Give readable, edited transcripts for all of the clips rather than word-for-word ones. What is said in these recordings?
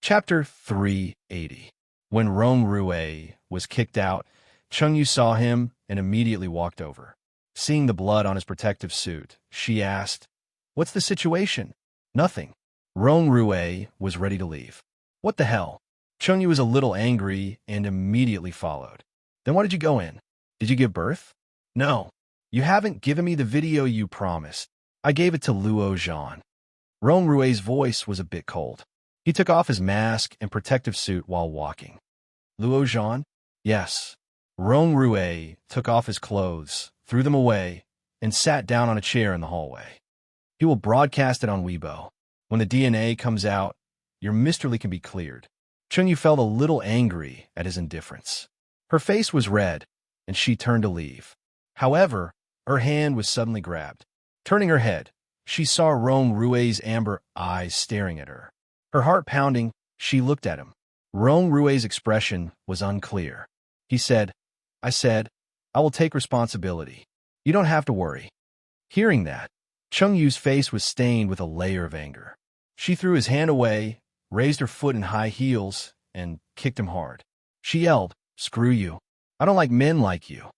Chapter 380. When Rong Rue was kicked out, Chung Yu saw him and immediately walked over. Seeing the blood on his protective suit, she asked, "What's the situation?" "Nothing." Rong Rue was ready to leave. "What the hell?" Chung Yu was a little angry and immediately followed. "Then why did you go in? Did you give birth?" "No. You haven't given me the video you promised. I gave it to Luo Zhan." Rong Rue's voice was a bit cold. He took off his mask and protective suit while walking. "Luo Zhan?" "Yes." Rong Rue took off his clothes, threw them away, and sat down on a chair in the hallway. "He will broadcast it on Weibo. When the DNA comes out, your mystery can be cleared." Chung Yu felt a little angry at his indifference. Her face was red, and she turned to leave. However, her hand was suddenly grabbed. Turning her head, she saw Rong Rue's amber eyes staring at her. Her heart pounding, she looked at him. Rong Rue's expression was unclear. He said, I will take responsibility. You don't have to worry." Hearing that, Chung Yu's face was stained with a layer of anger. She threw his hand away, raised her foot in high heels, and kicked him hard. She yelled, "Screw you. I don't like men like you."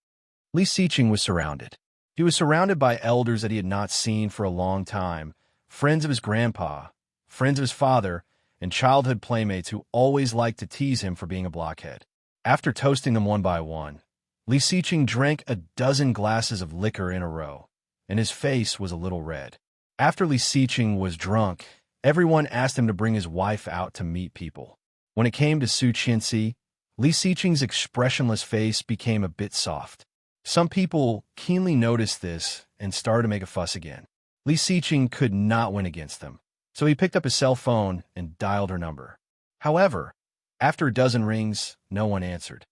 Li Xiqing was surrounded. He was surrounded by elders that he had not seen for a long time, friends of his grandpa, friends of his father, and childhood playmates who always liked to tease him for being a blockhead. After toasting them one by one, Li Xiqing drank a dozen glasses of liquor in a row, and his face was a little red. After Li Xiqing was drunk, everyone asked him to bring his wife out to meet people. When it came to Su Qianxi, Li Xiqing's expressionless face became a bit soft. Some people keenly noticed this and started to make a fuss again. Li Xiqing could not win against them, so he picked up his cell phone and dialed her number. However, after a dozen rings, no one answered.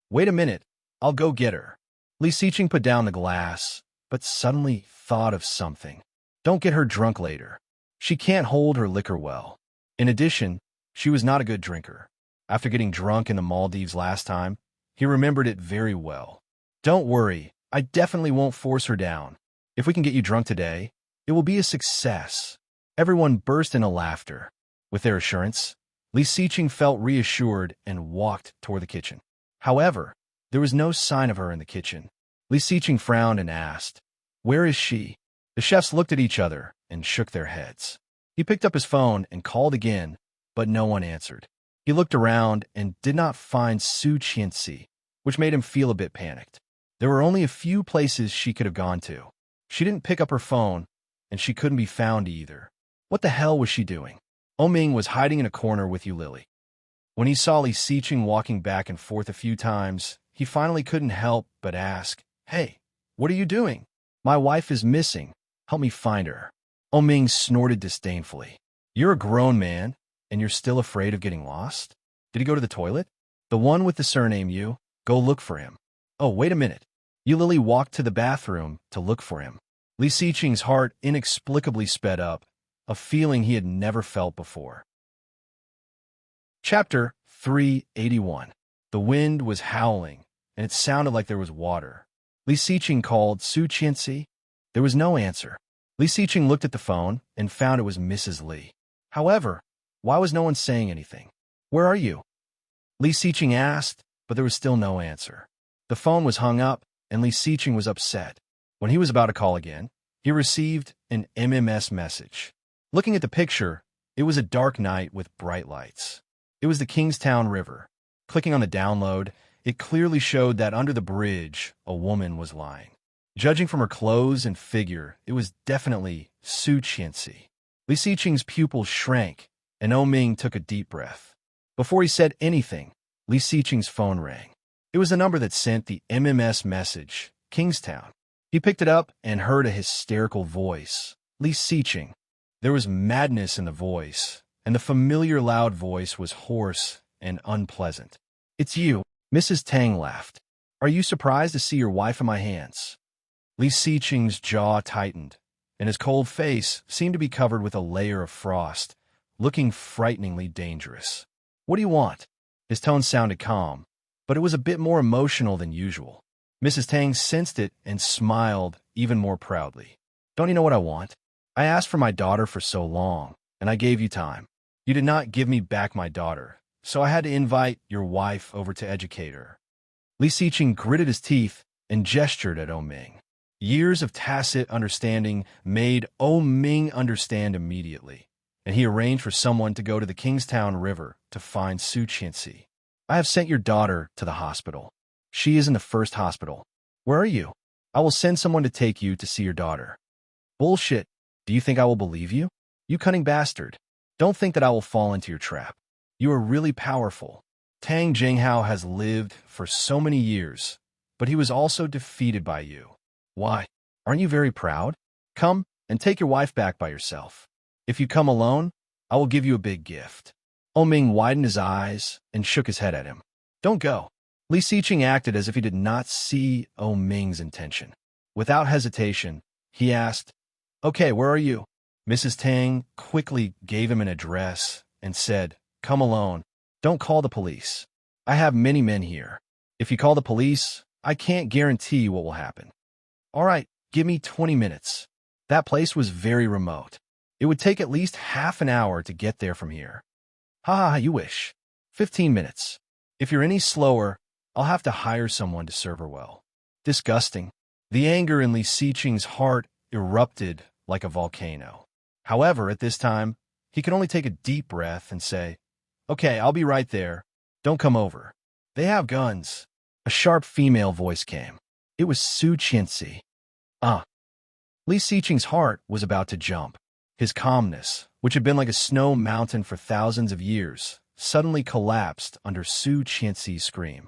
"Wait a minute, I'll go get her." Li Xiqing put down the glass, but suddenly thought of something. Don't get her drunk later. She can't hold her liquor well. In addition, she was not a good drinker. After getting drunk in the Maldives last time, he remembered it very well. "Don't worry, I definitely won't force her down. If we can get you drunk today, it will be a success." Everyone burst into laughter. With their assurance, Li Xiqing felt reassured and walked toward the kitchen. However, there was no sign of her in the kitchen. Li Xiqing frowned and asked, "Where is she?" The chefs looked at each other and shook their heads. He picked up his phone and called again, but no one answered. He looked around and did not find Su Qianxi, which made him feel a bit panicked. There were only a few places she could have gone to. She didn't pick up her phone, and she couldn't be found either. What the hell was she doing? Oming was hiding in a corner with Yulili. When he saw Li Xiqing walking back and forth a few times, he finally couldn't help but ask, "Hey, what are you doing? My wife is missing. Help me find her." Oming snorted disdainfully. "You're a grown man, and you're still afraid of getting lost? Did he go to the toilet? The one with the surname Yu? Go look for him." "Oh, wait a minute." Yulili walked to the bathroom to look for him. Li Xiqing's heart inexplicably sped up, a feeling he had never felt before. Chapter 381. The wind was howling, and it sounded like there was water. Li Xiqing called Su Qianxi. There was no answer. Li Xiqing looked at the phone and found it was Mrs. Li. However, why was no one saying anything? "Where are you?" Li Xiqing asked, but there was still no answer. The phone was hung up, and Li Xiqing was upset. When he was about to call again, he received an MMS message. Looking at the picture, it was a dark night with bright lights. It was the Kingstown River. Clicking on the download, it clearly showed that under the bridge, a woman was lying. Judging from her clothes and figure, it was definitely Su Qianxi. Li Xiqing's pupils shrank, and Oming took a deep breath. Before he said anything, Li Xiqing's phone rang. It was the number that sent the MMS message, Kingstown. He picked it up and heard a hysterical voice. Li Xiqing. There was madness in the voice, and the familiar loud voice was hoarse and unpleasant. "It's you." Mrs. Tang laughed. "Are you surprised to see your wife in my hands?" Li Xiqing's jaw tightened, and his cold face seemed to be covered with a layer of frost, looking frighteningly dangerous. "What do you want?" His tone sounded calm, but it was a bit more emotional than usual. Mrs. Tang sensed it and smiled even more proudly. "Don't you know what I want? I asked for my daughter for so long, and I gave you time. You did not give me back my daughter, so I had to invite your wife over to educate her. Li Xiqing gritted his teeth and gestured at Ming. Years of tacit understanding made Ming understand immediately, and he arranged for someone to go to the Kingstown River to find Su Qianxi. I have sent your daughter to the hospital. She is in the first hospital. Where are you? I will send someone to take you to see your daughter. Bullshit. Do you think I will believe you? You cunning bastard. Don't think that I will fall into your trap. You are really powerful. Tang Jinghao has lived for so many years, but he was also defeated by you. Why? Aren't you very proud? Come and take your wife back by yourself. If you come alone, I will give you a big gift. Ming widened his eyes and shook his head at him. Don't go. Li Xiqing acted as if he did not see Ming's intention. Without hesitation, he asked, Okay, where are you? Mrs. Tang quickly gave him an address and said, Come alone. Don't call the police. I have many men here. If you call the police, I can't guarantee what will happen. All right, give me 20 minutes. That place was very remote. It would take at least half an hour to get there from here. Ha ha, you wish. 15 minutes. If you're any slower, I'll have to hire someone to serve her well. Disgusting. The anger in Li Xiqing's heart erupted like a volcano. However, at this time, he could only take a deep breath and say, Okay, I'll be right there. Don't come over. They have guns. A sharp female voice came. It was Su Qianxi. Li Xiqing's heart was about to jump. His calmness, which had been like a snow mountain for thousands of years, suddenly collapsed under Su Qianxi's scream.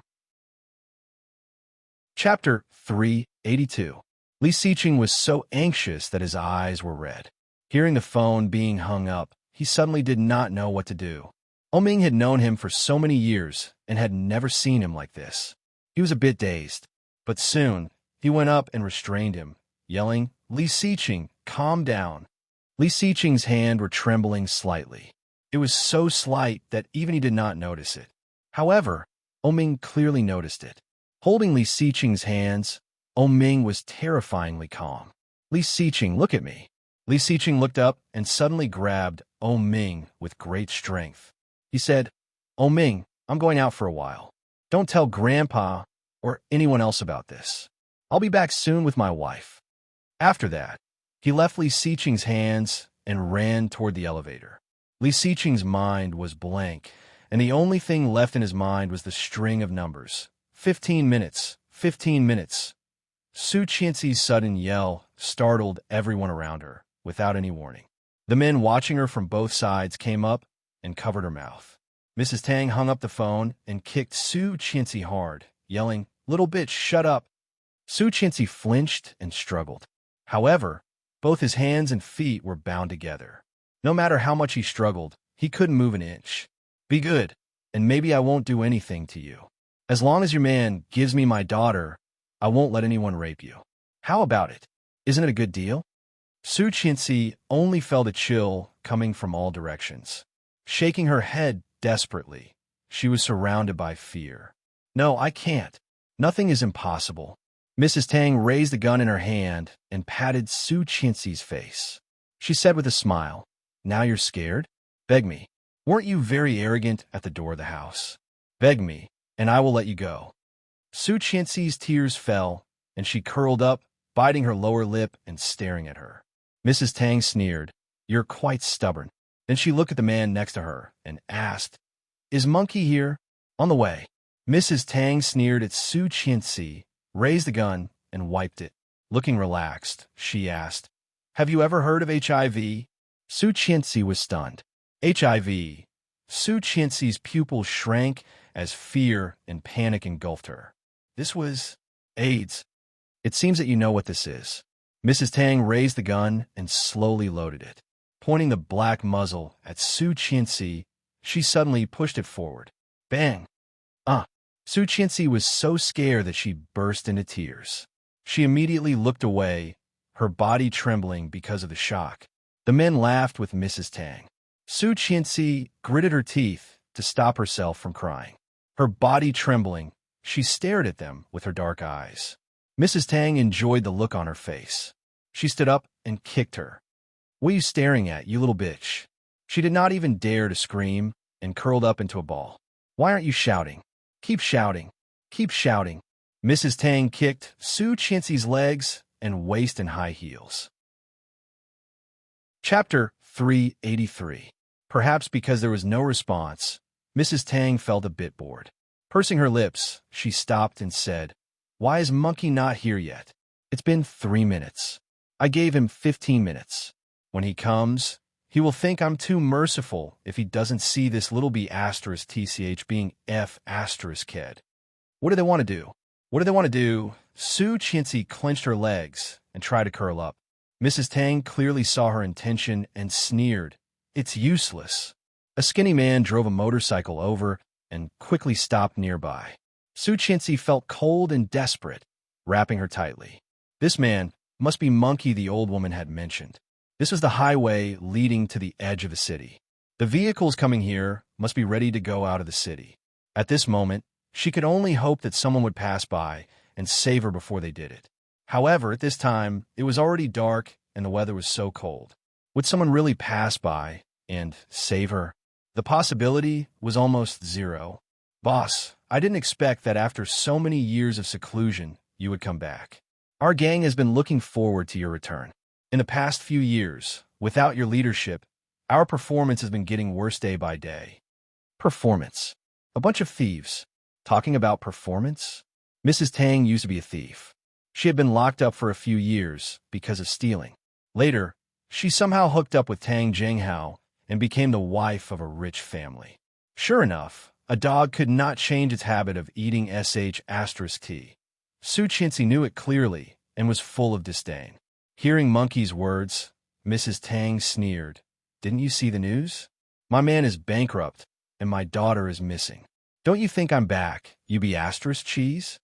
Chapter 382. Li Xiqing was so anxious that his eyes were red. Hearing the phone being hung up, he suddenly did not know what to do. Ming had known him for so many years and had never seen him like this. He was a bit dazed, but soon he went up and restrained him, yelling, Li Xiqing, calm down. Li Xiqing's hands were trembling slightly. It was so slight that even he did not notice it. However, Ming clearly noticed it. Holding Li Xiqing's hands, Ming was terrifyingly calm. Li Xiqing, look at me. Li Xiqing looked up and suddenly grabbed Ming with great strength. He said, Ming, I'm going out for a while. Don't tell Grandpa or anyone else about this. I'll be back soon with my wife. After that, he left Li Xiqing's hands and ran toward the elevator. Li Xiqing's mind was blank, and the only thing left in his mind was the string of numbers. 15 minutes, 15 minutes. Su Qianxi's sudden yell startled everyone around her, without any warning. The men watching her from both sides came up and covered her mouth. Mrs. Tang hung up the phone and kicked Su Qianxi hard, yelling, Little bitch, shut up. Su Qianxi flinched and struggled. However, both his hands and feet were bound together. No matter how much he struggled, he couldn't move an inch. Be good, and maybe I won't do anything to you. As long as your man gives me my daughter, I won't let anyone rape you. How about it? Isn't it a good deal? Su Qianxi only felt a chill coming from all directions. Shaking her head desperately, she was surrounded by fear. No, I can't. Nothing is impossible. Mrs. Tang raised the gun in her hand and patted Su Qianxi's face. She said with a smile, Now you're scared? Beg me. Weren't you very arrogant at the door of the house? Beg me, and I will let you go. Su Qianxi's tears fell, and she curled up, biting her lower lip and staring at her. Mrs. Tang sneered, You're quite stubborn. Then she looked at the man next to her and asked, Is Monkey here? On the way. Mrs. Tang sneered at Su Qianxi, raised the gun, and wiped it. Looking relaxed, she asked, Have you ever heard of HIV? Su Qianxi was stunned. HIV. Su Qianxi's pupils shrank as fear and panic engulfed her. This was AIDS. It seems that you know what this is. Mrs. Tang raised the gun and slowly loaded it. Pointing the black muzzle at Su Qianxi, she suddenly pushed it forward. Bang! Su Qianxi was so scared that she burst into tears. She immediately looked away, her body trembling because of the shock. The men laughed with Mrs. Tang. Su Qianxi gritted her teeth to stop herself from crying. Her body trembling, she stared at them with her dark eyes. Mrs. Tang enjoyed the look on her face. She stood up and kicked her. What are you staring at, you little bitch? She did not even dare to scream and curled up into a ball. Why aren't you shouting? Keep shouting. Keep shouting. Mrs. Tang kicked Su Qianxi's legs and waist in high heels. Chapter 383. Perhaps because there was no response, Mrs. Tang felt a bit bored. Pursing her lips, she stopped and said, "Why is Monkey not here yet? It's been 3 minutes. I gave him 15 minutes. When he comes, he will think I'm too merciful if he doesn't see this little b asterisk tch being f asterisk kid. What do they want to do? What do they want to do?" Su Qianxi clenched her legs and tried to curl up. Mrs. Tang clearly saw her intention and sneered, "It's useless." A skinny man drove a motorcycle over and quickly stopped nearby. Su Qianxi felt cold and desperate, wrapping her tightly. This man must be Monkey the old woman had mentioned. This was the highway leading to the edge of the city. The vehicles coming here must be ready to go out of the city. At this moment, she could only hope that someone would pass by and save her before they did it. However, at this time, it was already dark and the weather was so cold. Would someone really pass by and save her? The possibility was almost zero. "Boss, I didn't expect that after so many years of seclusion, you would come back. Our gang has been looking forward to your return. In the past few years, without your leadership, our performance has been getting worse day by day." Performance. A bunch of thieves. Talking about performance? Mrs. Tang used to be a thief. She had been locked up for a few years because of stealing. Later, she somehow hooked up with Tang Zhenghao and became the wife of a rich family. Sure enough, a dog could not change its habit of eating sh*t. Su Qianxi knew it clearly and was full of disdain. Hearing Monkey's words, Mrs. Tang sneered. "Didn't you see the news? My man is bankrupt, and my daughter is missing. Don't you think I'm back, you be asterisk cheese?"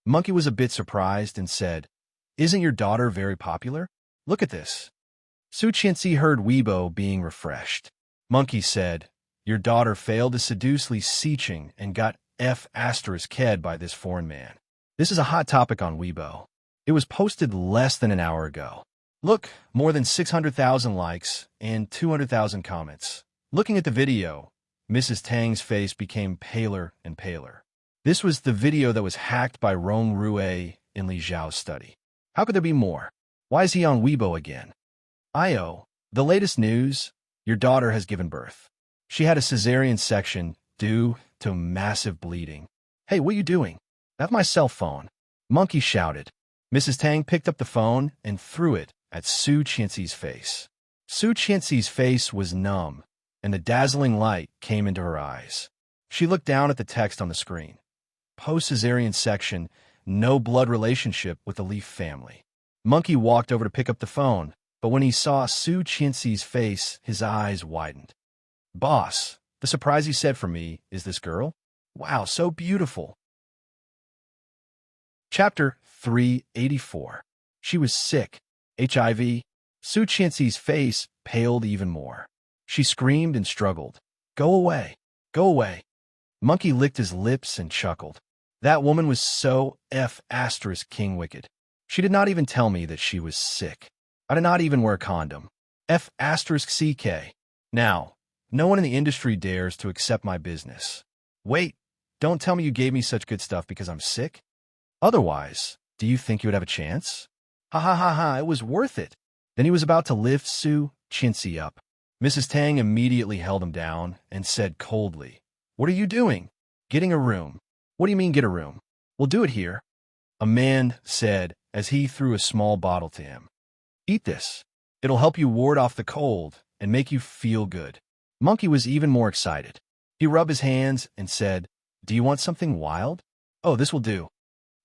Monkey was a bit surprised and said, "Isn't your daughter very popular? Look at this." Su Qianxi heard Weibo being refreshed. Monkey said, "Your daughter failed to seduce Li Xiqing and got f asterisk ked by this foreign man." This is a hot topic on Weibo. It was posted less than an hour ago. Look, more than 600,000 likes and 200,000 comments. Looking at the video, Mrs. Tang's face became paler and paler. This was the video that was hacked by Rong Rue in Li Zhao's study. How could there be more? Why is he on Weibo again? "Io, the latest news, your daughter has given birth. She had a cesarean section due to massive bleeding." "Hey, what are you doing? I have my cell phone." Monkey shouted. Mrs. Tang picked up the phone and threw it at Su Qianxi's face. Su Qianxi's face was numb, and the dazzling light came into her eyes. She looked down at the text on the screen. "Post-cesarean section, no blood relationship with the Leaf family." Monkey walked over to pick up the phone, but when he saw Su Qianxi's face, his eyes widened. "Boss, the surprise you said for me is this girl? Wow, so beautiful." Chapter 384. She was sick. HIV. Su Qianxi's face paled even more. She screamed and struggled. "Go away. Go away." Monkey licked his lips and chuckled. That woman was so f asterisk king wicked. She did not even tell me that she was sick. I did not even wear a condom. f asterisk ck. Now, no one in the industry dares to accept my business. Wait, don't tell me you gave me such good stuff because I'm sick? Otherwise, do you think you would have a chance? Ha ha ha ha, it was worth it. Then he was about to lift Su Qianxi up. Mrs. Tang immediately held him down and said coldly, "What are you doing?" "Getting a room." "What do you mean get a room?" "We'll do it here." A man said as he threw a small bottle to him. "Eat this. It'll help you ward off the cold and make you feel good." Monkey was even more excited. He rubbed his hands and said, "Do you want something wild? Oh, this will do."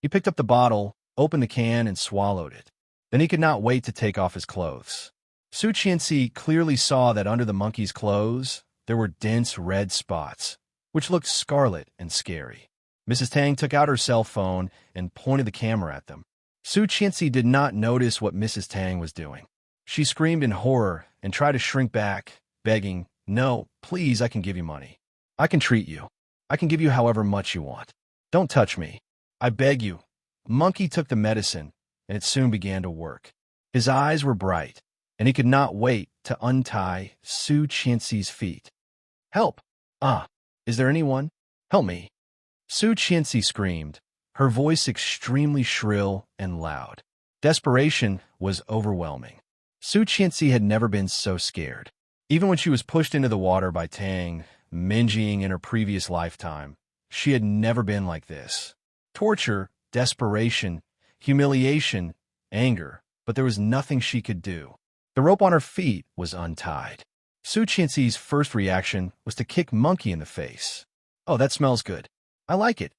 He picked up the bottle, opened the can, and swallowed it. Then he could not wait to take off his clothes. Su Qianxi clearly saw that under the monkey's clothes, there were dense red spots, which looked scarlet and scary. Mrs. Tang took out her cell phone and pointed the camera at them. Su Qianxi did not notice what Mrs. Tang was doing. She screamed in horror and tried to shrink back, begging, "No, please, I can give you money. I can treat you. I can give you however much you want. Don't touch me. I beg you." Monkey took the medicine, and it soon began to work. His eyes were bright, and he could not wait to untie Su Qianxi's feet. Help! Ah, is there anyone? Help me! Su Qianxi screamed, her voice extremely shrill and loud. Desperation was overwhelming. Su Qianxi had never been so scared. Even when she was pushed into the water by Tang, Minjing in her previous lifetime, she had never been like this. Torture, desperation, humiliation, anger, but there was nothing she could do. The rope on her feet was untied. Su Qianxi's first reaction was to kick Monkey in the face. Oh, that smells good. I like it.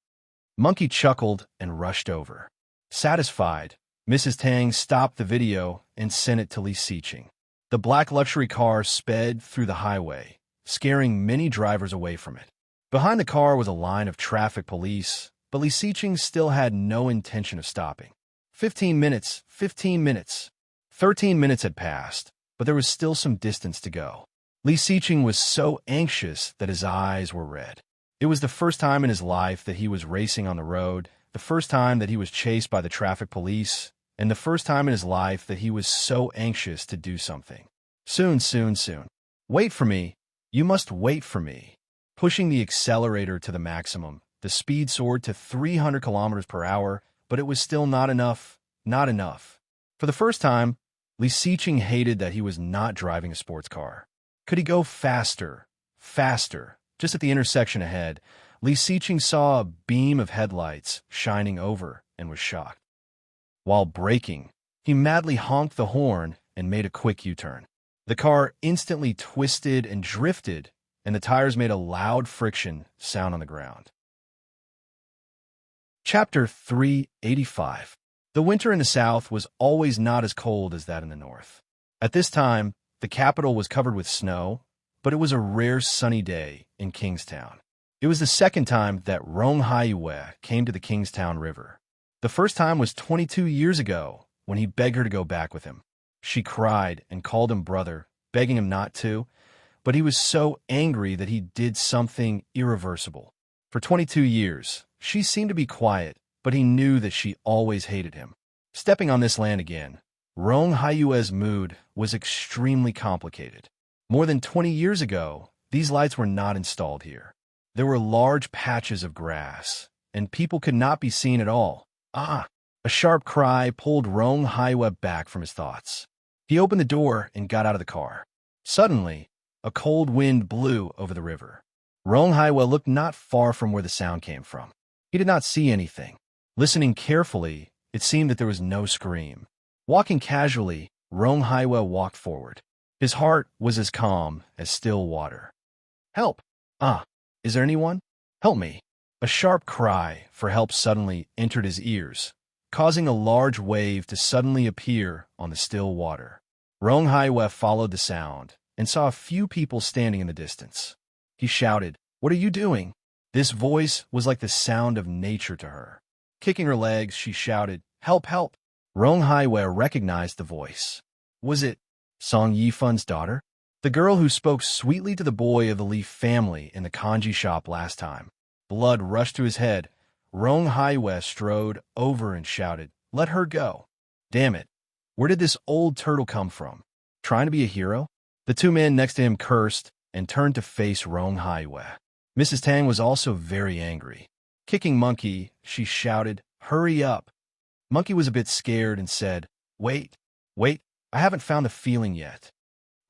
Monkey chuckled and rushed over. Satisfied, Mrs. Tang stopped the video and sent it to Li Xiqing. The black luxury car sped through the highway, scaring many drivers away from it. Behind the car was a line of traffic police, but Li Xiqing still had no intention of stopping. 15 minutes, 15 minutes. 13 minutes had passed, but there was still some distance to go. Li Xiqing was so anxious that his eyes were red. It was the first time in his life that he was racing on the road, the first time that he was chased by the traffic police, and the first time in his life that he was so anxious to do something. Soon, soon, soon. Wait for me. You must wait for me. Pushing the accelerator to the maximum, the speed soared to 300 kilometers per hour, but it was still not enough. Not enough. For the first time, Li Xiqing hated that he was not driving a sports car. Could he go faster? Faster. Just at the intersection ahead, Li Xiqing saw a beam of headlights shining over and was shocked. While braking, he madly honked the horn and made a quick U-turn. The car instantly twisted and drifted, and the tires made a loud friction sound on the ground. Chapter 385. The winter in the south was always not as cold as that in the north. At this time, the capital was covered with snow, but it was a rare sunny day in Kingstown. It was the second time that Rong Haiyue came to the Kingstown River. The first time was 22 years ago, when he begged her to go back with him. She cried and called him brother, begging him not to, but he was so angry that he did something irreversible. For 22 years, she seemed to be quiet, but he knew that she always hated him. Stepping on this land again, Rong Haiyue's mood was extremely complicated. More than 20 years ago, these lights were not installed here. There were large patches of grass, and people could not be seen at all. Ah! A sharp cry pulled Rong Haiyue back from his thoughts. He opened the door and got out of the car. Suddenly, a cold wind blew over the river. Rong Haiyue looked not far from where the sound came from. He did not see anything. Listening carefully, it seemed that there was no scream. Walking casually, Rong Haiyue walked forward. His heart was as calm as still water. Help! Ah! Is there anyone? Help me! A sharp cry for help suddenly entered his ears, causing a large wave to suddenly appear on the still water. Rong Haiyue followed the sound and saw a few people standing in the distance. He shouted, "What are you doing?" This voice was like the sound of nature to her. Kicking her legs, she shouted, "Help, help!" Rong Haiyue recognized the voice. Was it Song Yifun's daughter? The girl who spoke sweetly to the boy of the Li family in the kanji shop last time. Blood rushed to his head. Rong Haiyue strode over and shouted, "Let her go." Damn it. Where did this old turtle come from? Trying to be a hero? The two men next to him cursed and turned to face Rong Haiyue. Mrs. Tang was also very angry. Kicking Monkey, she shouted, "Hurry up." Monkey was a bit scared and said, wait, I haven't found the feeling yet."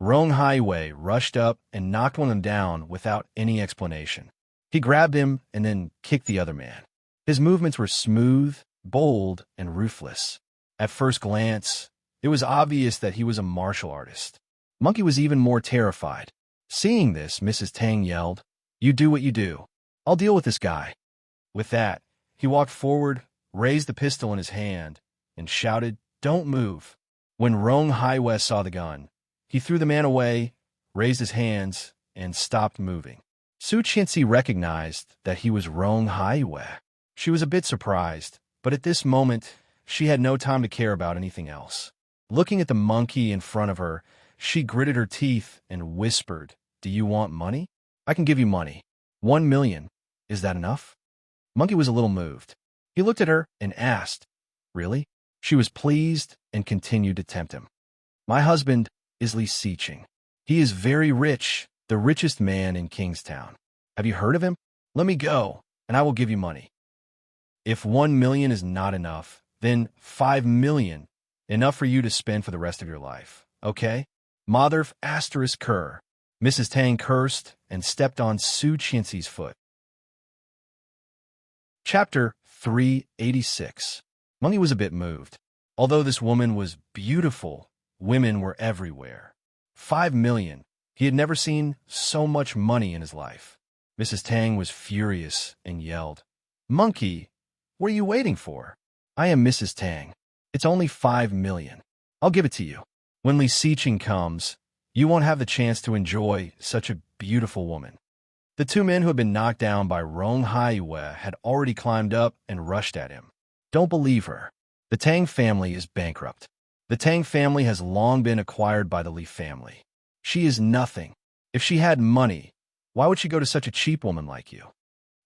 Rong Haiyue rushed up and knocked one of them down without any explanation. He grabbed him and then kicked the other man. His movements were smooth, bold, and ruthless. At first glance, it was obvious that he was a martial artist. Monkey was even more terrified. Seeing this, Mrs. Tang yelled, "You do what you do. I'll deal with this guy." With that, he walked forward, raised the pistol in his hand, and shouted, "Don't move." When Rong Haiyue saw the gun, he threw the man away, raised his hands, and stopped moving. Su Qianxi recognized that he was Rong Haiyue. She was a bit surprised, but at this moment, she had no time to care about anything else. Looking at the monkey in front of her, she gritted her teeth and whispered, "Do you want money? I can give you money. 1 million. Is that enough?" Monkey was a little moved. He looked at her and asked, "Really?" She was pleased and continued to tempt him. "My husband, is Li Siqing. He is very rich, the richest man in Kingstown. Have you heard of him? Let me go, and I will give you money. If 1 million is not enough, then 5 million, enough for you to spend for the rest of your life. Okay? Mother asterisk cur. Mrs. Tang cursed and stepped on Su Qianxi's foot. Chapter 386. Meng was a bit moved. Although this woman was beautiful, women were everywhere. 5 million. He had never seen so much money in his life. Mrs. Tang was furious and yelled, "Monkey, what are you waiting for? I am Mrs. Tang. It's only 5 million. I'll give it to you. When Li Siqing comes, you won't have the chance to enjoy such a beautiful woman." The two men who had been knocked down by Rong Haiyue had already climbed up and rushed at him. Don't believe her. The Tang family is bankrupt. The Tang family has long been acquired by the Li family. She is nothing. If she had money, why would she go to such a cheap woman like you?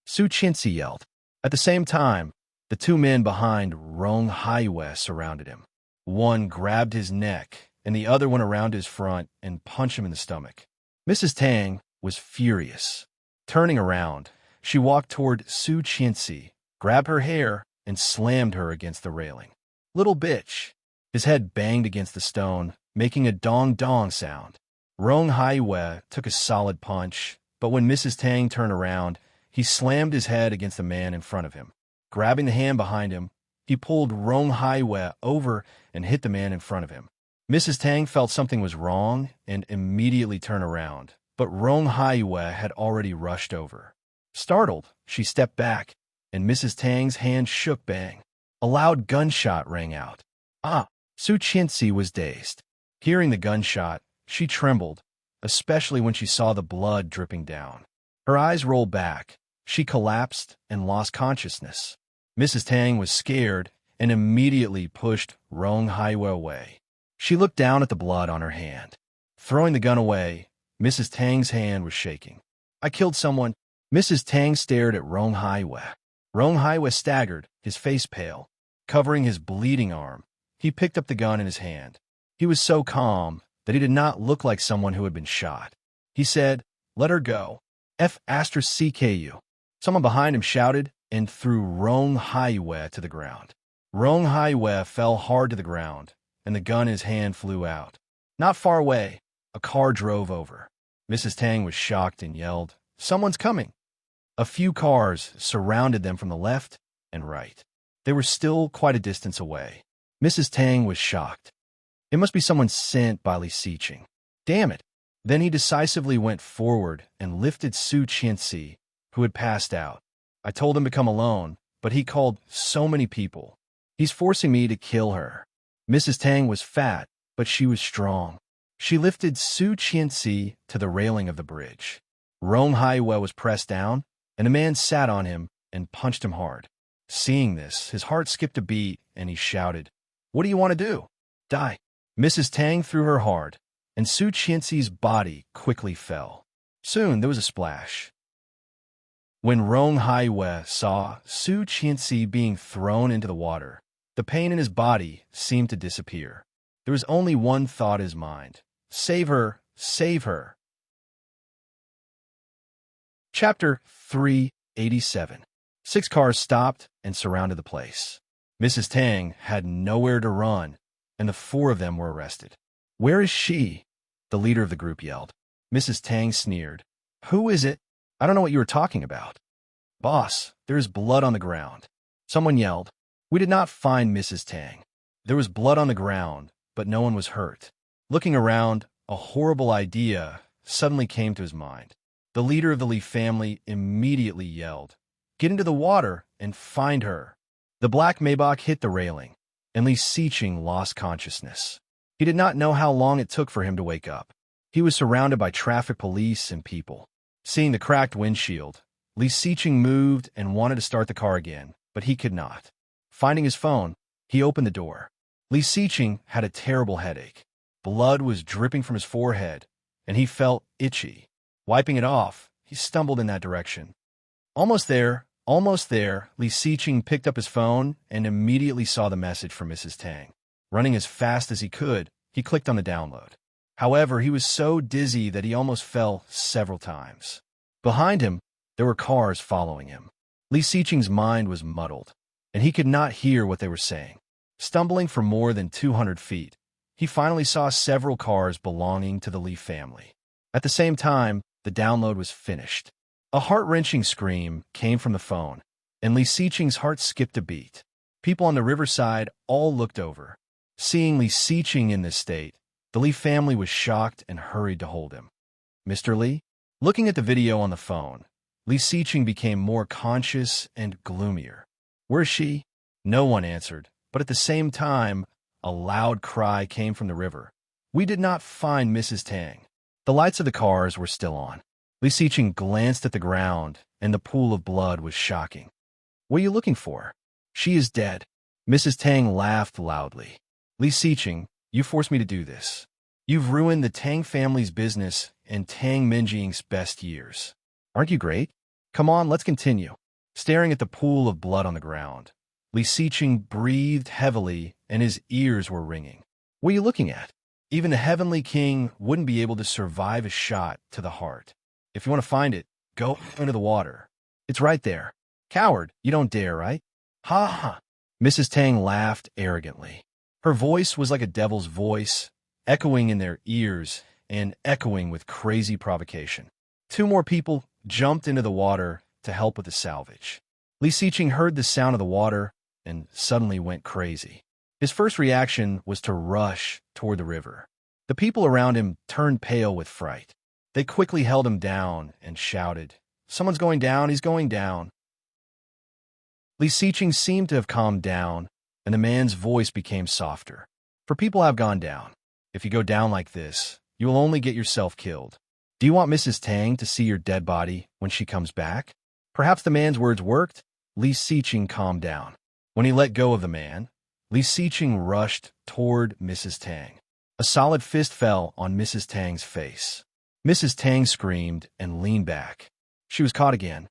Su Qianxi yelled. At the same time, the two men behind Rong Haiyue surrounded him. One grabbed his neck, and the other went around his front and punched him in the stomach. Mrs. Tang was furious. Turning around, she walked toward Su Qianxi, grabbed her hair, and slammed her against the railing. Little bitch! His head banged against the stone, making a dong-dong sound. Rong Haiyue took a solid punch, but when Mrs. Tang turned around, he slammed his head against the man in front of him. Grabbing the hand behind him, he pulled Rong Haiyue over and hit the man in front of him. Mrs. Tang felt something was wrong and immediately turned around, but Rong Haiyue had already rushed over. Startled, she stepped back, and Mrs. Tang's hand shook. Bang. A loud gunshot rang out. Ah! Su Qianxi was dazed. Hearing the gunshot, she trembled, especially when she saw the blood dripping down. Her eyes rolled back. She collapsed and lost consciousness. Mrs. Tang was scared and immediately pushed Rong Haiyue away. She looked down at the blood on her hand. Throwing the gun away, Mrs. Tang's hand was shaking. I killed someone. Mrs. Tang stared at Rong Haiyue. Rong Haiyue staggered, his face pale. Covering his bleeding arm, he picked up the gun in his hand. He was so calm that he did not look like someone who had been shot. He said, "Let her go." F***CKU. Someone behind him shouted and threw Rong Haiyue to the ground. Rong Haiyue fell hard to the ground, and the gun in his hand flew out. Not far away, a car drove over. Mrs. Tang was shocked and yelled, "Someone's coming." A few cars surrounded them from the left and right. They were still quite a distance away. Mrs. Tang was shocked. It must be someone sent by Li Siqing. Damn it. Then he decisively went forward and lifted Su Qianxi, who had passed out. I told him to come alone, but he called so many people. He's forcing me to kill her. Mrs. Tang was fat, but she was strong. She lifted Su Qianxi to the railing of the bridge. Rong Haiyue was pressed down, and a man sat on him and punched him hard. Seeing this, his heart skipped a beat, and he shouted, "What do you want to do? Die." Mrs. Tang threw her hard, and Su Qianxi's body quickly fell. Soon there was a splash. When Rong Haiyue saw Su Qianxi being thrown into the water, the pain in his body seemed to disappear. There was only one thought in his mind. Save her! Save her! Chapter 387. 6 cars stopped and surrounded the place. Mrs. Tang had nowhere to run, and the 4 of them were arrested. "Where is she?" the leader of the group yelled. Mrs. Tang sneered. "Who is it? I don't know what you are talking about." "Boss, there is blood on the ground." Someone yelled. We did not find Mrs. Tang. There was blood on the ground, but no one was hurt. Looking around, a horrible idea suddenly came to his mind. The leader of the Li family immediately yelled, "Get into the water and find her." The black Maybach hit the railing, and Li Siqing lost consciousness. He did not know how long it took for him to wake up. He was surrounded by traffic police and people. Seeing the cracked windshield, Li Siqing moved and wanted to start the car again, but he could not. Finding his phone, he opened the door. Li Siqing had a terrible headache. Blood was dripping from his forehead, and he felt itchy. Wiping it off, he stumbled in that direction. Almost there, Li Siqing picked up his phone and immediately saw the message from Mrs. Tang. Running as fast as he could, he clicked on the download. However, he was so dizzy that he almost fell several times. Behind him, there were cars following him. Li Xiqing's mind was muddled, and he could not hear what they were saying. Stumbling for more than 200 feet, he finally saw several cars belonging to the Li family. At the same time, the download was finished. A heart-wrenching scream came from the phone, and Li Xiqing's heart skipped a beat. People on the riverside all looked over. Seeing Li Xiqing in this state, the Li family was shocked and hurried to hold him. Mr. Li? Looking at the video on the phone, Li Xiqing became more conscious and gloomier. Where's she? No one answered, but at the same time, a loud cry came from the river. We did not find Mrs. Tang. The lights of the cars were still on. Li Xiqing glanced at the ground, and the pool of blood was shocking. What are you looking for? She is dead. Mrs. Tang laughed loudly. Li Xiqing, you forced me to do this. You've ruined the Tang family's business and Tang Minjing's best years. Aren't you great? Come on, let's continue. Staring at the pool of blood on the ground, Li Xiqing breathed heavily and his ears were ringing. What are you looking at? Even the Heavenly King wouldn't be able to survive a shot to the heart. If you want to find it, go into the water. It's right there. Coward, you don't dare, right? Ha ha. Mrs. Tang laughed arrogantly. Her voice was like a devil's voice, echoing in their ears and echoing with crazy provocation. Two more people jumped into the water to help with the salvage. Li Xiqing heard the sound of the water and suddenly went crazy. His first reaction was to rush toward the river. The people around him turned pale with fright. They quickly held him down and shouted, "Someone's going down, he's going down." Li Xiqing seemed to have calmed down, and the man's voice became softer. For people have gone down. If you go down like this, you will only get yourself killed. Do you want Mrs. Tang to see your dead body when she comes back? Perhaps the man's words worked. Li Xiqing calmed down. When he let go of the man, Li Xiqing rushed toward Mrs. Tang. A solid fist fell on Mrs. Tang's face. Mrs. Tang screamed and leaned back. She was caught again.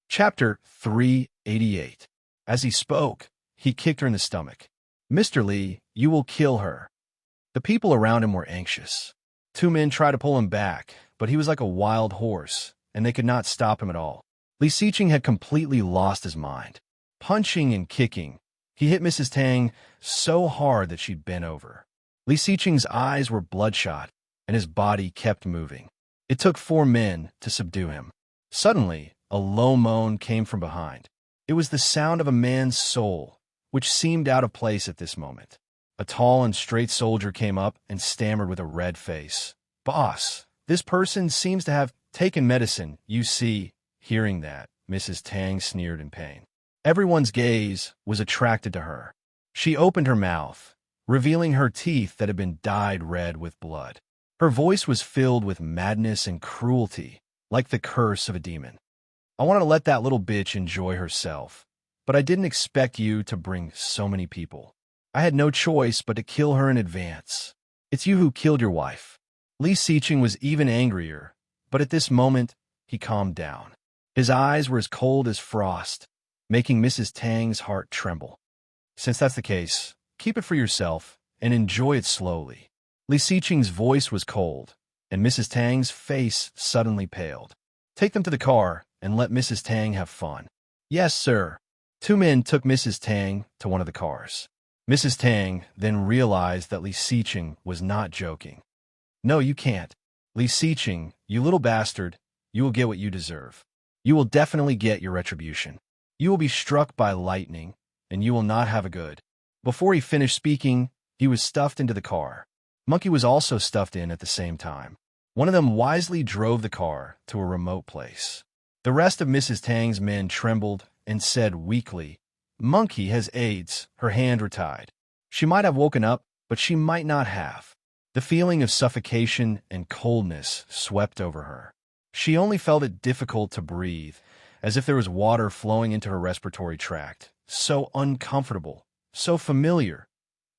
Chapter 388. As he spoke, he kicked her in the stomach. Mr. Li, you will kill her. The people around him were anxious. Two men tried to pull him back, but he was like a wild horse, and they could not stop him at all. Li Xiqing had completely lost his mind. Punching and kicking, he hit Mrs. Tang so hard that she bent over. Li Xiqing's eyes were bloodshot, and his body kept moving. It took 4 men to subdue him. Suddenly, a low moan came from behind. It was the sound of a man's soul, which seemed out of place at this moment. A tall and straight soldier came up and stammered with a red face. "Boss, this person seems to have taken medicine, you see." Hearing that, Mrs. Tang sneered in pain. Everyone's gaze was attracted to her. She opened her mouth, revealing her teeth that had been dyed red with blood. Her voice was filled with madness and cruelty, like the curse of a demon. "I wanted to let that little bitch enjoy herself, but I didn't expect you to bring so many people. I had no choice but to kill her in advance. It's you who killed your wife." Li Xiqing was even angrier, but at this moment, he calmed down. His eyes were as cold as frost, making Mrs. Tang's heart tremble. "Since that's the case, keep it for yourself and enjoy it slowly." Li Xiqing's voice was cold, and Mrs. Tang's face suddenly paled. "Take them to the car and let Mrs. Tang have fun." "Yes, sir." 2 men took Mrs. Tang to one of the cars. Mrs. Tang then realized that Li Xiqing was not joking. "No, you can't. Li Xiqing, you little bastard, you will get what you deserve. You will definitely get your retribution. You will be struck by lightning, and you will not have a good." Before he finished speaking, he was stuffed into the car. Monkey was also stuffed in at the same time. One of them wisely drove the car to a remote place. The rest of Mrs. Tang's men trembled and said weakly, "Monkey has AIDS." Her hands were tied. She might have woken up, but she might not have. The feeling of suffocation and coldness swept over her. She only felt it difficult to breathe, as if there was water flowing into her respiratory tract. So uncomfortable, so familiar.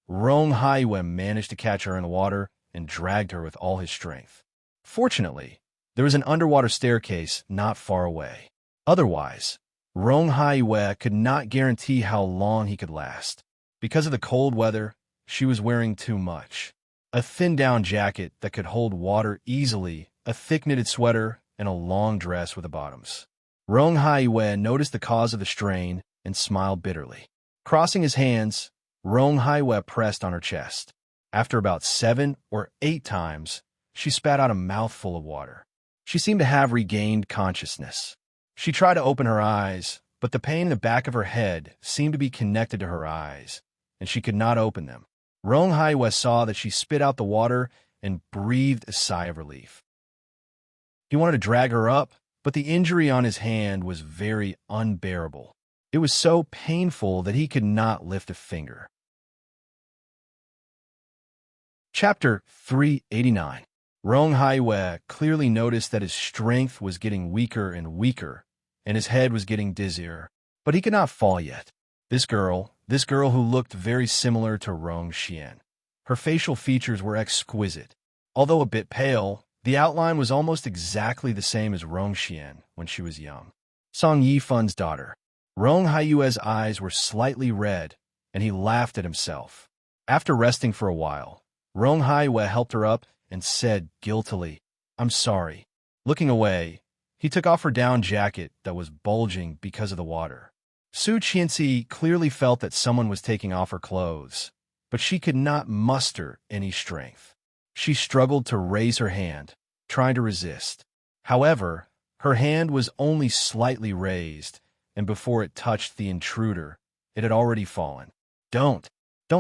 Rong Haiyue managed to catch her in the water and dragged her with all his strength. Fortunately, there was an underwater staircase not far away. Otherwise, Rong Haiyue could not guarantee how long he could last. Because of the cold weather, she was wearing too much. A thin down jacket that could hold water easily, a thick knitted sweater, and a long dress with the bottoms. Rong Haiyue noticed the cause of the strain and smiled bitterly. Crossing his hands, Rong Haiyue pressed on her chest. After about 7 or 8 times, she spat out a mouthful of water. She seemed to have regained consciousness. She tried to open her eyes, but the pain in the back of her head seemed to be connected to her eyes, and she could not open them. Rong Haiyue saw that she spit out the water and breathed a sigh of relief. He wanted to drag her up, but the injury on his hand was very unbearable. It was so painful that he could not lift a finger. Chapter 389. Rong Haiyue clearly noticed that his strength was getting weaker and weaker, and his head was getting dizzier, but he could not fall yet. This girl who looked very similar to Rong Xian. Her facial features were exquisite. Although a bit pale, the outline was almost exactly the same as Rong Xian when she was young. Song Yifun's daughter. Rong Haiyue's eyes were slightly red, and he laughed at himself. After resting for a while, Rong Haiyue helped her up and said guiltily, "I'm sorry." Looking away, he took off her down jacket that was bulging because of the water. Su Qianxi clearly felt that someone was taking off her clothes, but she could not muster any strength. She struggled to raise her hand, trying to resist. However, her hand was only slightly raised, and before it touched the intruder, it had already fallen. Don't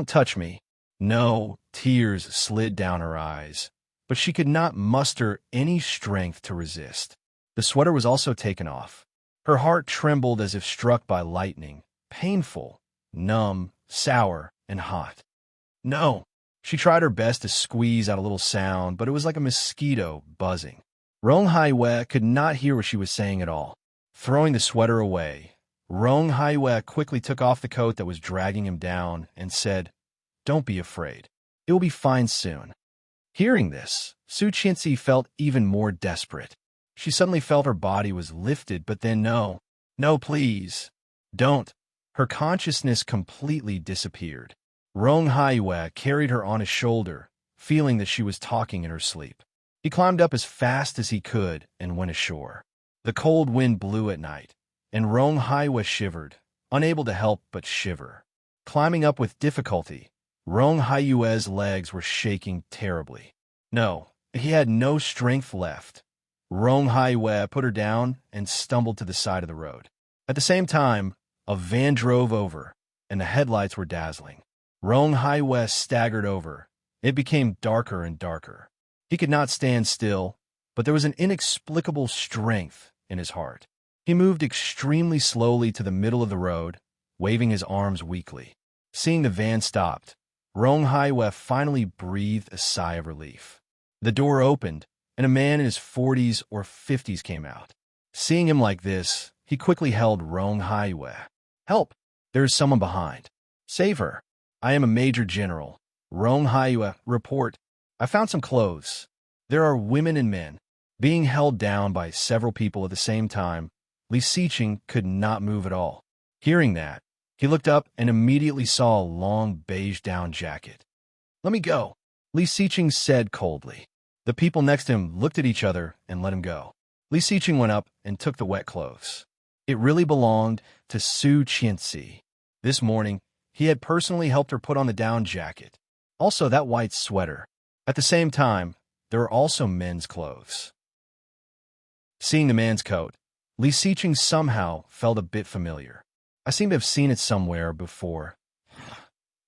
touch me." No, tears slid down her eyes, but she could not muster any strength to resist. The sweater was also taken off. Her heart trembled as if struck by lightning, painful, numb, sour, and hot. No! She tried her best to squeeze out a little sound, but it was like a mosquito buzzing. Rong Haiyue could not hear what she was saying at all. Throwing the sweater away, Rong Haiyue quickly took off the coat that was dragging him down and said, "Don't be afraid. It will be fine soon." Hearing this, Su Qianxi felt even more desperate. She suddenly felt her body was lifted, but then no, please, don't. Her consciousness completely disappeared. Rong Haiyue carried her on his shoulder, feeling that she was talking in her sleep. He climbed up as fast as he could and went ashore. The cold wind blew at night, and Rong Haiyue shivered, unable to help but shiver. Climbing up with difficulty, Rong Haiyue's legs were shaking terribly. No, he had no strength left. Rong Haiyue put her down and stumbled to the side of the road. At the same time, a van drove over, and the headlights were dazzling. Rong Haiyue staggered over. It became darker and darker. He could not stand still, but there was an inexplicable strength in his heart. He moved extremely slowly to the middle of the road, waving his arms weakly. Seeing the van stopped, Rong Haiyue finally breathed a sigh of relief. The door opened, and a man in his 40s or 50s came out. Seeing him like this, he quickly held Rong Haiyue. "Help! There is someone behind. Save her. I am a major general." Rong Haiyue, report. "I found some clothes. There are women and men." Being held down by several people at the same time, Li Xiqing could not move at all. Hearing that, he looked up and immediately saw a long beige down jacket. "Let me go," Li Xiqing said coldly. The people next to him looked at each other and let him go. Li Xiqing went up and took the wet clothes. It really belonged to Su Qianxi. This morning, he had personally helped her put on the down jacket. Also that white sweater. At the same time, there were also men's clothes. Seeing the man's coat, Li Xiqing somehow felt a bit familiar. I seem to have seen it somewhere before.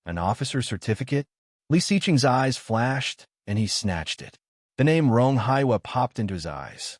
An officer's certificate? Li Xiqing's eyes flashed, and he snatched it. The name Rong Haiyue popped into his eyes.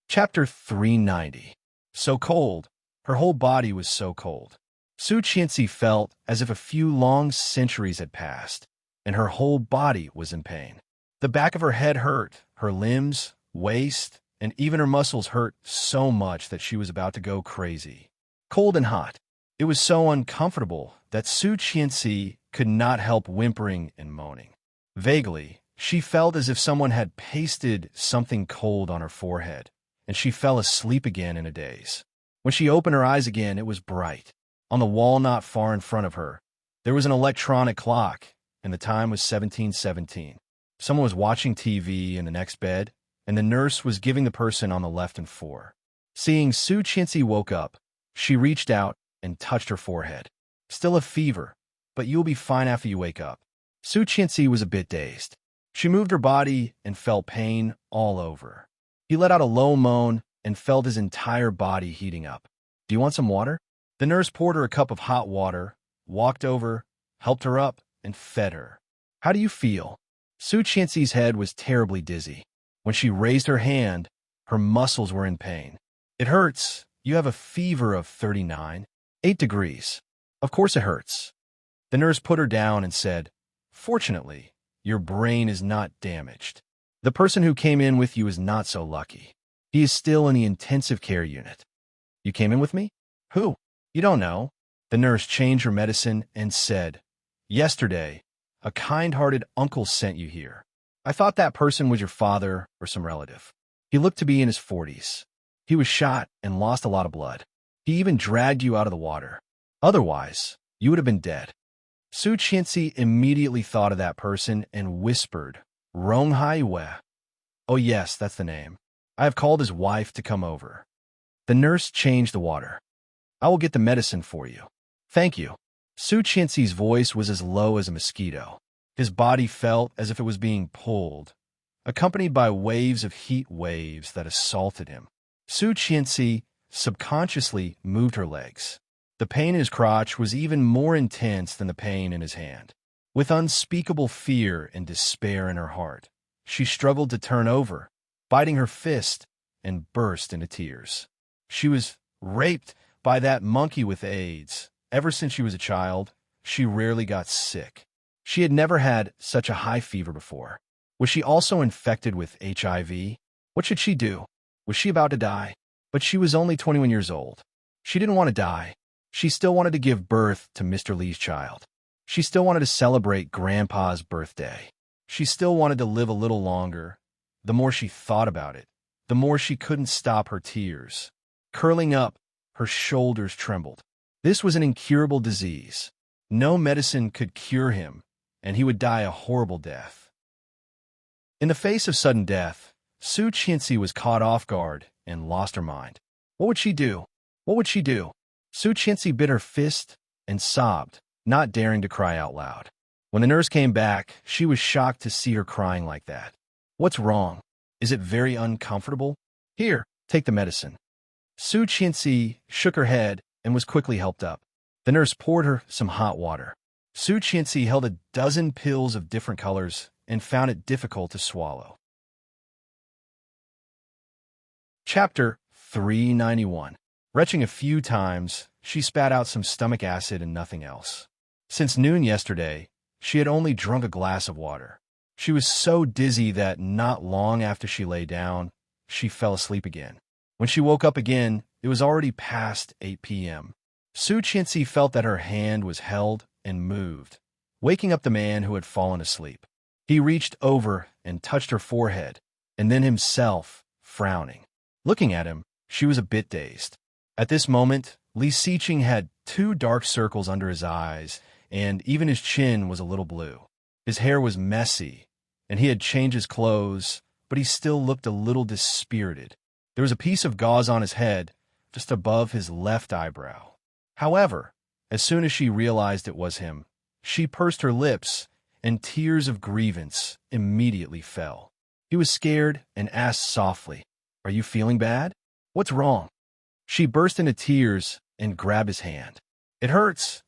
Chapter 390. So cold. Her whole body was so cold. Su Qianxi felt as if a few long centuries had passed, and her whole body was in pain. The back of her head hurt, her limbs, waist, and even her muscles hurt so much that she was about to go crazy. Cold and hot. It was so uncomfortable that Su Qianxi could not help whimpering and moaning. Vaguely, she felt as if someone had pasted something cold on her forehead, and she fell asleep again in a daze. When she opened her eyes again, it was bright. On the wall not far in front of her, there was an electronic clock, and the time was 17:17. Someone was watching TV in the next bed, and the nurse was giving the person on the left and 4. Seeing Su Qianxi woke up, she reached out and touched her forehead. Still a fever, but you'll be fine after you wake up. Su Qianxi was a bit dazed. She moved her body and felt pain all over. He let out a low moan and felt his entire body heating up. Do you want some water? The nurse poured her a cup of hot water, walked over, helped her up, and fed her. How do you feel? Su Qianxi's head was terribly dizzy. When she raised her hand, her muscles were in pain. It hurts. You have a fever of 39.8 degrees. Of course it hurts. The nurse put her down and said, Fortunately, your brain is not damaged. The person who came in with you is not so lucky. He is still in the intensive care unit. You came in with me? Who? You don't know. The nurse changed her medicine and said, Yesterday, a kind-hearted uncle sent you here. I thought that person was your father or some relative. He looked to be in his 40s. He was shot and lost a lot of blood. He even dragged you out of the water. Otherwise, you would have been dead. Su Qianxi immediately thought of that person and whispered, Rong Hai Wei. Oh yes, that's the name. I have called his wife to come over. The nurse changed the water. I will get the medicine for you. Thank you. Su Qianxi's voice was as low as a mosquito. His body felt as if it was being pulled, accompanied by waves of heat waves that assaulted him. Su Qianxi subconsciously moved her legs. The pain in his crotch was even more intense than the pain in his hand. With unspeakable fear and despair in her heart, she struggled to turn over, biting her fist, and burst into tears. She was raped by that monkey with AIDS. Ever since she was a child, she rarely got sick. She had never had such a high fever before. Was she also infected with HIV? What should she do? Was she about to die? But she was only 21 years old. She didn't want to die. She still wanted to give birth to Mr. Li's child. She still wanted to celebrate Grandpa's birthday. She still wanted to live a little longer. The more she thought about it, the more she couldn't stop her tears. Curling up, her shoulders trembled. This was an incurable disease. No medicine could cure him, and he would die a horrible death. In the face of sudden death, Su Qianxi was caught off guard and lost her mind. What would she do? What would she do? Su Qianxi bit her fist and sobbed, not daring to cry out loud. When the nurse came back, she was shocked to see her crying like that. What's wrong? Is it very uncomfortable? Here, take the medicine. Su Qianxi shook her head and was quickly helped up. The nurse poured her some hot water. Su Qianxi held a dozen pills of different colors and found it difficult to swallow. Chapter 391. Retching a few times, she spat out some stomach acid and nothing else. Since noon yesterday, she had only drunk a glass of water. She was so dizzy that not long after she lay down, she fell asleep again. When she woke up again, it was already past 8 p.m. Su Qianxi felt that her hand was held and moved, waking up the man who had fallen asleep. He reached over and touched her forehead, and then himself, frowning. Looking at him, she was a bit dazed. At this moment, Li Xiqing had 2 dark circles under his eyes, and even his chin was a little blue. His hair was messy, and he had changed his clothes, but he still looked a little dispirited. There was a piece of gauze on his head, just above his left eyebrow. However, as soon as she realized it was him, she pursed her lips, and tears of grievance immediately fell. He was scared and asked softly, Are you feeling bad? What's wrong? She burst into tears and grabbed his hand. It hurts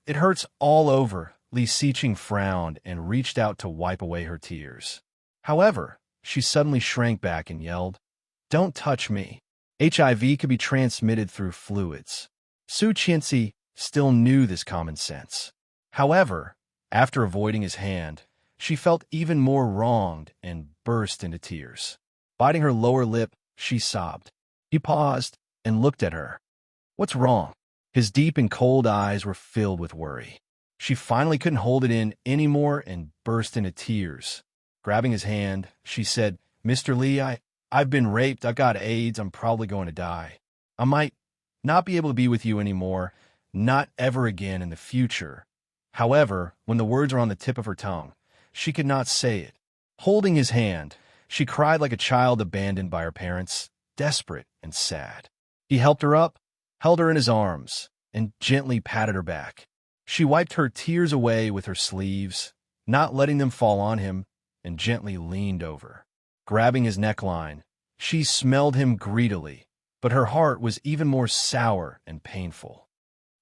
all over. Li Xiqing frowned and reached out to wipe away her tears. However, she suddenly shrank back and yelled, Don't touch me. HIV could be transmitted through fluids. Su Qianxi still knew this common sense. However, after avoiding his hand, she felt even more wronged and burst into tears. Biting her lower lip, she sobbed. He paused and looked at her. What's wrong? His deep and cold eyes were filled with worry. She finally couldn't hold it in anymore and burst into tears. Grabbing his hand, she said, Mr. Li, I've been raped. I've got AIDS. I'm probably going to die. I might not be able to be with you anymore. Not ever again in the future. However, when the words were on the tip of her tongue, she could not say it. Holding his hand, she cried like a child abandoned by her parents, desperate and sad. He helped her up, held her in his arms, and gently patted her back. She wiped her tears away with her sleeves, not letting them fall on him, and gently leaned over. Grabbing his neckline, she smelled him greedily, but her heart was even more sour and painful.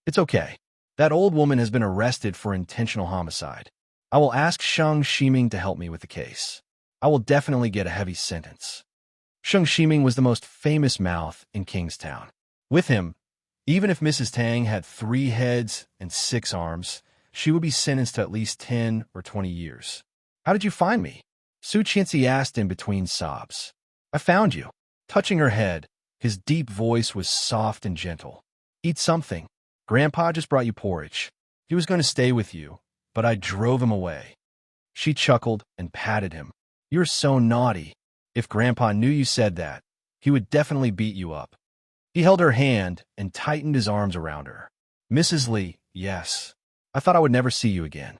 It's okay. That old woman has been arrested for intentional homicide. I will ask Sheng Shiming to help me with the case. I will definitely get a heavy sentence. Sheng Shiming was the most famous mouth in Kingstown. With him, even if Mrs. Tang had 3 heads and 6 arms, she would be sentenced to at least 10 or 20 years. How did you find me? Su Qianxi asked in between sobs. I found you. Touching her head, his deep voice was soft and gentle. Eat something. Grandpa just brought you porridge. He was going to stay with you, but I drove him away. She chuckled and patted him. You're so naughty. If Grandpa knew you said that, he would definitely beat you up. He held her hand and tightened his arms around her. Mrs. Li, yes. I thought I would never see you again.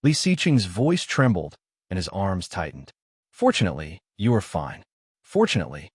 Li Xiqing's voice trembled and his arms tightened. Fortunately, you are fine. Fortunately.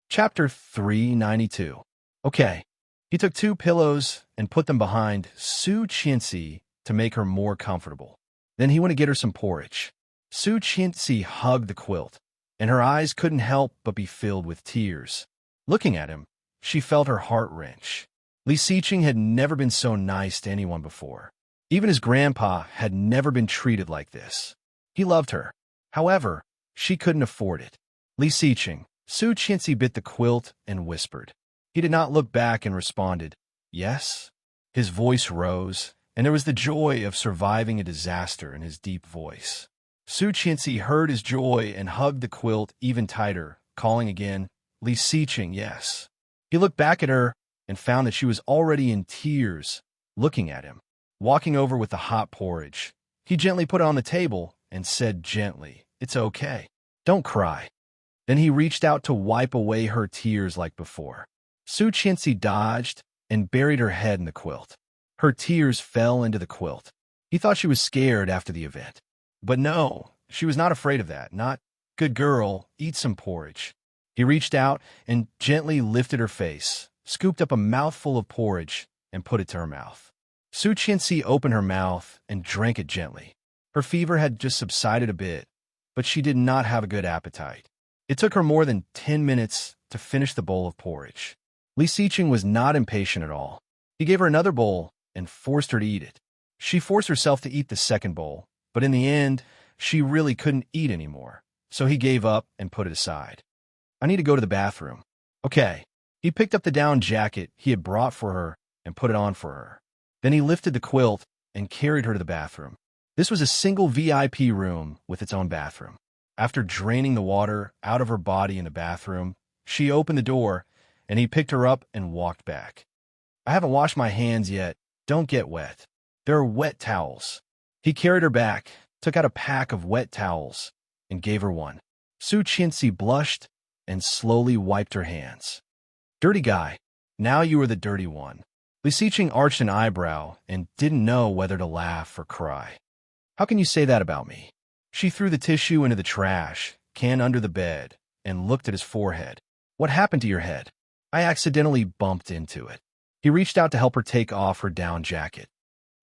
Chapter 392. Okay. He took 2 pillows and put them behind Su Qianxi to make her more comfortable. Then he went to get her some porridge. Su Qianxi hugged the quilt, and her eyes couldn't help but be filled with tears. Looking at him, she felt her heart wrench. Li Xiqing had never been so nice to anyone before. Even his grandpa had never been treated like this. He loved her. However, she couldn't afford it. Li Xiqing, Su Qianxi bit the quilt and whispered. He did not look back and responded, yes? His voice rose, and there was the joy of surviving a disaster in his deep voice. Su Qianxi heard his joy and hugged the quilt even tighter, calling again, Li Xiqing, yes. He looked back at her and found that she was already in tears, looking at him. Walking over with the hot porridge, he gently put it on the table and said gently, it's okay. Don't cry. Then he reached out to wipe away her tears like before. Su Qianxi dodged and buried her head in the quilt. Her tears fell into the quilt. He thought she was scared after the event. But no, she was not afraid of that. Not, good girl, eat some porridge. He reached out and gently lifted her face, scooped up a mouthful of porridge, and put it to her mouth. Su Qianxi opened her mouth and drank it gently. Her fever had just subsided a bit, but she did not have a good appetite. It took her more than 10 minutes to finish the bowl of porridge. Li Xiqing was not impatient at all. He gave her another bowl and forced her to eat it. She forced herself to eat the second bowl, but in the end, she really couldn't eat anymore, so he gave up and put it aside. I need to go to the bathroom. Okay. He picked up the down jacket he had brought for her and put it on for her. Then he lifted the quilt and carried her to the bathroom. This was a single VIP room with its own bathroom. After draining the water out of her body in the bathroom, she opened the door, and he picked her up and walked back. I haven't washed my hands yet. Don't get wet. There are wet towels. He carried her back, took out a pack of wet towels, and gave her one. Su Qianxi blushed and slowly wiped her hands. Dirty guy. Now you are the dirty one. Li Xiqing arched an eyebrow and didn't know whether to laugh or cry. How can you say that about me? She threw the tissue into the trash can under the bed and looked at his forehead. What happened to your head? I accidentally bumped into it. He reached out to help her take off her down jacket.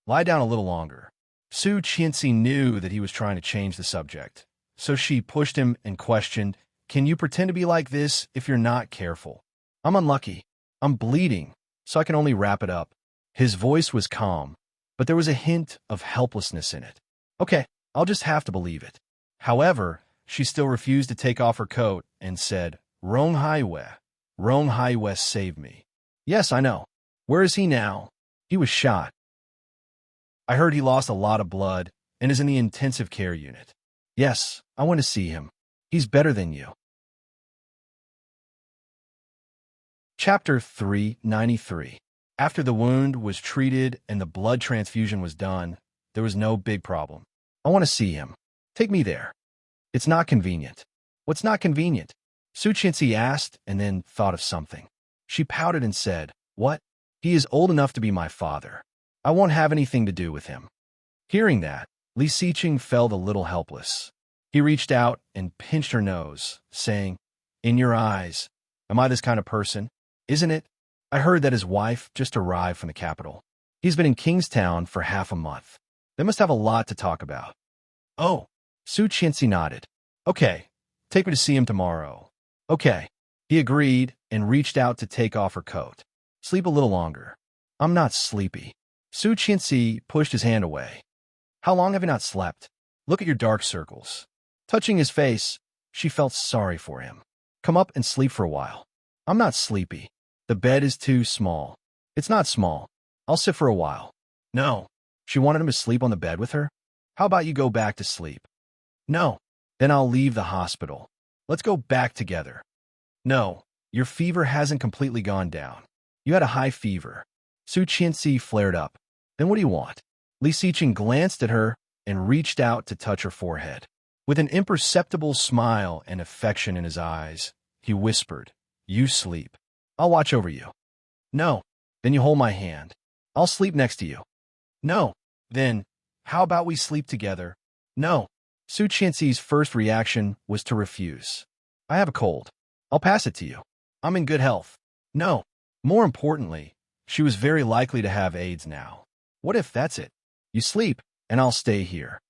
Lie down a little longer. Su Qianxi knew that he was trying to change the subject, so she pushed him and questioned, can you pretend to be like this if you're not careful? I'm unlucky. I'm bleeding, so I can only wrap it up. His voice was calm, but there was a hint of helplessness in it. Okay, I'll just have to believe it. However, she still refused to take off her coat and said, Rong Haiwei saved me. Yes, I know. Where is he now? He was shot. I heard he lost a lot of blood and is in the intensive care unit. Yes, I want to see him. He's better than you. Chapter 393. After the wound was treated and the blood transfusion was done, there was no big problem. I want to see him. Take me there. It's not convenient. What's not convenient? Su Qianxi asked and then thought of something. She pouted and said, "What? He is old enough to be my father. I won't have anything to do with him." Hearing that, Li Xiqing felt a little helpless. He reached out and pinched her nose, saying, "In your eyes, am I this kind of person? Isn't it? I heard that his wife just arrived from the capital. He's been in Kingstown for half a month. They must have a lot to talk about." "Oh." Su Qianxi nodded. "Okay, take me to see him tomorrow." "Okay." He agreed and reached out to take off her coat. "Sleep a little longer." "I'm not sleepy." Su Qianxi pushed his hand away. "How long have you not slept? Look at your dark circles." Touching his face, she felt sorry for him. "Come up and sleep for a while." "I'm not sleepy. The bed is too small." "It's not small. I'll sit for a while." "No." She wanted him to sleep on the bed with her. "How about you go back to sleep?" "No." "Then I'll leave the hospital. Let's go back together." "No. Your fever hasn't completely gone down. You had a high fever." Su Qianxi flared up. "Then what do you want?" Li Xiqing glanced at her and reached out to touch her forehead. With an imperceptible smile and affection in his eyes, he whispered, "You sleep. I'll watch over you." "No." "Then you hold my hand. I'll sleep next to you." "No." "Then, how about we sleep together?" "No." Su Qianxi's first reaction was to refuse. "I have a cold. I'll pass it to you. I'm in good health." "No." More importantly, she was very likely to have AIDS now. What if that's it? "You sleep, and I'll stay here."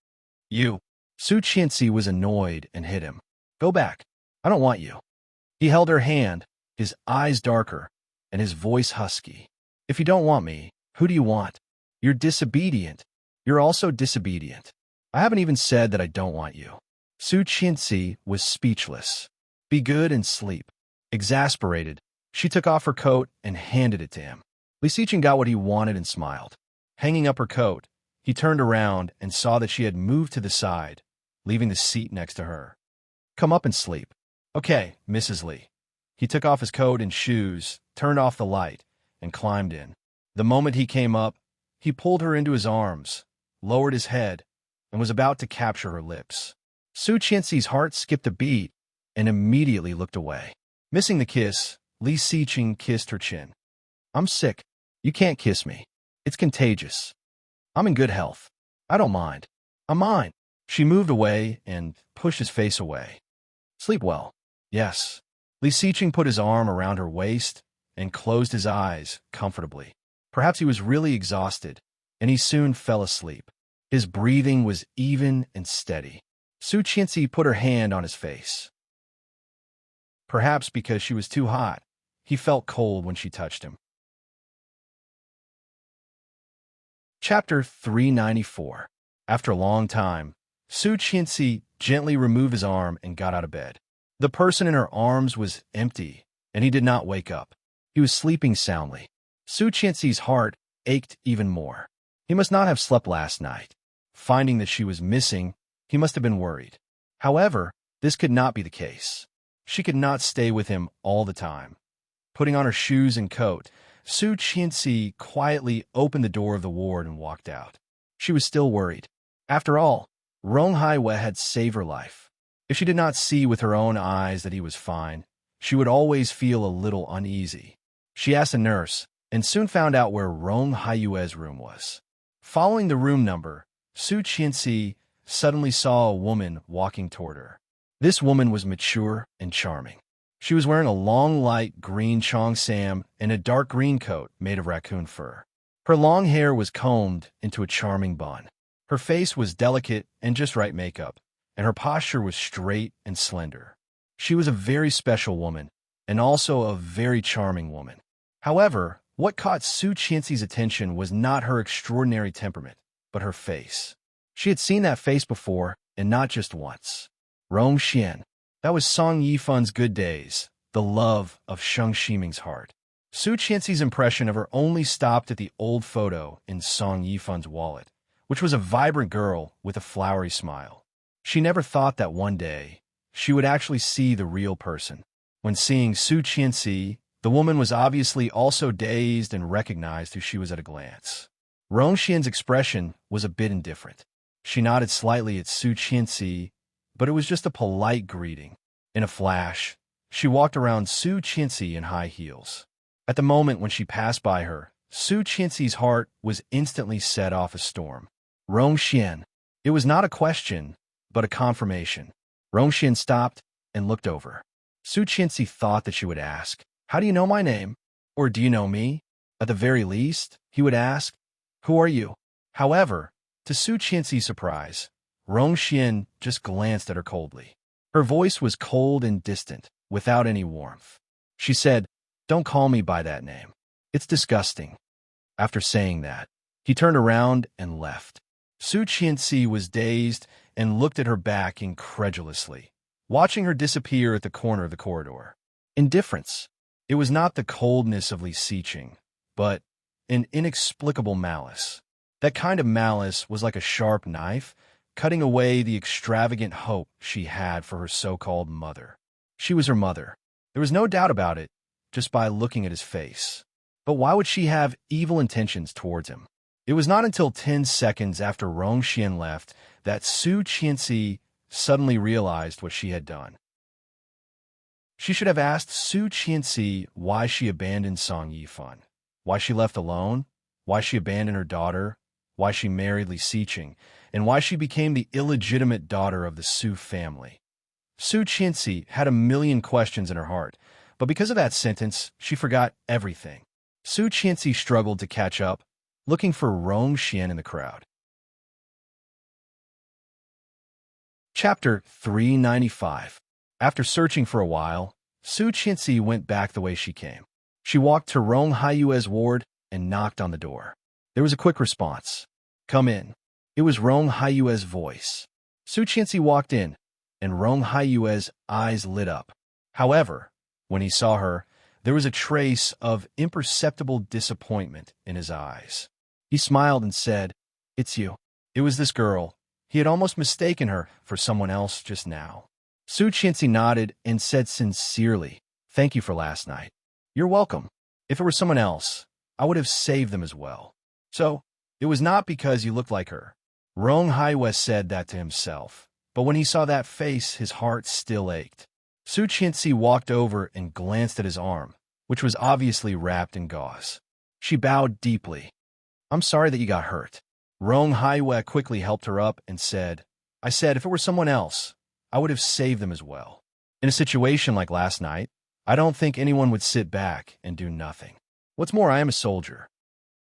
"You." Su Qianxi was annoyed and hit him. "Go back. I don't want you." He held her hand, his eyes darker, and his voice husky. "If you don't want me, who do you want? You're disobedient. You're also disobedient. I haven't even said that I don't want you." Su Qianxi was speechless. "Be good and sleep." Exasperated, she took off her coat and handed it to him. Li Xiqing got what he wanted and smiled. Hanging up her coat, he turned around and saw that she had moved to the side, leaving the seat next to her. "Come up and sleep." "Okay, Mrs. Li." He took off his coat and shoes, turned off the light, and climbed in. The moment he came up, he pulled her into his arms, lowered his head, and was about to capture her lips. Su Qianxi's heart skipped a beat and immediately looked away. Missing the kiss, Li Xiqing kissed her chin. "I'm sick. You can't kiss me. It's contagious." "I'm in good health. I don't mind. I'm mine." She moved away and pushed his face away. "Sleep well." "Yes." Li Xiqing put his arm around her waist and closed his eyes comfortably. Perhaps he was really exhausted, and he soon fell asleep. His breathing was even and steady. Su Qianxi put her hand on his face. Perhaps because she was too hot, he felt cold when she touched him. Chapter 394. After a long time, Su Qianxi gently removed his arm and got out of bed. The person in her arms was empty, and he did not wake up. He was sleeping soundly. Su Qianxi's heart ached even more. He must not have slept last night. Finding that she was missing, he must have been worried. However, this could not be the case. She could not stay with him all the time. Putting on her shoes and coat, Su Qianxi quietly opened the door of the ward and walked out. She was still worried. After all, Rong Haiwei had saved her life. If she did not see with her own eyes that he was fine, she would always feel a little uneasy. She asked a nurse, and soon found out where Rong Haiwei's room was. Following the room number, Su Qianxi suddenly saw a woman walking toward her. This woman was mature and charming. She was wearing a long light green cheongsam and a dark green coat made of raccoon fur. Her long hair was combed into a charming bun. Her face was delicate and just right makeup, and her posture was straight and slender. She was a very special woman, and also a very charming woman. However, what caught Su Qianxi's attention was not her extraordinary temperament, but her face. She had seen that face before, and not just once. Rong Xian. That was Song Yifan's good days, the love of Sheng Ximing's heart. Su Qianxi's impression of her only stopped at the old photo in Song Yifan's wallet, which was a vibrant girl with a flowery smile. She never thought that one day she would actually see the real person. When seeing Su Qianxi, the woman was obviously also dazed and recognized who she was at a glance. Rong Xian's expression was a bit indifferent. She nodded slightly at Su Qianxi, but it was just a polite greeting. In a flash, she walked around Su Qianxi in high heels. At the moment when she passed by her, Su Qianxi's heart was instantly set off a storm. Rongxian. It was not a question, but a confirmation. Rongxian stopped and looked over. Su Qianxi thought that she would ask, "How do you know my name? Or do you know me?" At the very least, he would ask, "Who are you?" However, to Su Qianxi's surprise, Rongxian just glanced at her coldly. Her voice was cold and distant, without any warmth. She said, "Don't call me by that name. It's disgusting." After saying that, he turned around and left. Su Qianxi was dazed and looked at her back incredulously, watching her disappear at the corner of the corridor. Indifference. It was not the coldness of Li Siqing, but an inexplicable malice. That kind of malice was like a sharp knife, cutting away the extravagant hope she had for her so-called mother. She was her mother. There was no doubt about it, just by looking at his face. But why would she have evil intentions towards him? It was not until 10 seconds after Rongxian left that Su Qianxi suddenly realized what she had done. She should have asked Su Qianxi why she abandoned Song Yifan, why she left alone, why she abandoned her daughter, why she married Li Siqing, and why she became the illegitimate daughter of the Su family. Su Qianxi had a million questions in her heart, but because of that sentence, she forgot everything. Su Qianxi struggled to catch up, looking for Rongxian in the crowd. Chapter 395. After searching for a while, Su Qianxi went back the way she came. She walked to Rong Haiyue's ward and knocked on the door. There was a quick response. "Come in." It was Rong Haiyue's voice. Su Qianxi walked in, and Rong Haiyue's eyes lit up. However, when he saw her, there was a trace of imperceptible disappointment in his eyes. He smiled and said, "It's you." It was this girl. He had almost mistaken her for someone else just now. Su Qianxi nodded and said sincerely, "Thank you for last night." "You're welcome. If it were someone else, I would have saved them as well." "So, it was not because you looked like her." Rong Haiyue said that to himself, but when he saw that face, his heart still ached. Su Qianxi walked over and glanced at his arm, which was obviously wrapped in gauze. She bowed deeply. "I'm sorry that you got hurt." Rong Haiyue quickly helped her up and said, "I said if it were someone else, I would have saved them as well. In a situation like last night, I don't think anyone would sit back and do nothing. What's more, I am a soldier."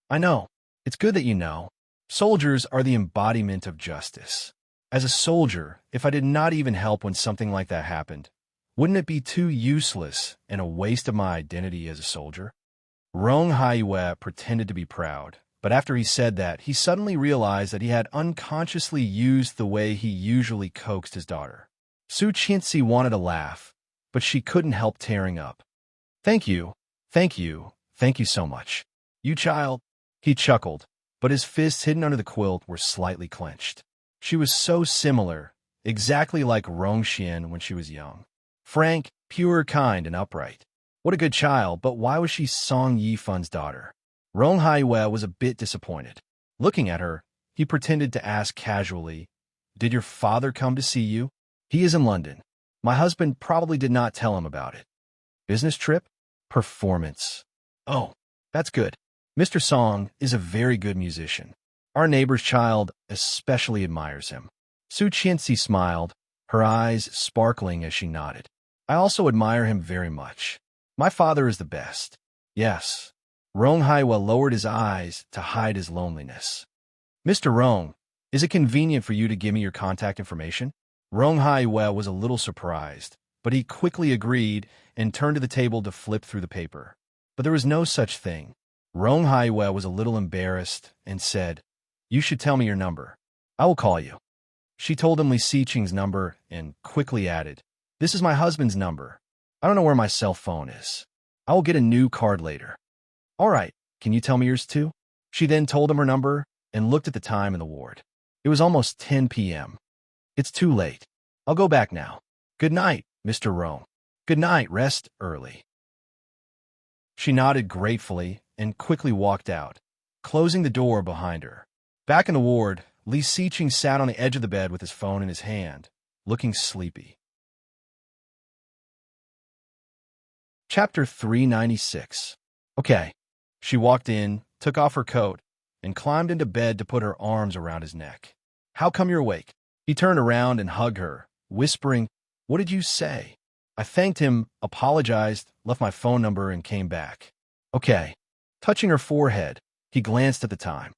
"I know. It's good that you know. Soldiers are the embodiment of justice. As a soldier, if I did not even help when something like that happened, wouldn't it be too useless and a waste of my identity as a soldier?" Rong Haiyue pretended to be proud, but after he said that, he suddenly realized that he had unconsciously used the way he usually coaxed his daughter. Su Qianxi wanted to laugh, but she couldn't help tearing up. Thank you so much. You child." He chuckled, but his fists hidden under the quilt were slightly clenched. She was so similar, exactly like Rongxian when she was young. Frank, pure, kind, and upright. What a good child, but why was she Song Yifan's daughter? Rong Haiyue was a bit disappointed. Looking at her, he pretended to ask casually, "Did your father come to see you?" "He is in London. My husband probably did not tell him about it." "Business trip?" "Performance." "Oh, that's good. Mr. Song is a very good musician. Our neighbor's child especially admires him." Su Qianxi smiled, her eyes sparkling as she nodded. "I also admire him very much. My father is the best." "Yes." Rong Haiyue lowered his eyes to hide his loneliness. "Mr. Rong, is it convenient for you to give me your contact information?" Rong Haiyue was a little surprised, but he quickly agreed and turned to the table to flip through the paper. But there was no such thing. Rong Haiyue was a little embarrassed and said, "You should tell me your number. I will call you." She told him Li Siqing's number and quickly added, "This is my husband's number. I don't know where my cell phone is. I will get a new card later." "All right, can you tell me yours too?" She then told him her number and looked at the time in the ward. It was almost 10 p.m. "It's too late. I'll go back now. Good night, Mr. Rong." "Good night, rest early." She nodded gratefully and quickly walked out, closing the door behind her. Back in the ward, Li Siqing sat on the edge of the bed with his phone in his hand, looking sleepy. Chapter 396. Okay. She walked in, took off her coat, and climbed into bed to put her arms around his neck. How come you're awake? He turned around and hugged her, whispering, What did you say? I thanked him, apologized, left my phone number, and came back. Okay. Touching her forehead, he glanced at the time.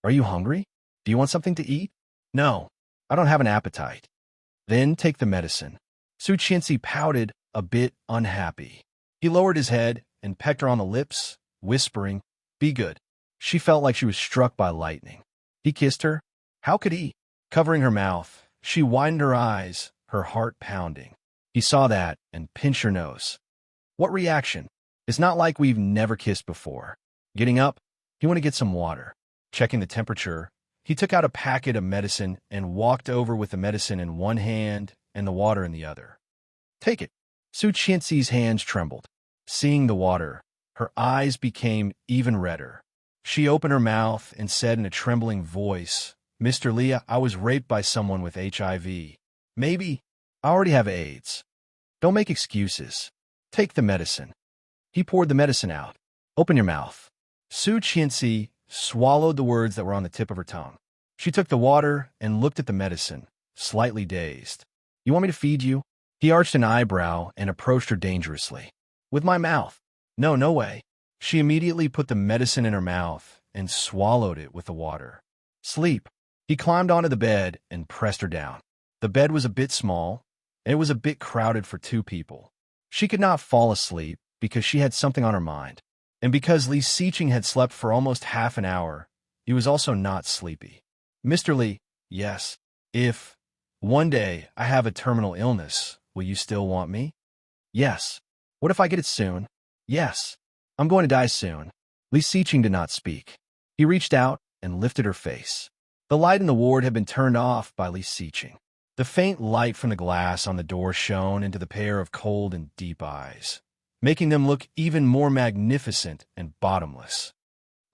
Are you hungry? Do you want something to eat? No, I don't have an appetite. Then take the medicine. Su Qianxi pouted, a bit unhappy. He lowered his head and pecked her on the lips, whispering, Be good. She felt like she was struck by lightning. He kissed her. How could he? Covering her mouth, she widened her eyes, her heart pounding. He saw that and pinched her nose. What reaction? It's not like we've never kissed before. Getting up, he went to get some water. Checking the temperature, he took out a packet of medicine and walked over with the medicine in one hand and the water in the other. Take it. Su Qianxi's hands trembled. Seeing the water, her eyes became even redder. She opened her mouth and said in a trembling voice, Mr. Li, I was raped by someone with HIV. Maybe. I already have AIDS. Don't make excuses. Take the medicine. He poured the medicine out. Open your mouth. Su Qianxi swallowed the words that were on the tip of her tongue. She took the water and looked at the medicine, slightly dazed. You want me to feed you? He arched an eyebrow and approached her dangerously. With my mouth. No, no way. She immediately put the medicine in her mouth and swallowed it with the water. Sleep. He climbed onto the bed and pressed her down. The bed was a bit small, and it was a bit crowded for two people. She could not fall asleep because she had something on her mind. And because Li Xiqing had slept for almost half an hour, he was also not sleepy. Mr. Li, yes. If one day I have a terminal illness, will you still want me? Yes. What if I get it soon? Yes. I'm going to die soon. Li Xiqing did not speak. He reached out and lifted her face. The light in the ward had been turned off by Li Xiqing. The faint light from the glass on the door shone into the pair of cold and deep eyes, making them look even more magnificent and bottomless.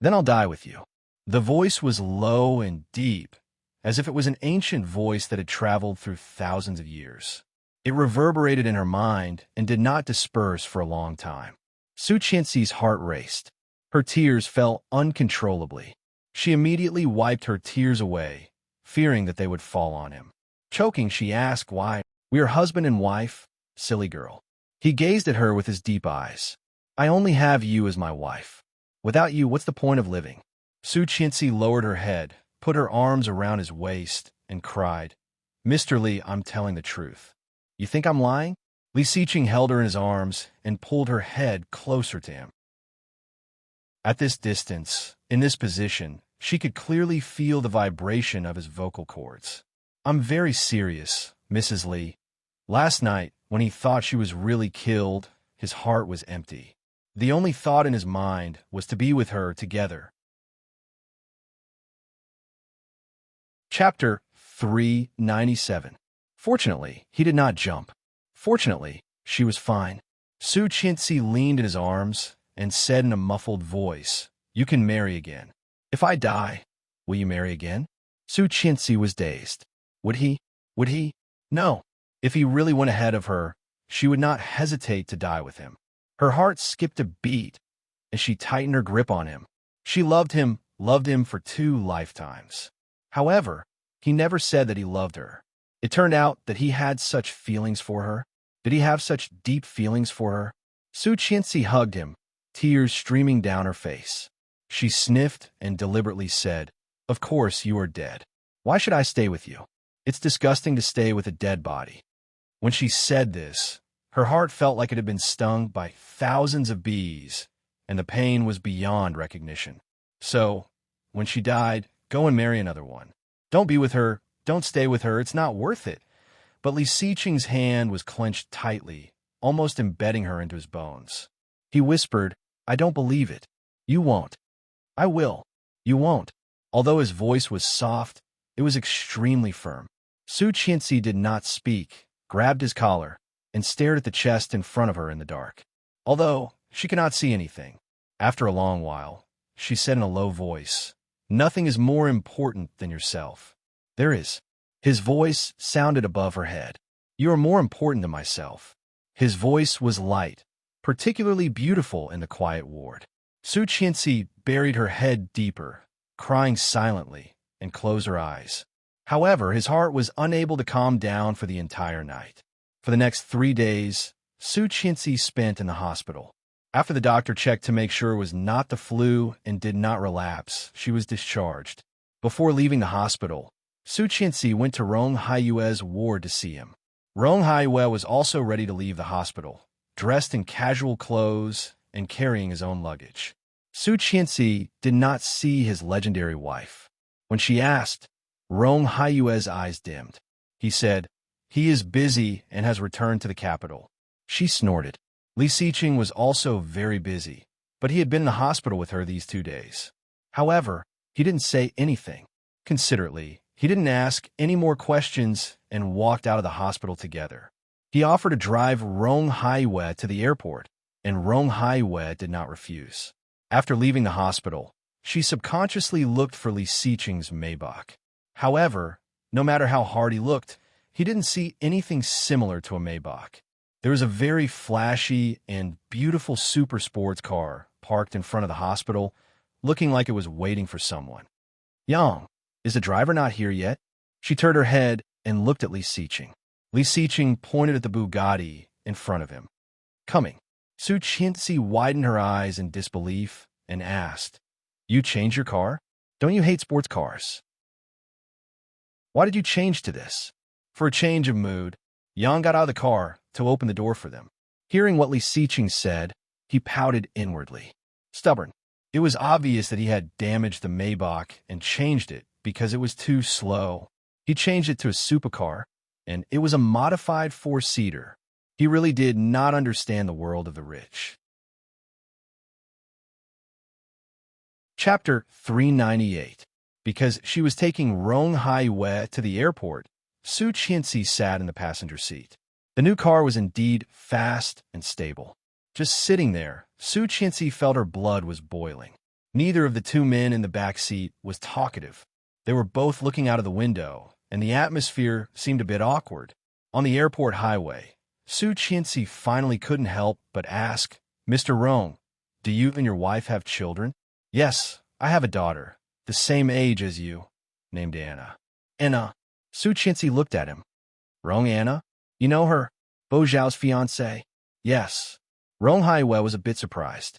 Then I'll die with you. The voice was low and deep, as if it was an ancient voice that had traveled through thousands of years. It reverberated in her mind and did not disperse for a long time. Su Qianxi's heart raced. Her tears fell uncontrollably. She immediately wiped her tears away, fearing that they would fall on him. Choking, she asked why. We are husband and wife, silly girl. He gazed at her with his deep eyes. I only have you as my wife. Without you, what's the point of living? Su Qianxi lowered her head, put her arms around his waist, and cried, Mr. Li, I'm telling the truth. You think I'm lying? Li Xiqing held her in his arms and pulled her head closer to him. At this distance, in this position, she could clearly feel the vibration of his vocal cords. I'm very serious, Mrs. Li. Last night, when he thought she was really killed, his heart was empty. The only thought in his mind was to be with her together. Chapter 397. Fortunately, he did not jump. Fortunately, she was fine. Su Qianxi leaned in his arms and said in a muffled voice, You can marry again. If I die, will you marry again? Su Qianxi was dazed. Would he? Would he? No. If he really went ahead of her, she would not hesitate to die with him. Her heart skipped a beat as she tightened her grip on him. She loved him for 2 lifetimes. However, he never said that he loved her. It turned out that he had such feelings for her. Did he have such deep feelings for her? Su Qianxi hugged him, tears streaming down her face. She sniffed and deliberately said, Of course you are dead. Why should I stay with you? It's disgusting to stay with a dead body. When she said this, her heart felt like it had been stung by thousands of bees, and the pain was beyond recognition. So, when she died, go and marry another one. Don't be with her, don't stay with her, it's not worth it. But Li Xiqing's hand was clenched tightly, almost embedding her into his bones. He whispered, I don't believe it. You won't. I will. You won't. Although his voice was soft, it was extremely firm. Su Qianxi did not speak, grabbed his collar, and stared at the chest in front of her in the dark. Although she could not see anything. After a long while, she said in a low voice, Nothing is more important than yourself. There is. His voice sounded above her head. You are more important than myself. His voice was light, particularly beautiful in the quiet ward. Su Qianxi buried her head deeper, crying silently, and closed her eyes. However, his heart was unable to calm down for the entire night. For the next 3 days, Su Qianxi spent in the hospital. After the doctor checked to make sure it was not the flu and did not relapse, she was discharged. Before leaving the hospital, Su Qianxi went to Rong Haiyue's ward to see him. Rong Haiyue was also ready to leave the hospital, dressed in casual clothes and carrying his own luggage. Su Qianxi did not see his legendary wife. When she asked, Rong Haiyue's eyes dimmed. He said, "He is busy and has returned to the capital." She snorted. Li Xiqing was also very busy, but he had been in the hospital with her these 2 days. However, he didn't say anything. Considerately, he didn't ask any more questions and walked out of the hospital together. He offered to drive Rong Haiyue to the airport, and Rong Haiyue did not refuse. After leaving the hospital, she subconsciously looked for Li Xiqing's Maybach. However, no matter how hard he looked, he didn't see anything similar to a Maybach. There was a very flashy and beautiful super sports car parked in front of the hospital, looking like it was waiting for someone. "Yang, is the driver not here yet?" She turned her head and looked at Li Xiqing. Li Xiqing pointed at the Bugatti in front of him. "Coming." Su Qianxi widened her eyes in disbelief and asked, "You changed your car? Don't you hate sports cars? Why did you change to this?" For a change of mood, Yang got out of the car to open the door for them. Hearing what Li Xiqing said, he pouted inwardly. Stubborn. It was obvious that he had damaged the Maybach and changed it because it was too slow. He changed it to a supercar, and it was a modified 4-seater. He really did not understand the world of the rich. Chapter 398. Because she was taking Rong Haiyue to the airport, Su Qianxi sat in the passenger seat. The new car was indeed fast and stable. Just sitting there, Su Qianxi felt her blood was boiling. Neither of the two men in the back seat was talkative. They were both looking out of the window, and the atmosphere seemed a bit awkward. On the airport highway, Su Qianxi finally couldn't help but ask, "Mr. Rong, do you and your wife have children?" "Yes, I have a daughter, the same age as you, named Anna." "Anna?" Su Qianxi looked at him. "Rong Anna? You know her? Bo Zhao's fiancée?" "Yes." Rong Haiyue was a bit surprised.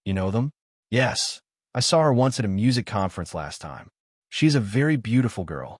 "You know them?" "Yes. I saw her once at a music conference last time. She's a very beautiful girl."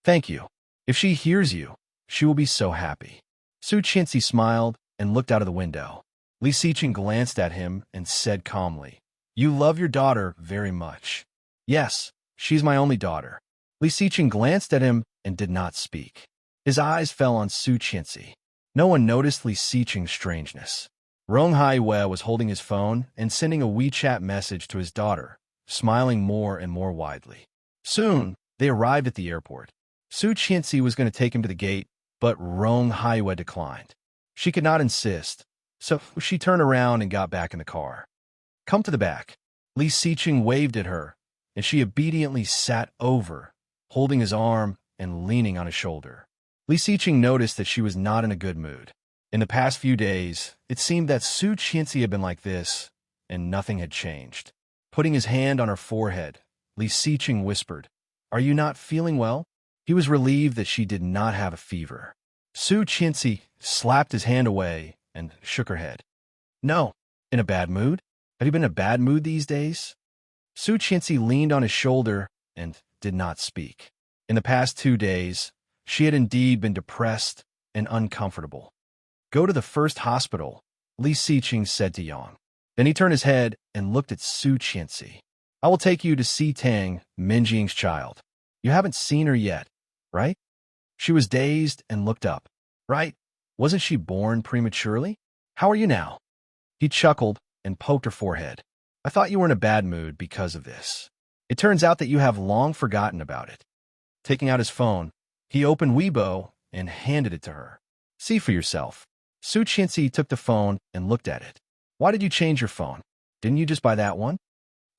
"Thank you. If she hears you, she will be so happy." Su Qianxi smiled and looked out of the window. Li Xiqing glanced at him and said calmly, "You love your daughter very much." "Yes, she's my only daughter." Li Xiqing glanced at him and did not speak. His eyes fell on Su Qianxi. No one noticed Li Xiqing's strangeness. Rong Haiyue was holding his phone and sending a WeChat message to his daughter, smiling more and more widely. Soon, they arrived at the airport. Su Qianxi was going to take him to the gate, but Rong Haiyue declined. She could not insist, so she turned around and got back in the car. "Come to the back." Li Xiqing waved at her, and she obediently sat over, holding his arm and leaning on his shoulder. Li Xiqing noticed that she was not in a good mood. In the past few days, it seemed that Su Qianxi had been like this, and nothing had changed. Putting his hand on her forehead, Li Xiqing whispered, "Are you not feeling well?" He was relieved that she did not have a fever. Su Qianxi slapped his hand away and shook her head. "No. In a bad mood? Have you been in a bad mood these days?" Su Qianxi leaned on his shoulder and did not speak. In the past 2 days, she had indeed been depressed and uncomfortable. "Go to the first hospital," Li Xiqing said to Yang. Then he turned his head and looked at Su Qianxi. "I will take you to see Tang, Minjing's child. You haven't seen her yet, right?" She was dazed and looked up. "Right? Wasn't she born prematurely? How are you now?" He chuckled and poked her forehead. "I thought you were in a bad mood because of this. It turns out that you have long forgotten about it." Taking out his phone, he opened Weibo and handed it to her. "See for yourself." Su Qianxi took the phone and looked at it. "Why did you change your phone? Didn't you just buy that one?"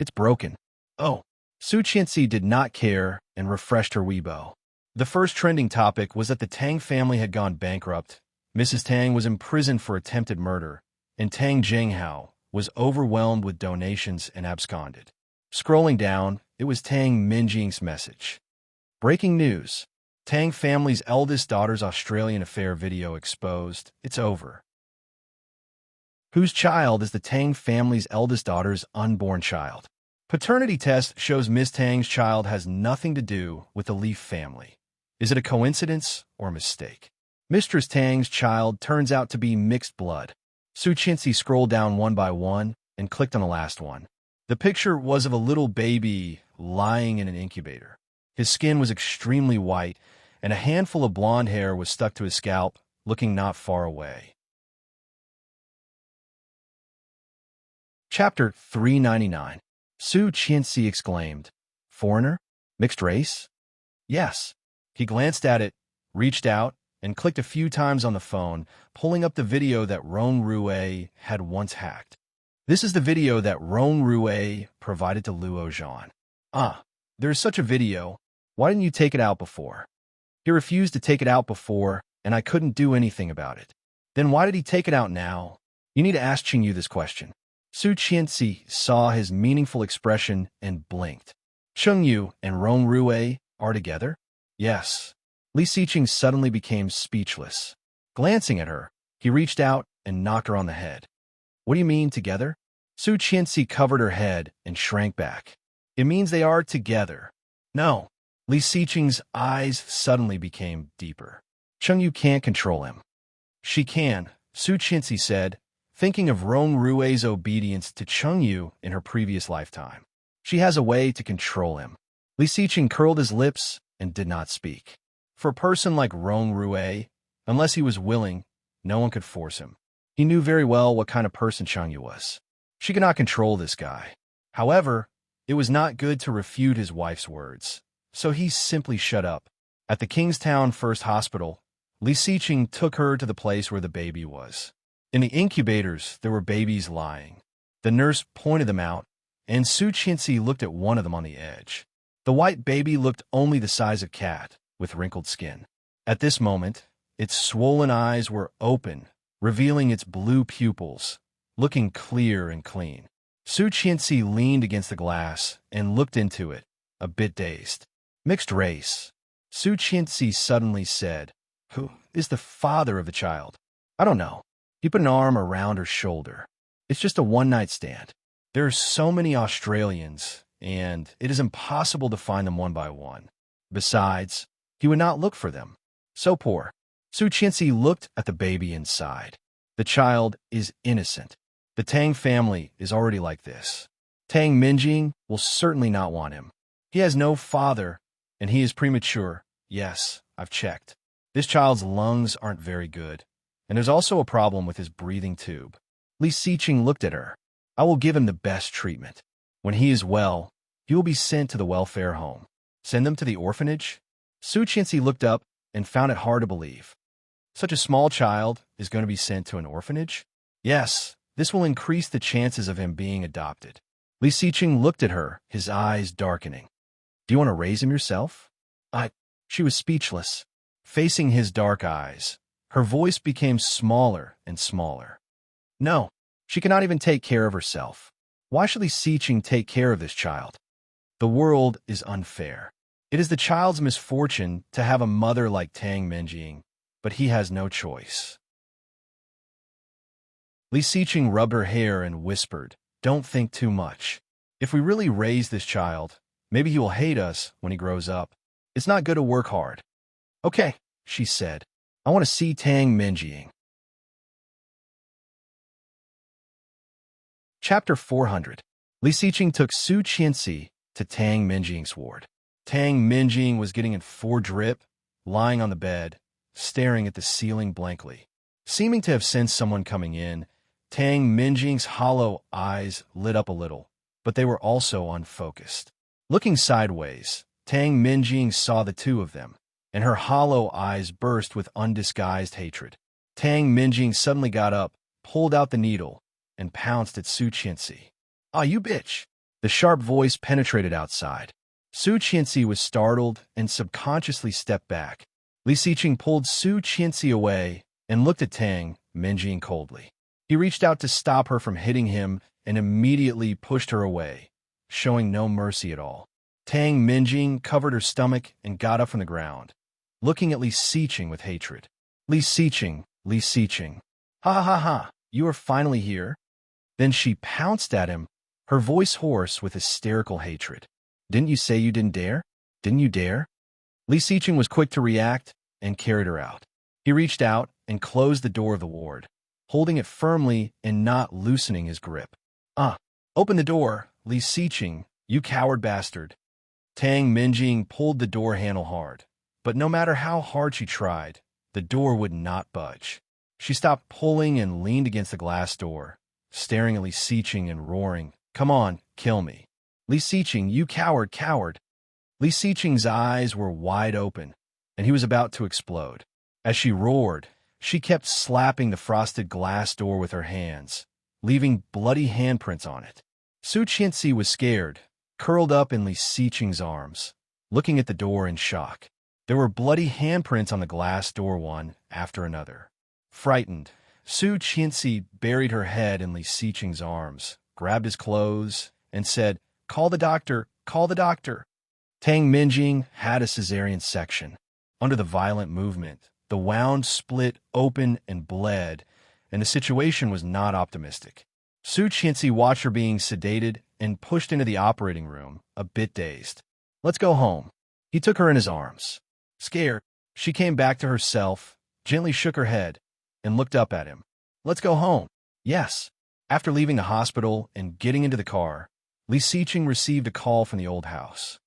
"It's broken." "Oh." Su Qianxi did not care and refreshed her Weibo. The first trending topic was that the Tang family had gone bankrupt. Mrs. Tang was imprisoned for attempted murder, and Tang Jinghao was overwhelmed with donations and absconded. Scrolling down, it was Tang Minjing's message. Breaking news. Tang family's eldest daughter's Australian affair video exposed. It's over. Whose child is the Tang family's eldest daughter's unborn child? Paternity test shows Miss Tang's child has nothing to do with the Leaf family. Is it a coincidence or a mistake? Mistress Tang's child turns out to be mixed blood. Su Qianxi scrolled down one by one and clicked on the last one. The picture was of a little baby lying in an incubator. His skin was extremely white, and a handful of blonde hair was stuck to his scalp, looking not far away. Chapter 399. Su Qianxi exclaimed, "Foreigner? Mixed race?" "Yes." He glanced at it, reached out, and clicked a few times on the phone, pulling up the video that Rong Rue had once hacked. This is the video that Rong Rue provided to Luo Zhan. There's such a video. Why didn't you take it out before? He refused to take it out before, and I couldn't do anything about it. Then why did he take it out now? You need to ask Qingyu this question. Su Qianxi saw his meaningful expression and blinked. Qingyu and Rong Rue are together? Yes. Li Xiqing suddenly became speechless. Glancing at her, he reached out and knocked her on the head. What do you mean, together? Su Qianxi covered her head and shrank back. It means they are together. No. Li Xiqing's eyes suddenly became deeper. Qingyu can't control him. She can, Su Qianxi said, thinking of Rong Rue's obedience to Qingyu in her previous lifetime. She has a way to control him. Li Xiqing curled his lips and did not speak. For a person like Rong Rue, unless he was willing, no one could force him. He knew very well what kind of person Qingyu was. She could not control this guy. However, it was not good to refute his wife's words, so he simply shut up. At the Kingstown First Hospital, Li Xiqing took her to the place where the baby was. In the incubators, there were babies lying. The nurse pointed them out, and Su Qianxi looked at one of them on the edge. The white baby looked only the size of cat, with wrinkled skin. At this moment, its swollen eyes were open, revealing its blue pupils, looking clear and clean. Su Qianxi leaned against the glass and looked into it, a bit dazed. Mixed race. Su Qianxi suddenly said, "Who is the father of the child?" "I don't know." He put an arm around her shoulder. "It's just a one-night stand. There are so many Australians, and it is impossible to find them one by one. Besides, he would not look for them. So poor." Su Qianxi looked at the baby inside. The child is innocent. The Tang family is already like this. Tang Minjing will certainly not want him. He has no father, and he is premature. Yes, I've checked. This child's lungs aren't very good, and there's also a problem with his breathing tube. Li Xiqing looked at her. "I will give him the best treatment. When he is well, he will be sent to the welfare home." "Send them to the orphanage?" Su Qianxi looked up and found it hard to believe. Such a small child is going to be sent to an orphanage? Yes, this will increase the chances of him being adopted. Li Xiqing looked at her, his eyes darkening. "Do you want to raise him yourself?" She was speechless. Facing his dark eyes, her voice became smaller and smaller. "No, she cannot even take care of herself. Why should Li Xiqing take care of this child? The world is unfair. It is the child's misfortune to have a mother like Tang Minjing, but he has no choice." Li Xiqing rubbed her hair and whispered, "Don't think too much. If we really raise this child, maybe he will hate us when he grows up. It's not good to work hard." "Okay," she said. "I want to see Tang Minjing." Chapter 400. Li Xiqing took Su Qianxi to Tang Minjing's ward. Tang Minjing was getting in for drip, lying on the bed, staring at the ceiling blankly. Seeming to have sensed someone coming in, Tang Minjing's hollow eyes lit up a little, but they were also unfocused. Looking sideways, Tang Minjing saw the two of them, and her hollow eyes burst with undisguised hatred. Tang Minjing suddenly got up, pulled out the needle, and pounced at Su Qianxi. "Ah, you bitch!" The sharp voice penetrated outside. Su Qianxi was startled and subconsciously stepped back. Li Xiqing pulled Su Qianxi away and looked at Tang Minjing coldly. He reached out to stop her from hitting him and immediately pushed her away, showing no mercy at all. Tang Minjing covered her stomach and got up from the ground, looking at Li Xiqing with hatred. Li Xiqing, Li Xiqing. Ha ha ha ha, you are finally here? Then she pounced at him, her voice hoarse with hysterical hatred. Didn't you say you didn't dare? Didn't you dare? Li Xiqing was quick to react and carried her out. He reached out and closed the door of the ward, holding it firmly and not loosening his grip. Open the door, Li Xiqing, you coward bastard. Tang Minjing pulled the door handle hard, but no matter how hard she tried, the door would not budge. She stopped pulling and leaned against the glass door, staring at Li Xiqing and roaring, "Come on, kill me. Li Xiqing, you coward, coward." Li Xiqing's eyes were wide open, and he was about to explode. As she roared, she kept slapping the frosted glass door with her hands, leaving bloody handprints on it. Su Qianxi was scared, curled up in Li Xiqing's arms, looking at the door in shock. There were bloody handprints on the glass door one after another. Frightened, Su Qianxi buried her head in Li Xiqing's arms, grabbed his clothes, and said, "Call the doctor, call the doctor." Tang Minjing had a cesarean section. Under the violent movement, the wound split open and bled, and the situation was not optimistic. Su Qianxi watched her being sedated and pushed into the operating room, a bit dazed. "Let's go home." He took her in his arms. Scared, she came back to herself, gently shook her head, and looked up at him. "Let's go home." "Yes." After leaving the hospital and getting into the car, Li Xiqing received a call from the old house.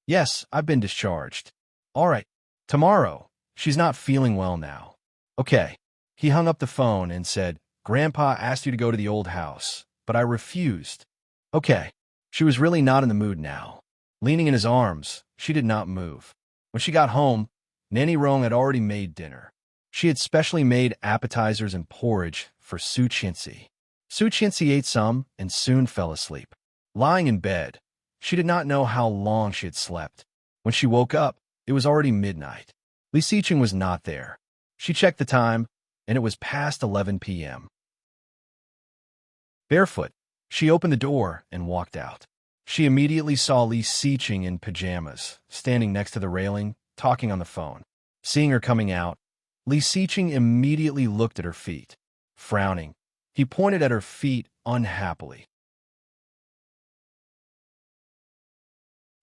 "Yes, I've been discharged." "All right. Tomorrow. She's not feeling well now." "Okay." He hung up the phone and said, "Grandpa asked you to go to the old house, but I refused." "Okay." She was really not in the mood now. Leaning in his arms, she did not move. When she got home, Nanny Rong had already made dinner. She had specially made appetizers and porridge for Su Qianxi. Su Qianxi ate some and soon fell asleep. Lying in bed, she did not know how long she had slept. When she woke up, it was already midnight. Li Xiqing was not there. She checked the time, and it was past 11 p.m. Barefoot, she opened the door and walked out. She immediately saw Li Xiqing in pajamas, standing next to the railing, talking on the phone. Seeing her coming out, Li Xiqing immediately looked at her feet. Frowning, he pointed at her feet unhappily.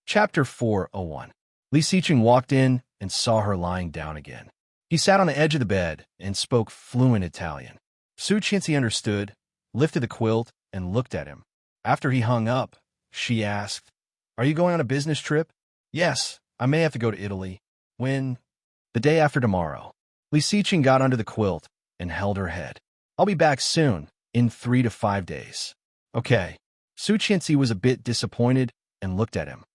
Chapter 401. Li Xiqing walked in and saw her lying down again. He sat on the edge of the bed and spoke fluent Italian. Su Qianxi understood, lifted the quilt, and looked at him. After he hung up, she asked, "Are you going on a business trip?" "Yes, I may have to go to Italy." "When?" "The day after tomorrow." Li Xiqing got under the quilt and held her head. "I'll be back soon, in 3 to 5 days." "Okay." Su Qianxi was a bit disappointed and looked at him.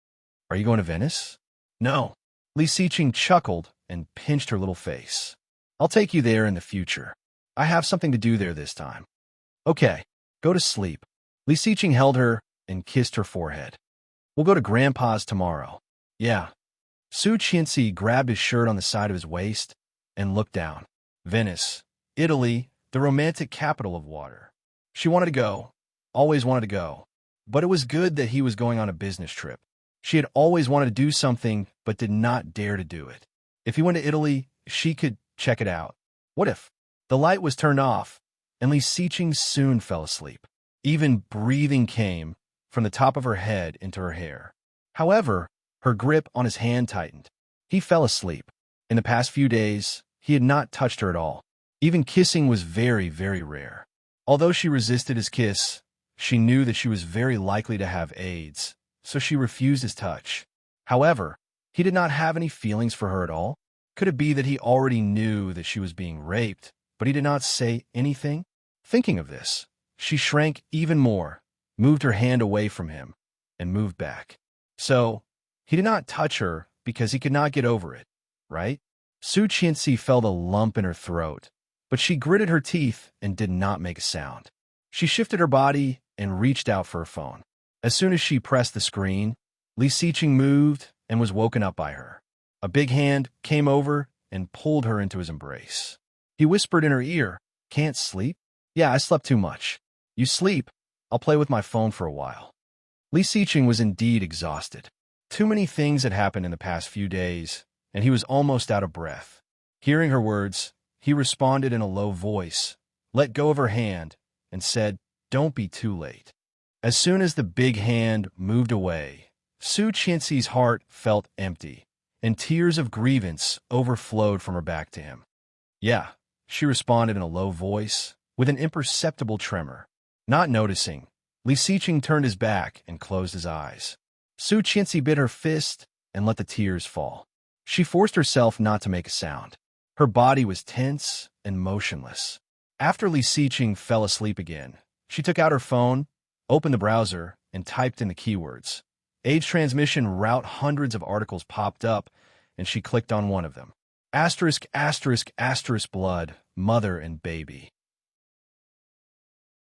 "Are you going to Venice?" "No." Li Xiqing chuckled and pinched her little face. "I'll take you there in the future. I have something to do there this time." "Okay, go to sleep." Li Xiqing held her and kissed her forehead. "We'll go to Grandpa's tomorrow." "Yeah." Su Qianxi grabbed his shirt on the side of his waist and looked down. Venice, Italy, the romantic capital of water. She wanted to go, always wanted to go. But it was good that he was going on a business trip. She had always wanted to do something, but did not dare to do it. If he went to Italy, she could check it out. What if? The light was turned off, and Li Xiqing soon fell asleep. Even breathing came from the top of her head into her hair. However, her grip on his hand tightened. He fell asleep. In the past few days, he had not touched her at all. Even kissing was very, very rare. Although she resisted his kiss, she knew that she was very likely to have AIDS, so she refused his touch. However, he did not have any feelings for her at all. Could it be that he already knew that she was being raped, but he did not say anything? Thinking of this, she shrank even more, moved her hand away from him, and moved back. So, he did not touch her because he could not get over it, right? Su Qianxi felt a lump in her throat, but she gritted her teeth and did not make a sound. She shifted her body and reached out for her phone. As soon as she pressed the screen, Li Xiqing moved and was woken up by her. A big hand came over and pulled her into his embrace. He whispered in her ear, "Can't sleep?" Yeah, I slept too much. You sleep, I'll play with my phone for a while. Li Siqing was indeed exhausted. Too many things had happened in the past few days, and he was almost out of breath. Hearing her words, he responded in a low voice, let go of her hand, and said, "Don't be too late." As soon as the big hand moved away, Su Qianxi's heart felt empty, and tears of grievance overflowed from her back to him. Yeah, she responded in a low voice, with an imperceptible tremor. Not noticing, Li Siqing turned his back and closed his eyes. Su Qianxi bit her fist and let the tears fall. She forced herself not to make a sound. Her body was tense and motionless. After Li Siqing fell asleep again, she took out her phone, opened the browser, and typed in the keywords. Age transmission route. Hundreds of articles popped up, and she clicked on one of them. Asterisk, asterisk, asterisk, blood, mother and baby.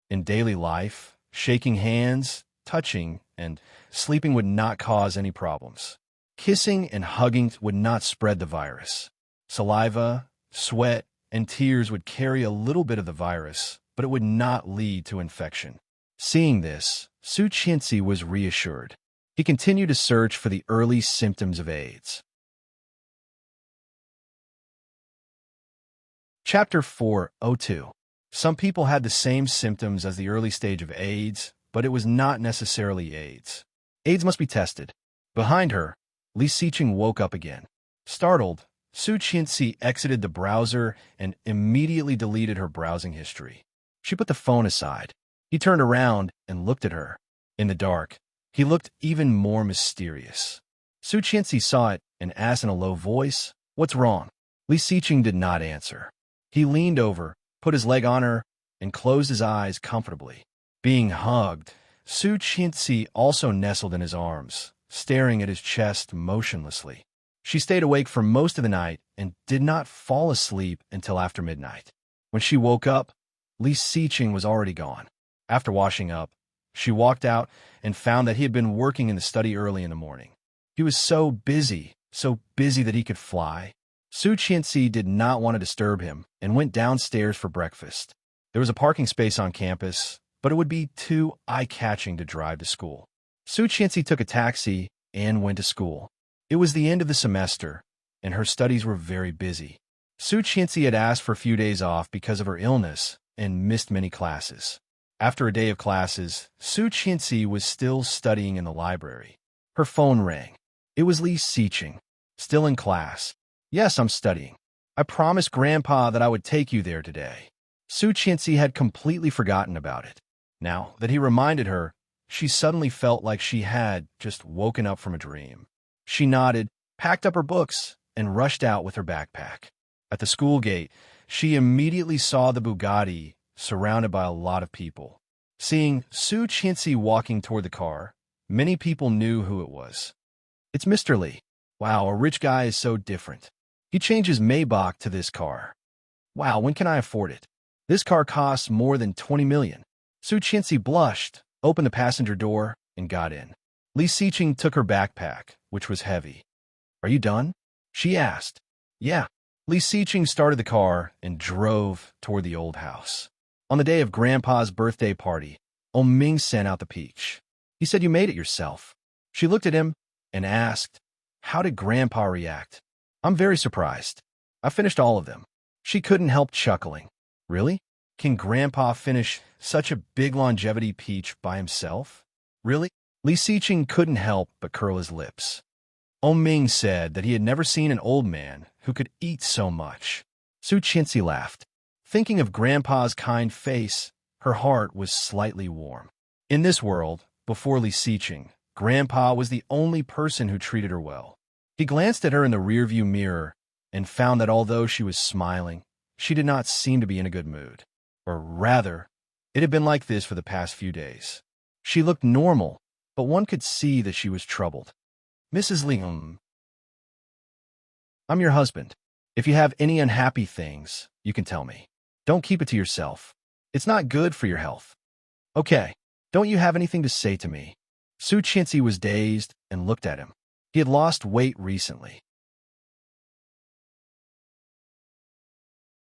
In daily life, shaking hands, touching, and sleeping would not cause any problems. Kissing and hugging would not spread the virus. Saliva, sweat, and tears would carry a little bit of the virus, but it would not lead to infection. Seeing this, Su Qianxi was reassured. He continued to search for the early symptoms of AIDS. Chapter 402. Some people had the same symptoms as the early stage of AIDS, but it was not necessarily AIDS. AIDS must be tested. Behind her, Li Siqing woke up again. Startled, Su Qianxi exited the browser and immediately deleted her browsing history. She put the phone aside. He turned around and looked at her. In the dark, he looked even more mysterious. Su Qianxi saw it and asked in a low voice, "What's wrong?" Li Siqing did not answer. He leaned over, put his leg on her, and closed his eyes comfortably. Being hugged, Su Qianxi also nestled in his arms, staring at his chest motionlessly. She stayed awake for most of the night and did not fall asleep until after midnight. When she woke up, Li Siqing was already gone. After washing up, she walked out and found that he had been working in the study early in the morning. He was so busy that he could fly. Su Qianxi did not want to disturb him and went downstairs for breakfast. There was a parking space on campus, but it would be too eye-catching to drive to school. Su Qianxi took a taxi and went to school. It was the end of the semester, and her studies were very busy. Su Qianxi had asked for a few days off because of her illness and missed many classes. After a day of classes, Su Qianxi was still studying in the library. Her phone rang. It was Li Siqing. Still in class. "Yes, I'm studying. I promised Grandpa that I would take you there today." Su Qianxi had completely forgotten about it. Now that he reminded her, she suddenly felt like she had just woken up from a dream. She nodded, packed up her books, and rushed out with her backpack. At the school gate, she immediately saw the Bugatti surrounded by a lot of people. Seeing Su Qianxi walking toward the car, many people knew who it was. "It's Mr. Li. Wow, a rich guy is so different. He changed his Maybach to this car. Wow, when can I afford it? This car costs more than 20 million. Su Qianxi blushed, opened the passenger door, and got in. Li Siqing took her backpack, which was heavy. "Are you done?" she asked. "Yeah." Li Siqing started the car and drove toward the old house. On the day of Grandpa's birthday party, Ming sent out the peach. He said, "You made it yourself." She looked at him and asked, "How did Grandpa react?" "I'm very surprised. I finished all of them." She couldn't help chuckling. "Really? Can Grandpa finish such a big longevity peach by himself? Really?" Li Siqing couldn't help but curl his lips. Ming said that he had never seen an old man who could eat so much. Su Qianxi laughed. Thinking of Grandpa's kind face, her heart was slightly warm. In this world, before Li Siqing, Grandpa was the only person who treated her well. He glanced at her in the rearview mirror and found that although she was smiling, she did not seem to be in a good mood. Or rather, it had been like this for the past few days. She looked normal, but one could see that she was troubled. "Mrs. Li, I'm your husband. If you have any unhappy things, you can tell me. Don't keep it to yourself. It's not good for your health." "Okay, don't you have anything to say to me?" Su Qianxi was dazed and looked at him. He had lost weight recently.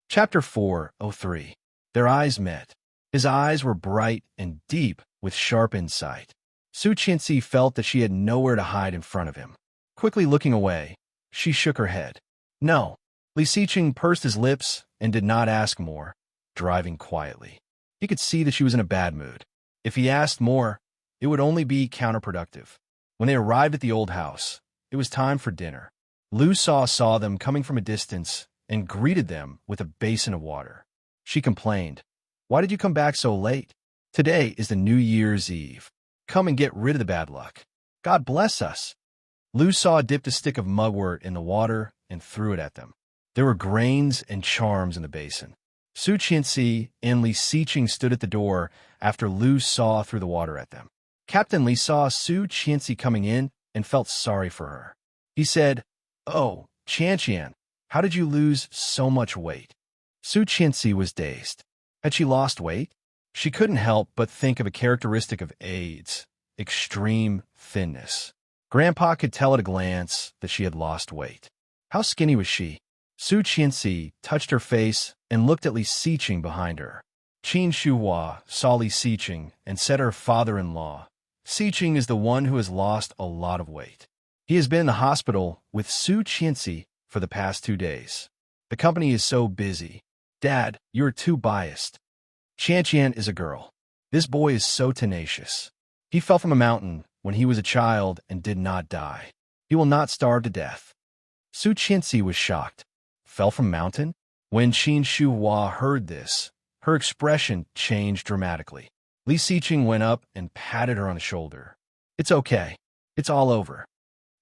Chapter 403. Their eyes met. His eyes were bright and deep with sharp insight. Su Qianxi felt that she had nowhere to hide in front of him. Quickly looking away, she shook her head. No. Li Xiqing pursed his lips and did not ask more, driving quietly. He could see that she was in a bad mood. If he asked more, it would only be counterproductive. When they arrived at the old house, it was time for dinner. Lu saw them coming from a distance and greeted them with a basin of water. She complained, "Why did you come back so late? Today is the New Year's Eve. Come and get rid of the bad luck. God bless us." Lu dipped a stick of mugwort in the water and threw it at them. There were grains and charms in the basin. Su Qianxi and Li Xiqing stood at the door after Lu threw the water at them. Captain Li saw Su Qianxi coming in and felt sorry for her. He said, "Oh, Qianqian, how did you lose so much weight?" Su Qianxi was dazed. Had she lost weight? She couldn't help but think of a characteristic of AIDS, extreme thinness. Grandpa could tell at a glance that she had lost weight. How skinny was she? Su Qianxi touched her face and looked at Li Xiqing behind her. Qin Shuhua saw Li Xiqing and said to her father-in-law, "Xiqing is the one who has lost a lot of weight. He has been in the hospital with Su Qianxi for the past 2 days. The company is so busy. Dad, you are too biased. Qianqian is a girl. This boy is so tenacious. He fell from a mountain when he was a child and did not die. He will not starve to death." Su Qianxi was shocked. Fell from mountain? When Qin Shuhua heard this, her expression changed dramatically. Li Xiqing went up and patted her on the shoulder. "It's okay. It's all over."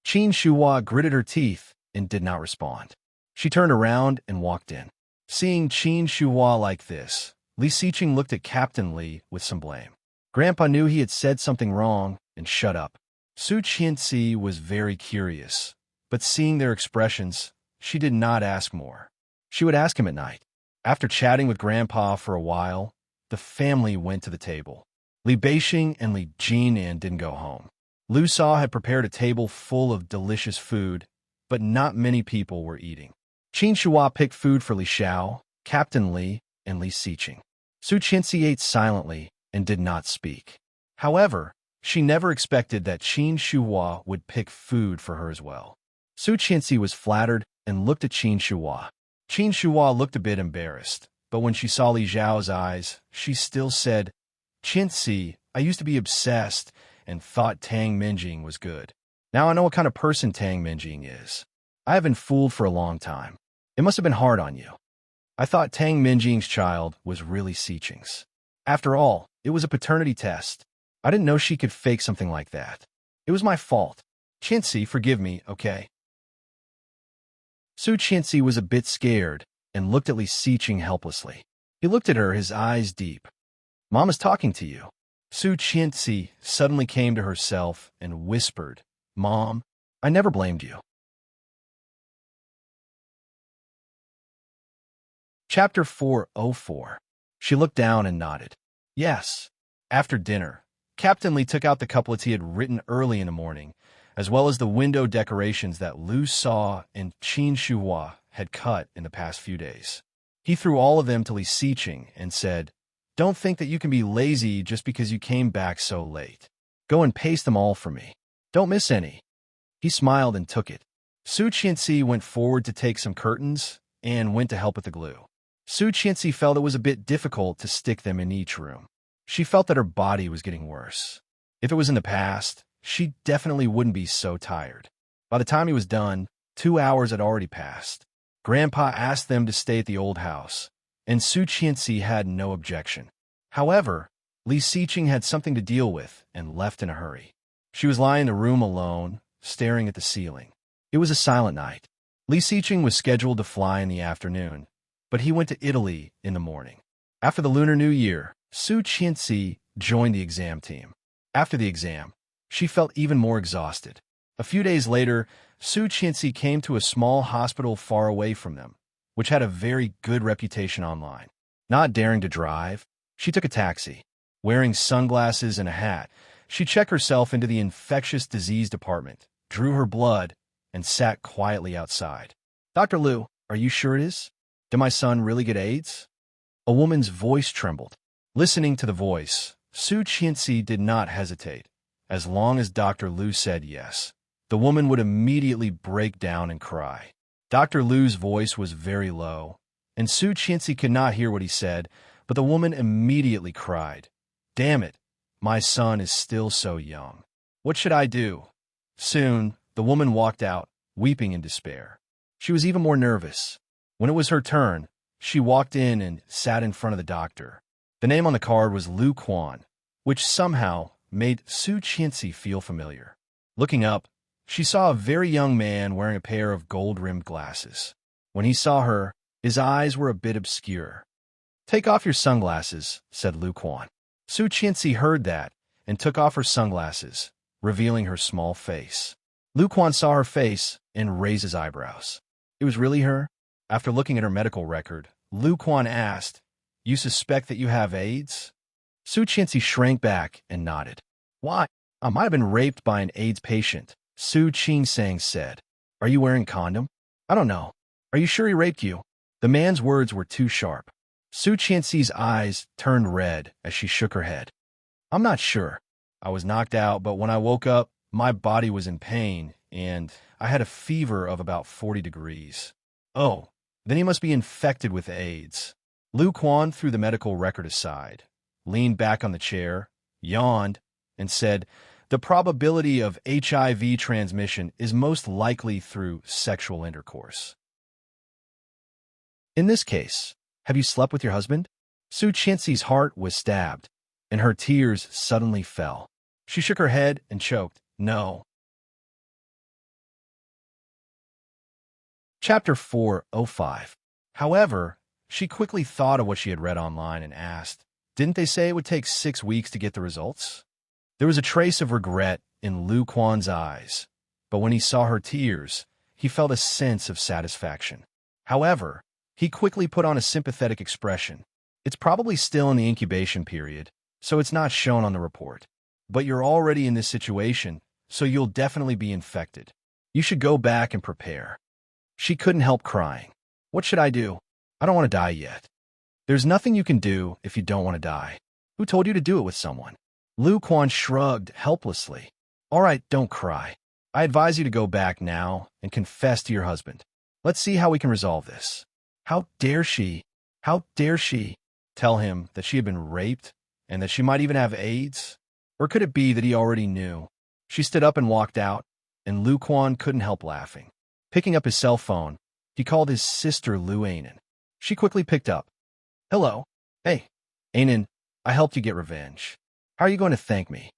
Qin Shuhua gritted her teeth and did not respond. She turned around and walked in. Seeing Qin Shuhua like this, Li Xiqing looked at Captain Li with some blame. Grandpa knew he had said something wrong and shut up. Su Qianxi was very curious, but seeing their expressions, she did not ask more. She would ask him at night. After chatting with Grandpa for a while, the family went to the table. Li Beixing and Li Jinan didn't go home. Lu Sa had prepared a table full of delicious food, but not many people were eating. Qin Shuhua picked food for Li Xiao, Captain Li, and Li Xiqing. Su Qianxi ate silently and did not speak. However, she never expected that Qin Shuhua would pick food for her as well. Su Qianxi was flattered and looked at Qin Shuhua. Qin Shuhua looked a bit embarrassed, but when she saw Li Xiao's eyes, she still said, "Qianxi, I used to be obsessed and thought Tang Minjing was good. Now I know what kind of person Tang Minjing is. I have been fooled for a long time. It must have been hard on you. I thought Tang Minjing's child was really Xiqing's. After all, it was a paternity test. I didn't know she could fake something like that. It was my fault. Qianxi, forgive me, okay?" Su Qianxi was a bit scared and looked at Li Xiqing helplessly. He looked at her, his eyes deep. "Mom is talking to you." Su Qianxi suddenly came to herself and whispered, "Mom, I never blamed you." Chapter 404. She looked down and nodded. Yes. After dinner, Captain Li took out the couplets he had written early in the morning, as well as the window decorations that Lu Sa and Qin Shuhua had cut in the past few days. He threw all of them to Li Xiqing and said, "Don't think that you can be lazy just because you came back so late. Go and paste them all for me. Don't miss any." He smiled and took it. Su Qianxi went forward to take some curtains and went to help with the glue. Su Qianxi felt it was a bit difficult to stick them in each room. She felt that her body was getting worse. If it was in the past, she definitely wouldn't be so tired. By the time he was done, 2 hours had already passed. Grandpa asked them to stay at the old house, and Su Qianxi had no objection. However, Li Xiqing had something to deal with and left in a hurry. She was lying in the room alone, staring at the ceiling. It was a silent night. Li Xiqing was scheduled to fly in the afternoon, but he went to Italy in the morning. After the Lunar New Year, Su Qianxi joined the exam team. After the exam, she felt even more exhausted. A few days later, Su Qianxi came to a small hospital far away from them, which had a very good reputation online. Not daring to drive, she took a taxi. Wearing sunglasses and a hat, she checked herself into the infectious disease department, drew her blood, and sat quietly outside. "Dr. Liu, are you sure it is? Did my son really get AIDS?" A woman's voice trembled. Listening to the voice, Su Qianxi did not hesitate. As long as Dr. Lu said yes, the woman would immediately break down and cry. Dr. Lu's voice was very low, and Su Qianxi could not hear what he said, but the woman immediately cried, "Damn it, my son is still so young. What should I do?" Soon, the woman walked out, weeping in despair. She was even more nervous. When it was her turn, she walked in and sat in front of the doctor. The name on the card was Lu Quan, which somehow made Su Qianxi feel familiar. Looking up, she saw a very young man wearing a pair of gold-rimmed glasses. When he saw her, his eyes were a bit obscure. "Take off your sunglasses," said Lu Quan. Su Qianxi heard that and took off her sunglasses, revealing her small face. Lu Quan saw her face and raised his eyebrows. It was really her? After looking at her medical record, Lu Quan asked, "You suspect that you have AIDS?" Su Qianxi shrank back and nodded. "Why? I might have been raped by an AIDS patient," Su Qingsang said. "Are you wearing condom?" "I don't know. Are you sure he raped you?" The man's words were too sharp. Su Qianxi's eyes turned red as she shook her head. "I'm not sure. I was knocked out, but when I woke up, my body was in pain, and I had a fever of about 40 degrees. "Oh, then he must be infected with AIDS." Lu Quan threw the medical record aside, leaned back on the chair, yawned, and said, "The probability of HIV transmission is most likely through sexual intercourse." "In this case, have you slept with your husband?" Su Qianxi's heart was stabbed, and her tears suddenly fell. She shook her head and choked, "No." Chapter 405. However, she quickly thought of what she had read online and asked, "Didn't they say it would take 6 weeks to get the results?" There was a trace of regret in Lu Quan's eyes, but when he saw her tears, he felt a sense of satisfaction. However, he quickly put on a sympathetic expression. "It's probably still in the incubation period, so it's not shown on the report. But you're already in this situation, so you'll definitely be infected. You should go back and prepare." She couldn't help crying. "What should I do? I don't want to die yet." "There's nothing you can do if you don't want to die. Who told you to do it with someone?" Lu Quan shrugged helplessly. "All right, don't cry. I advise you to go back now and confess to your husband. Let's see how we can resolve this." How dare she? How dare she tell him that she had been raped and that she might even have AIDS? Or could it be that he already knew? She stood up and walked out, and Lu Quan couldn't help laughing. Picking up his cell phone, he called his sister Lu Ainen. She quickly picked up. "Hello. Hey, Ainen, I helped you get revenge. How are you going to thank me?"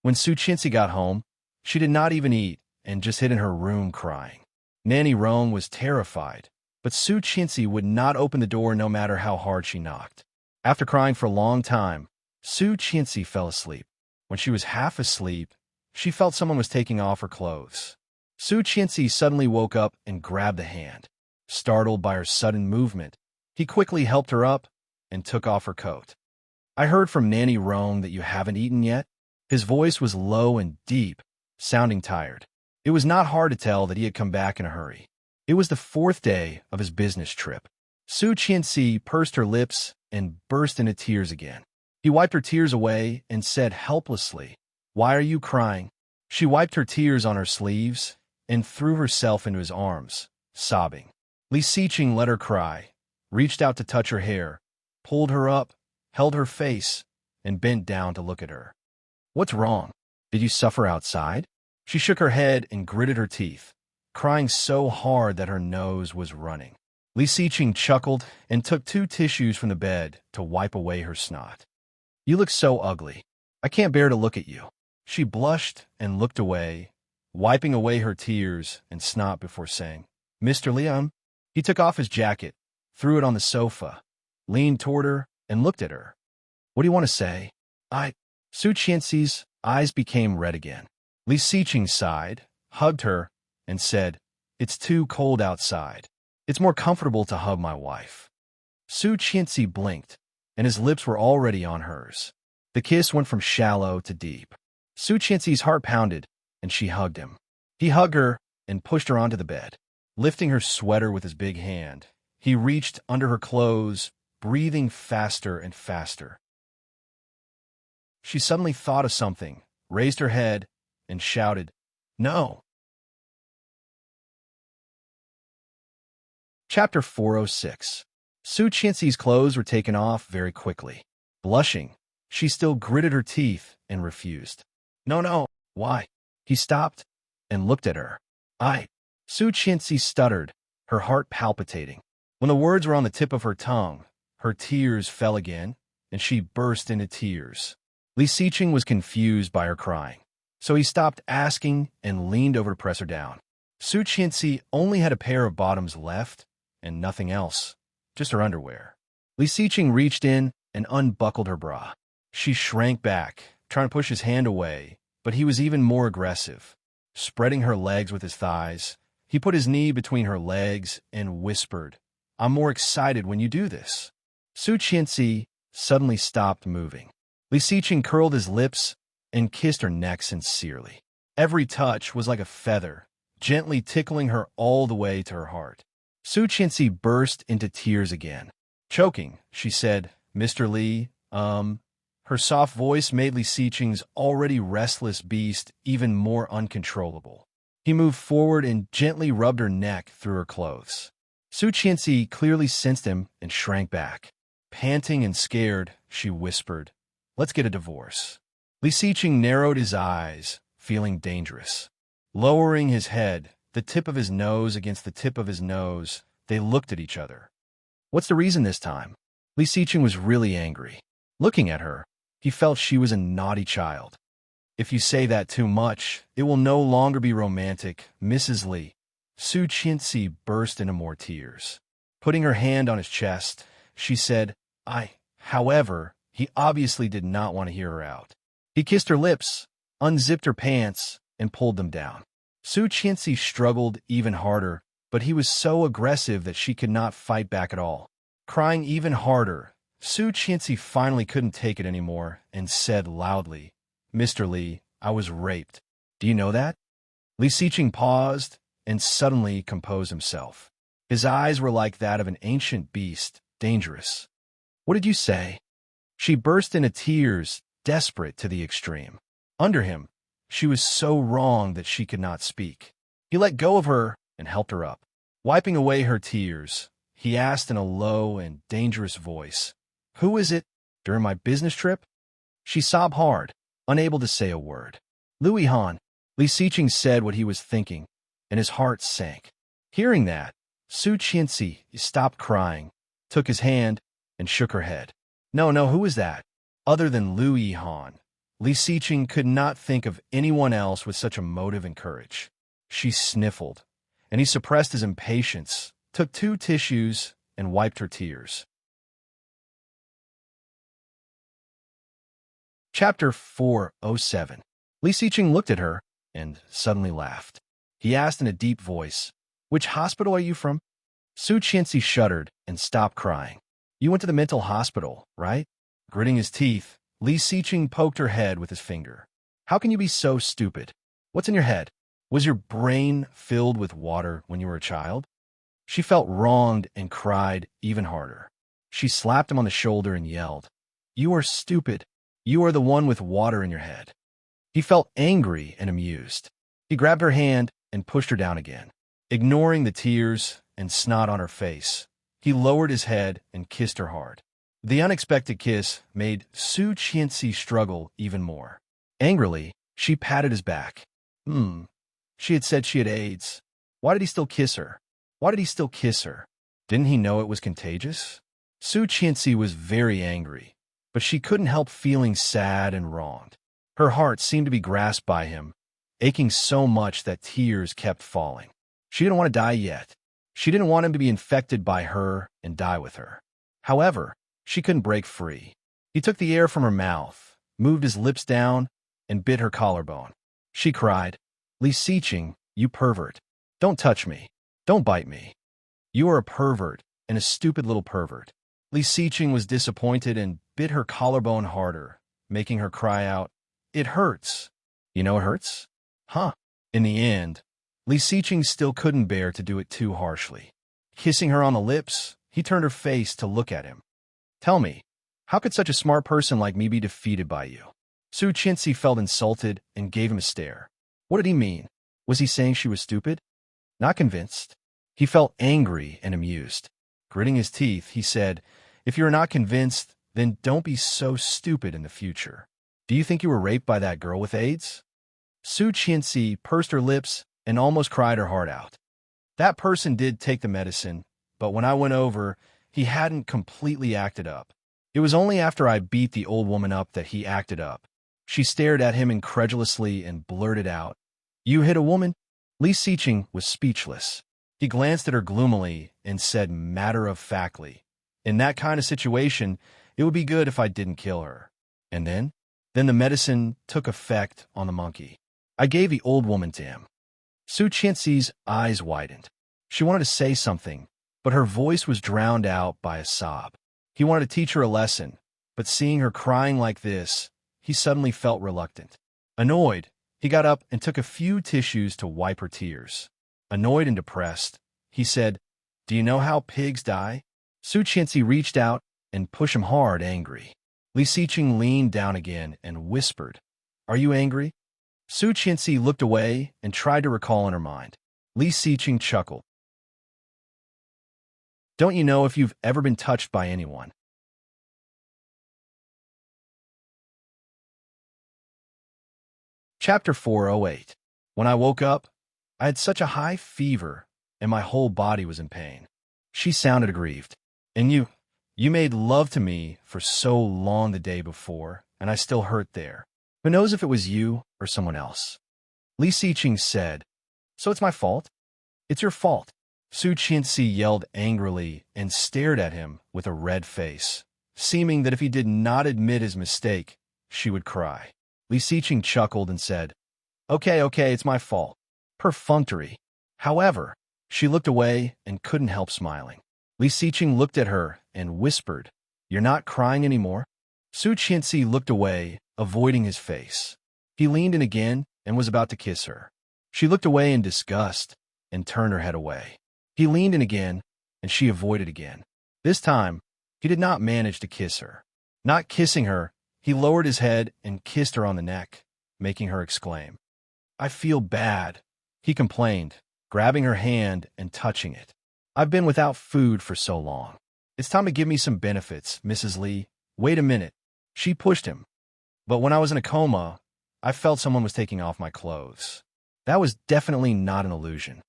When Su Qianxi got home, she did not even eat and just hid in her room crying. Nanny Rome was terrified, but Su Qianxi would not open the door no matter how hard she knocked. After crying for a long time, Su Qianxi fell asleep. When she was half asleep, she felt someone was taking off her clothes. Su Qianxi suddenly woke up and grabbed the hand. Startled by her sudden movement, he quickly helped her up and took off her coat. "I heard from Nanny Rome that you haven't eaten yet." His voice was low and deep, sounding tired. It was not hard to tell that he had come back in a hurry. It was the 4th day of his business trip. Su Qianxi pursed her lips and burst into tears again. He wiped her tears away and said helplessly, "Why are you crying?" She wiped her tears on her sleeves and threw herself into his arms, sobbing. Li Siqing let her cry, reached out to touch her hair, pulled her up, held her face, and bent down to look at her. "What's wrong? Did you suffer outside?" She shook her head and gritted her teeth, crying so hard that her nose was running. Li Siqing chuckled and took 2 tissues from the bed to wipe away her snot. "You look so ugly. I can't bear to look at you." She blushed and looked away, wiping away her tears and snot before saying, "Mr. Liam." He took off his jacket, threw it on the sofa, leaned toward her, and looked at her. "What do you want to say?" Su Qianxi's eyes became red again. Li Siqing sighed, hugged her, and said, "It's too cold outside. It's more comfortable to hug my wife." Su Qianxi blinked, and his lips were already on hers. The kiss went from shallow to deep. Su Qianxi's heart pounded, and she hugged him. He hugged her and pushed her onto the bed. Lifting her sweater with his big hand, he reached under her clothes, breathing faster and faster. she suddenly thought of something, raised her head, and shouted, "No!" Chapter 406. Su Qianxi's clothes were taken off very quickly. Blushing, she still gritted her teeth and refused. "No, no, why?" He stopped and looked at her. Su Qianxi stuttered, her heart palpitating. When the words were on the tip of her tongue, her tears fell again, and she burst into tears. Li Xiqing was confused by her crying, so he stopped asking and leaned over to press her down. Su Qianxi only had a pair of bottoms left, and nothing else, just her underwear. Li Xiqing reached in and unbuckled her bra. She shrank back, trying to push his hand away, but he was even more aggressive. Spreading her legs with his thighs, he put his knee between her legs and whispered, "I'm more excited when you do this." Su Qianxi suddenly stopped moving. Li Xiqing curled his lips and kissed her neck sincerely. Every touch was like a feather, gently tickling her all the way to her heart. Su Qianxi burst into tears again. Choking, she said, "Mr. Li, Her soft voice made Li Xiqing's already restless beast even more uncontrollable. He moved forward and gently rubbed her neck through her clothes. Su Qianxi clearly sensed him and shrank back. Panting and scared, she whispered, "Let's get a divorce." Li Xiqing narrowed his eyes, feeling dangerous. Lowering his head, the tip of his nose against the tip of his nose, they looked at each other. What's the reason this time? Li Xiqing was really angry. Looking at her, he felt she was a naughty child. "If you say that too much, it will no longer be romantic, Mrs. Li." Su Qianxi burst into more tears. Putting her hand on his chest, she said, However, he obviously did not want to hear her out. He kissed her lips, unzipped her pants, and pulled them down. Su Qianxi struggled even harder, but he was so aggressive that she could not fight back at all. Crying even harder, Su Qianxi finally couldn't take it anymore and said loudly, "Mr. Li, I was raped. Do you know that?" Li Xiqing paused and suddenly composed himself. His eyes were like that of an ancient beast, dangerous. "What did you say?" She burst into tears, desperate to the extreme. Under him, she was so wrong that she could not speak. He let go of her and helped her up. Wiping away her tears, he asked in a low and dangerous voice, "Who is it? During my business trip?" She sobbed hard, unable to say a word. "Louis Han." Li Xiqing said what he was thinking, and his heart sank. Hearing that, Su Qianxi stopped crying, took his hand, and shook her head. No, who is that? Other than Louis Han. Li Xiqing could not think of anyone else with such a motive and courage. She sniffled, and he suppressed his impatience, took 2 tissues, and wiped her tears. Chapter 407. Li Xiqing looked at her and suddenly laughed. He asked in a deep voice, "Which hospital are you from?" Su Qianxi shuddered and stopped crying. "You went to the mental hospital, right?" Gritting his teeth, Li Xiqing poked her head with his finger. "How can you be so stupid? What's in your head? Was your brain filled with water when you were a child?" She felt wronged and cried even harder. She slapped him on the shoulder and yelled, "You are stupid. You are the one with water in your head." He felt angry and amused. He grabbed her hand and pushed her down again. Ignoring the tears and snot on her face, he lowered his head and kissed her hard. The unexpected kiss made Su Qianxi struggle even more. Angrily, she patted his back. She had said she had AIDS. Why did he still kiss her? Why did he still kiss her? Didn't he know it was contagious? Su Qianxi was very angry, but she couldn't help feeling sad and wronged. Her heart seemed to be grasped by him, aching so much that tears kept falling. She didn't want to die yet. She didn't want him to be infected by her and die with her. However, she couldn't break free. He took the air from her mouth, moved his lips down, and bit her collarbone. She cried, "Li Xiqing, you pervert. Don't touch me. Don't bite me. You are a pervert, and a stupid little pervert." Li Xiqing was disappointed and bit her collarbone harder, making her cry out, "It hurts." "You know it hurts?" "Huh." In the end, Li Xiqing still couldn't bear to do it too harshly. Kissing her on the lips, he turned her face to look at him. "Tell me, how could such a smart person like me be defeated by you?" Su Qianxi felt insulted and gave him a stare. What did he mean? Was he saying she was stupid? Not convinced. He felt angry and amused. Gritting his teeth, he said, "If you are not convinced, then don't be so stupid in the future. Do you think you were raped by that girl with AIDS?" Su Qianxi pursed her lips and almost cried her heart out. That person did take the medicine, but when I went over, he hadn't completely acted up. It was only after I beat the old woman up that he acted up. She stared at him incredulously and blurted out, "You hit a woman?" Li Xiqing was speechless. He glanced at her gloomily and said matter-of-factly, "In that kind of situation, it would be good if I didn't kill her." And then the medicine took effect on the monkey. I gave the old woman to him. Su Qianxi's eyes widened. She wanted to say something, but her voice was drowned out by a sob. He wanted to teach her a lesson, but seeing her crying like this, he suddenly felt reluctant. Annoyed, he got up and took a few tissues to wipe her tears. Annoyed and depressed, he said, "Do you know how pigs die?" Su Qianxi reached out and pushed him hard, angry. Li Xiqing leaned down again and whispered, "Are you angry?" Su Qianxi looked away and tried to recall in her mind. Li Xiqing chuckled. "Don't you know if you've ever been touched by anyone?" Chapter 408. When I woke up, I had such a high fever, and my whole body was in pain. She sounded aggrieved. "And you made love to me for so long the day before, and I still hurt there. Who knows if it was you or someone else?" Li Xiqing said, "So it's my fault?" "It's your fault." Su Qianxi yelled angrily and stared at him with a red face, seeming that if he did not admit his mistake, she would cry. Li Xiqing chuckled and said, Okay, it's my fault." Perfunctory. However, she looked away and couldn't help smiling. Li Xiqing looked at her and whispered, "You're not crying anymore?" Su Qianxi looked away, avoiding his face. He leaned in again and was about to kiss her. She looked away in disgust and turned her head away. He leaned in again, and she avoided again. This time, he did not manage to kiss her. Not kissing her, he lowered his head and kissed her on the neck, making her exclaim. "I feel bad," he complained, grabbing her hand and touching it. "I've been without food for so long. It's time to give me some benefits, Mrs. Li. Wait a minute." She pushed him. "But when I was in a coma, I felt someone was taking off my clothes. That was definitely not an illusion."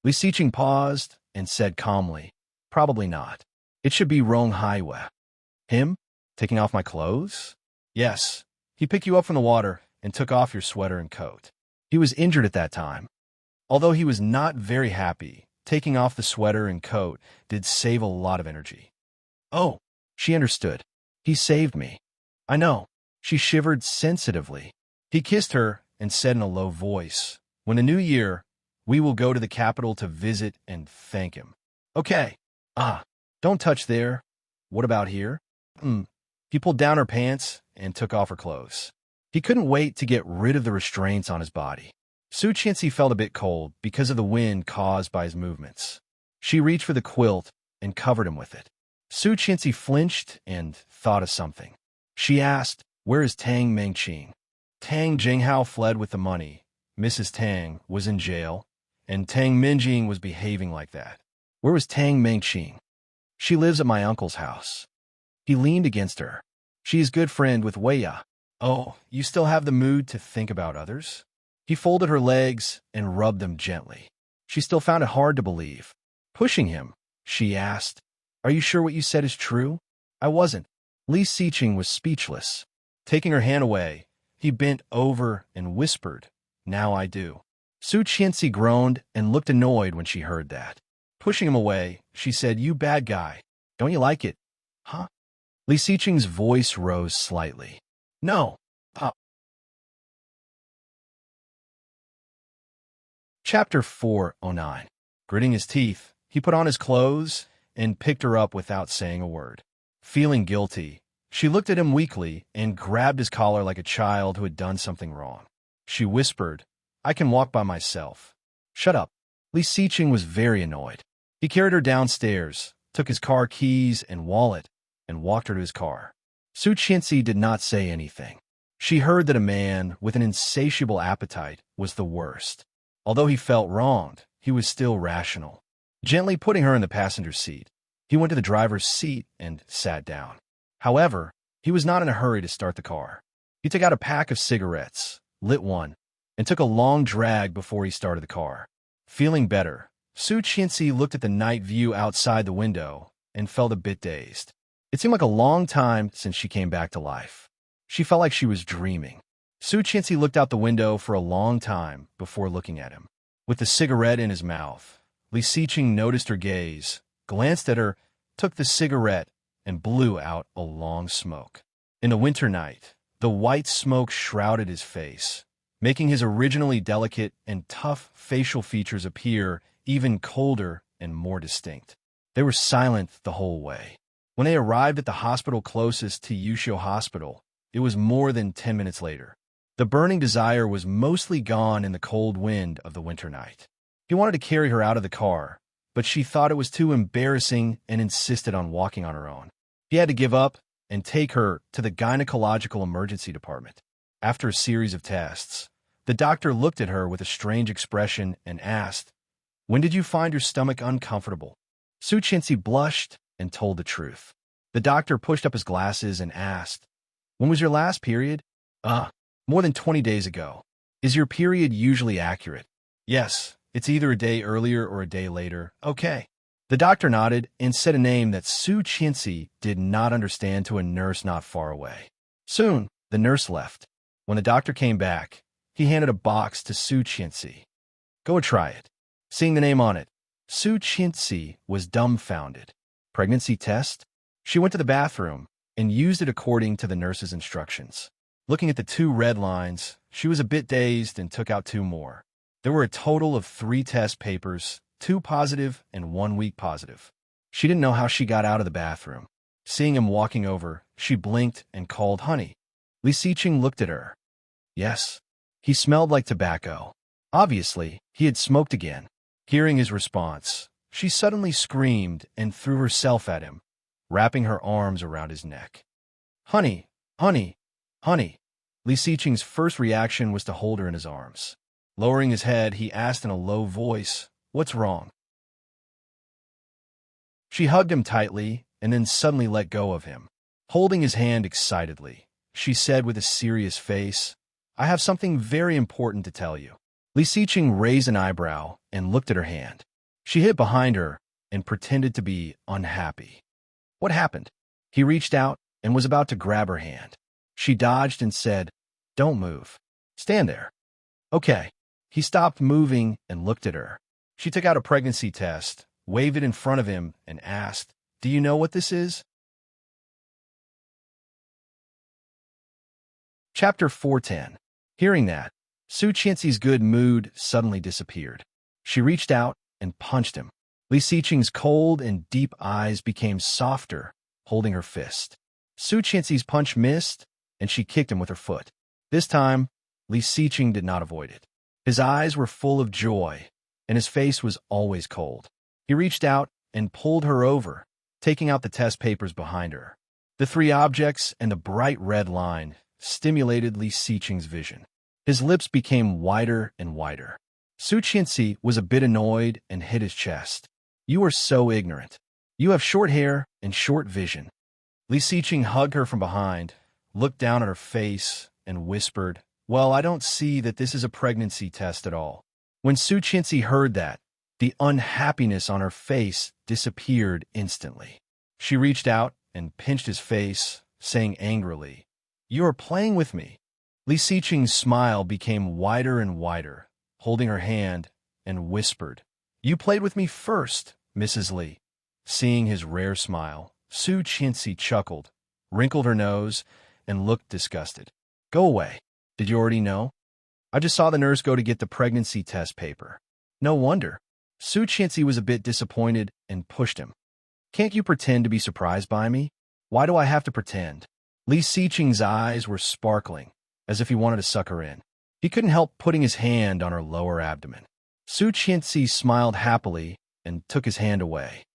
Li Xiqing paused and said calmly, "Probably not. It should be Rong Haiwe." "Him? Taking off my clothes?" "Yes. He picked you up from the water and took off your sweater and coat. He was injured at that time. Although he was not very happy, taking off the sweater and coat did save a lot of energy." "Oh," she understood. "He saved me." "I know." She shivered sensitively. He kissed her and said in a low voice, "When the new year, we will go to the capital to visit and thank him." "Okay." Don't touch there." "What about here?" He pulled down her pants and took off her clothes. He couldn't wait to get rid of the restraints on his body. Su Qianxi felt a bit cold because of the wind caused by his movements. She reached for the quilt and covered him with it. Su Qianxi flinched and thought of something. She asked, "Where is Tang Mengqing?" Tang Jinghao fled with the money. Mrs. Tang was in jail, and Tang Minjing was behaving like that. "Where was Tang Mengqing?" "She lives at my uncle's house." He leaned against her. "She is good friend with Weiya." "Oh, you still have the mood to think about others?" He folded her legs and rubbed them gently. She still found it hard to believe. Pushing him, she asked, "Are you sure what you said is true?" "I wasn't." Li Xiqing was speechless. Taking her hand away, he bent over and whispered, "Now I do." Su Qianxi groaned and looked annoyed when she heard that. Pushing him away, she said, "You bad guy. Don't you like it?" "Huh?" Li Xiqing's voice rose slightly. "No." Chapter 409. Gritting his teeth, he put on his clothes and picked her up without saying a word. Feeling guilty, she looked at him weakly and grabbed his collar like a child who had done something wrong. She whispered, "I can walk by myself." "Shut up." Li Xiqing was very annoyed. He carried her downstairs, took his car keys and wallet, and walked her to his car. Su Qianxi did not say anything. She heard that a man with an insatiable appetite was the worst. Although he felt wronged, he was still rational. Gently putting her in the passenger seat, he went to the driver's seat and sat down. However, he was not in a hurry to start the car. He took out a pack of cigarettes, lit one, and took a long drag before he started the car. Feeling better, Su Qianxi looked at the night view outside the window and felt a bit dazed. It seemed like a long time since she came back to life. She felt like she was dreaming. Su Qianxi looked out the window for a long time before looking at him. With the cigarette in his mouth, Li Xiqing noticed her gaze, glanced at her, took the cigarette, and blew out a long smoke. In the winter night, the white smoke shrouded his face, making his originally delicate and tough facial features appear even colder and more distinct. They were silent the whole way. When they arrived at the hospital closest to Yuxiu Hospital, it was more than 10 minutes later. The burning desire was mostly gone in the cold wind of the winter night. He wanted to carry her out of the car, but she thought it was too embarrassing and insisted on walking on her own. He had to give up and take her to the gynecological emergency department. After a series of tests, the doctor looked at her with a strange expression and asked, "When did you find your stomach uncomfortable?" Su Qianxi blushed and told the truth. The doctor pushed up his glasses and asked, "When was your last period?" More than 20 days ago." "Is your period usually accurate?" "Yes, it's either a day earlier or a day later." "Okay." The doctor nodded and said a name that Su Qianxi did not understand to a nurse not far away. Soon, the nurse left. When the doctor came back, he handed a box to Su Qianxi. "Go try it." Seeing the name on it, Su Qianxi was dumbfounded. Pregnancy test? She went to the bathroom and used it according to the nurse's instructions. Looking at the 2 red lines, she was a bit dazed and took out 2 more. There were a total of 3 test papers, 2 positive and 1 weak positive. She didn't know how she got out of the bathroom. Seeing him walking over, she blinked and called honey. Li Xiqing looked at her. Yes. He smelled like tobacco. Obviously, he had smoked again. Hearing his response, she suddenly screamed and threw herself at him, wrapping her arms around his neck. "Honey, honey, honey." Li Xiqing's first reaction was to hold her in his arms. Lowering his head, he asked in a low voice, "What's wrong?" She hugged him tightly and then suddenly let go of him. Holding his hand excitedly, she said with a serious face, "I have something very important to tell you." Li Xiqing raised an eyebrow and looked at her hand. She hid behind her and pretended to be unhappy. "What happened?" He reached out and was about to grab her hand. She dodged and said, "Don't move. Stand there." "Okay." He stopped moving and looked at her. She took out a pregnancy test, waved it in front of him, and asked, "Do you know what this is?" Chapter 410. Hearing that, Su Qianxi's good mood suddenly disappeared. She reached out and punched him. Li Xiqing's cold and deep eyes became softer, holding her fist. Su Qianxi's punch missed, and she kicked him with her foot. This time, Li Xiqing did not avoid it. His eyes were full of joy, and his face was always cold. He reached out and pulled her over, taking out the test papers behind her. The 3 objects and the bright red line stimulated Li Xiqing's vision. His lips became wider and wider. Su Qianxi was a bit annoyed and hit his chest. "You are so ignorant. You have short hair and short vision." Li Xiqing hugged her from behind, looked down at her face, and whispered, "Well, I don't see that this is a pregnancy test at all." When Su Qianxi heard that, the unhappiness on her face disappeared instantly. She reached out and pinched his face, saying angrily, "You are playing with me." Li Xiqing's smile became wider and wider, holding her hand, and whispered, "You played with me first, Mrs. Li." Seeing his rare smile, Su Qianxi chuckled, wrinkled her nose, and looked disgusted. "Go away. Did you already know? I just saw the nurse go to get the pregnancy test paper." "No wonder." Su Qianxi was a bit disappointed and pushed him. "Can't you pretend to be surprised by me?" "Why do I have to pretend?" Li Xiqing's eyes were sparkling, as if he wanted to suck her in. He couldn't help putting his hand on her lower abdomen. Su Qianxi smiled happily and took his hand away.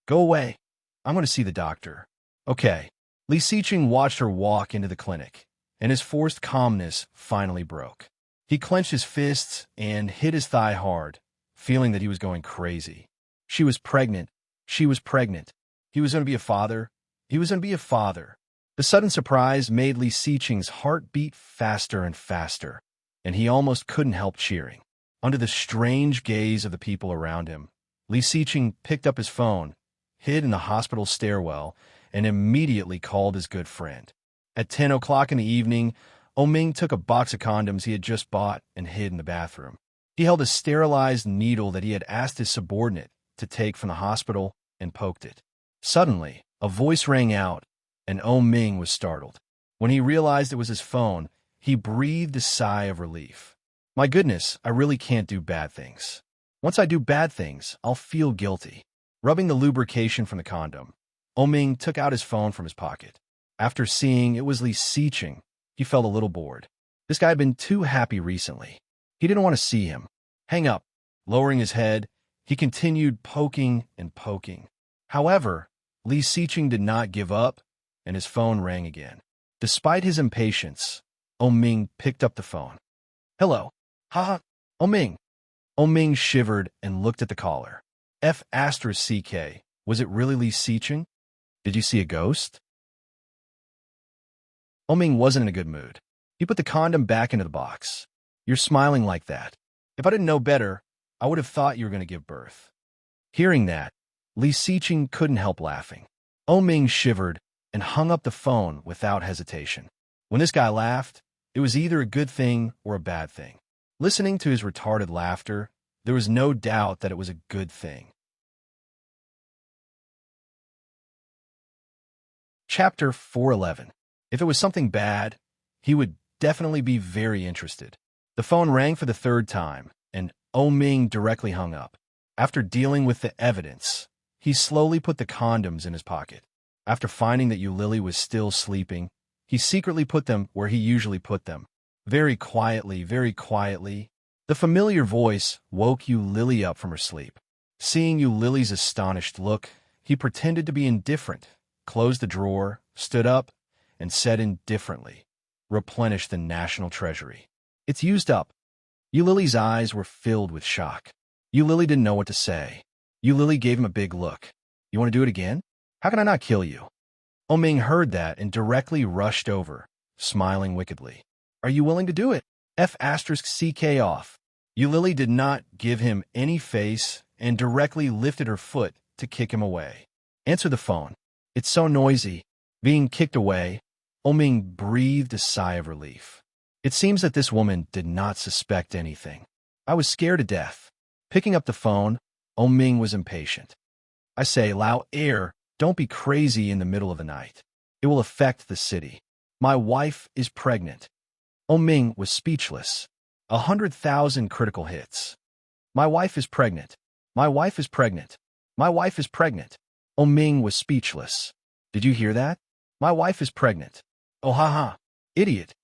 "Go away. I'm going to see the doctor." "Okay." Li Xiqing watched her walk into the clinic, and his forced calmness finally broke. He clenched his fists and hit his thigh hard, feeling that he was going crazy. She was pregnant. She was pregnant. He was going to be a father. He was going to be a father. The sudden surprise made Li Siqing's heart beat faster and faster, and he almost couldn't help cheering. Under the strange gaze of the people around him, Li Siqing picked up his phone, hid in the hospital stairwell, and immediately called his good friend. At 10 o'clock in the evening, Oming took a box of condoms he had just bought and hid in the bathroom. He held a sterilized needle that he had asked his subordinate to take from the hospital and poked it. Suddenly, a voice rang out, and Oming was startled. When he realized it was his phone, he breathed a sigh of relief. My goodness, I really can't do bad things. Once I do bad things, I'll feel guilty. Rubbing the lubrication from the condom, Oming took out his phone from his pocket. After seeing it was Li Siqing, he felt a little bored. This guy had been too happy recently. He didn't want to see him. Hang up. Lowering his head, he continued poking and poking. However, Li Siqing did not give up, and his phone rang again. Despite his impatience, Oming picked up the phone. Hello. Haha. Oming. Oming shivered and looked at the caller. F***CK. Was it really Li Siqing? Did you see a ghost? Oming wasn't in a good mood. He put the condom back into the box. You're smiling like that. If I didn't know better, I would have thought you were going to give birth. Hearing that, Li Siqing couldn't help laughing. Oming shivered and hung up the phone without hesitation. When this guy laughed, it was either a good thing or a bad thing. Listening to his retarded laughter, there was no doubt that it was a good thing. Chapter 411. If it was something bad, he would definitely be very interested. The phone rang for the third time, and Oming directly hung up. After dealing with the evidence, he slowly put the condoms in his pocket. After finding that Yulili was still sleeping, he secretly put them where he usually put them. Very quietly, the familiar voice woke Yulili up from her sleep. Seeing Yulili's astonished look, he pretended to be indifferent, closed the drawer, stood up, and said indifferently, "Replenish the national treasury. It's used up." Yulili's eyes were filled with shock. Yulili didn't know what to say. Yulili gave him a big look. "You want to do it again? How can I not kill you?" Oming heard that and directly rushed over, smiling wickedly. "Are you willing to do it? F***CK off." Yulili did not give him any face and directly lifted her foot to kick him away. "Answer the phone. It's so noisy." Being kicked away, Oming breathed a sigh of relief. It seems that this woman did not suspect anything. I was scared to death. Picking up the phone, Oming was impatient. "I say, Lao Air, don't be crazy in the middle of the night. It will affect the city. My wife is pregnant." Oming was speechless. 100,000 critical hits. "My wife is pregnant. My wife is pregnant. My wife is pregnant." Oming was speechless. "Did you hear that? My wife is pregnant." "Oh, haha. Idiot."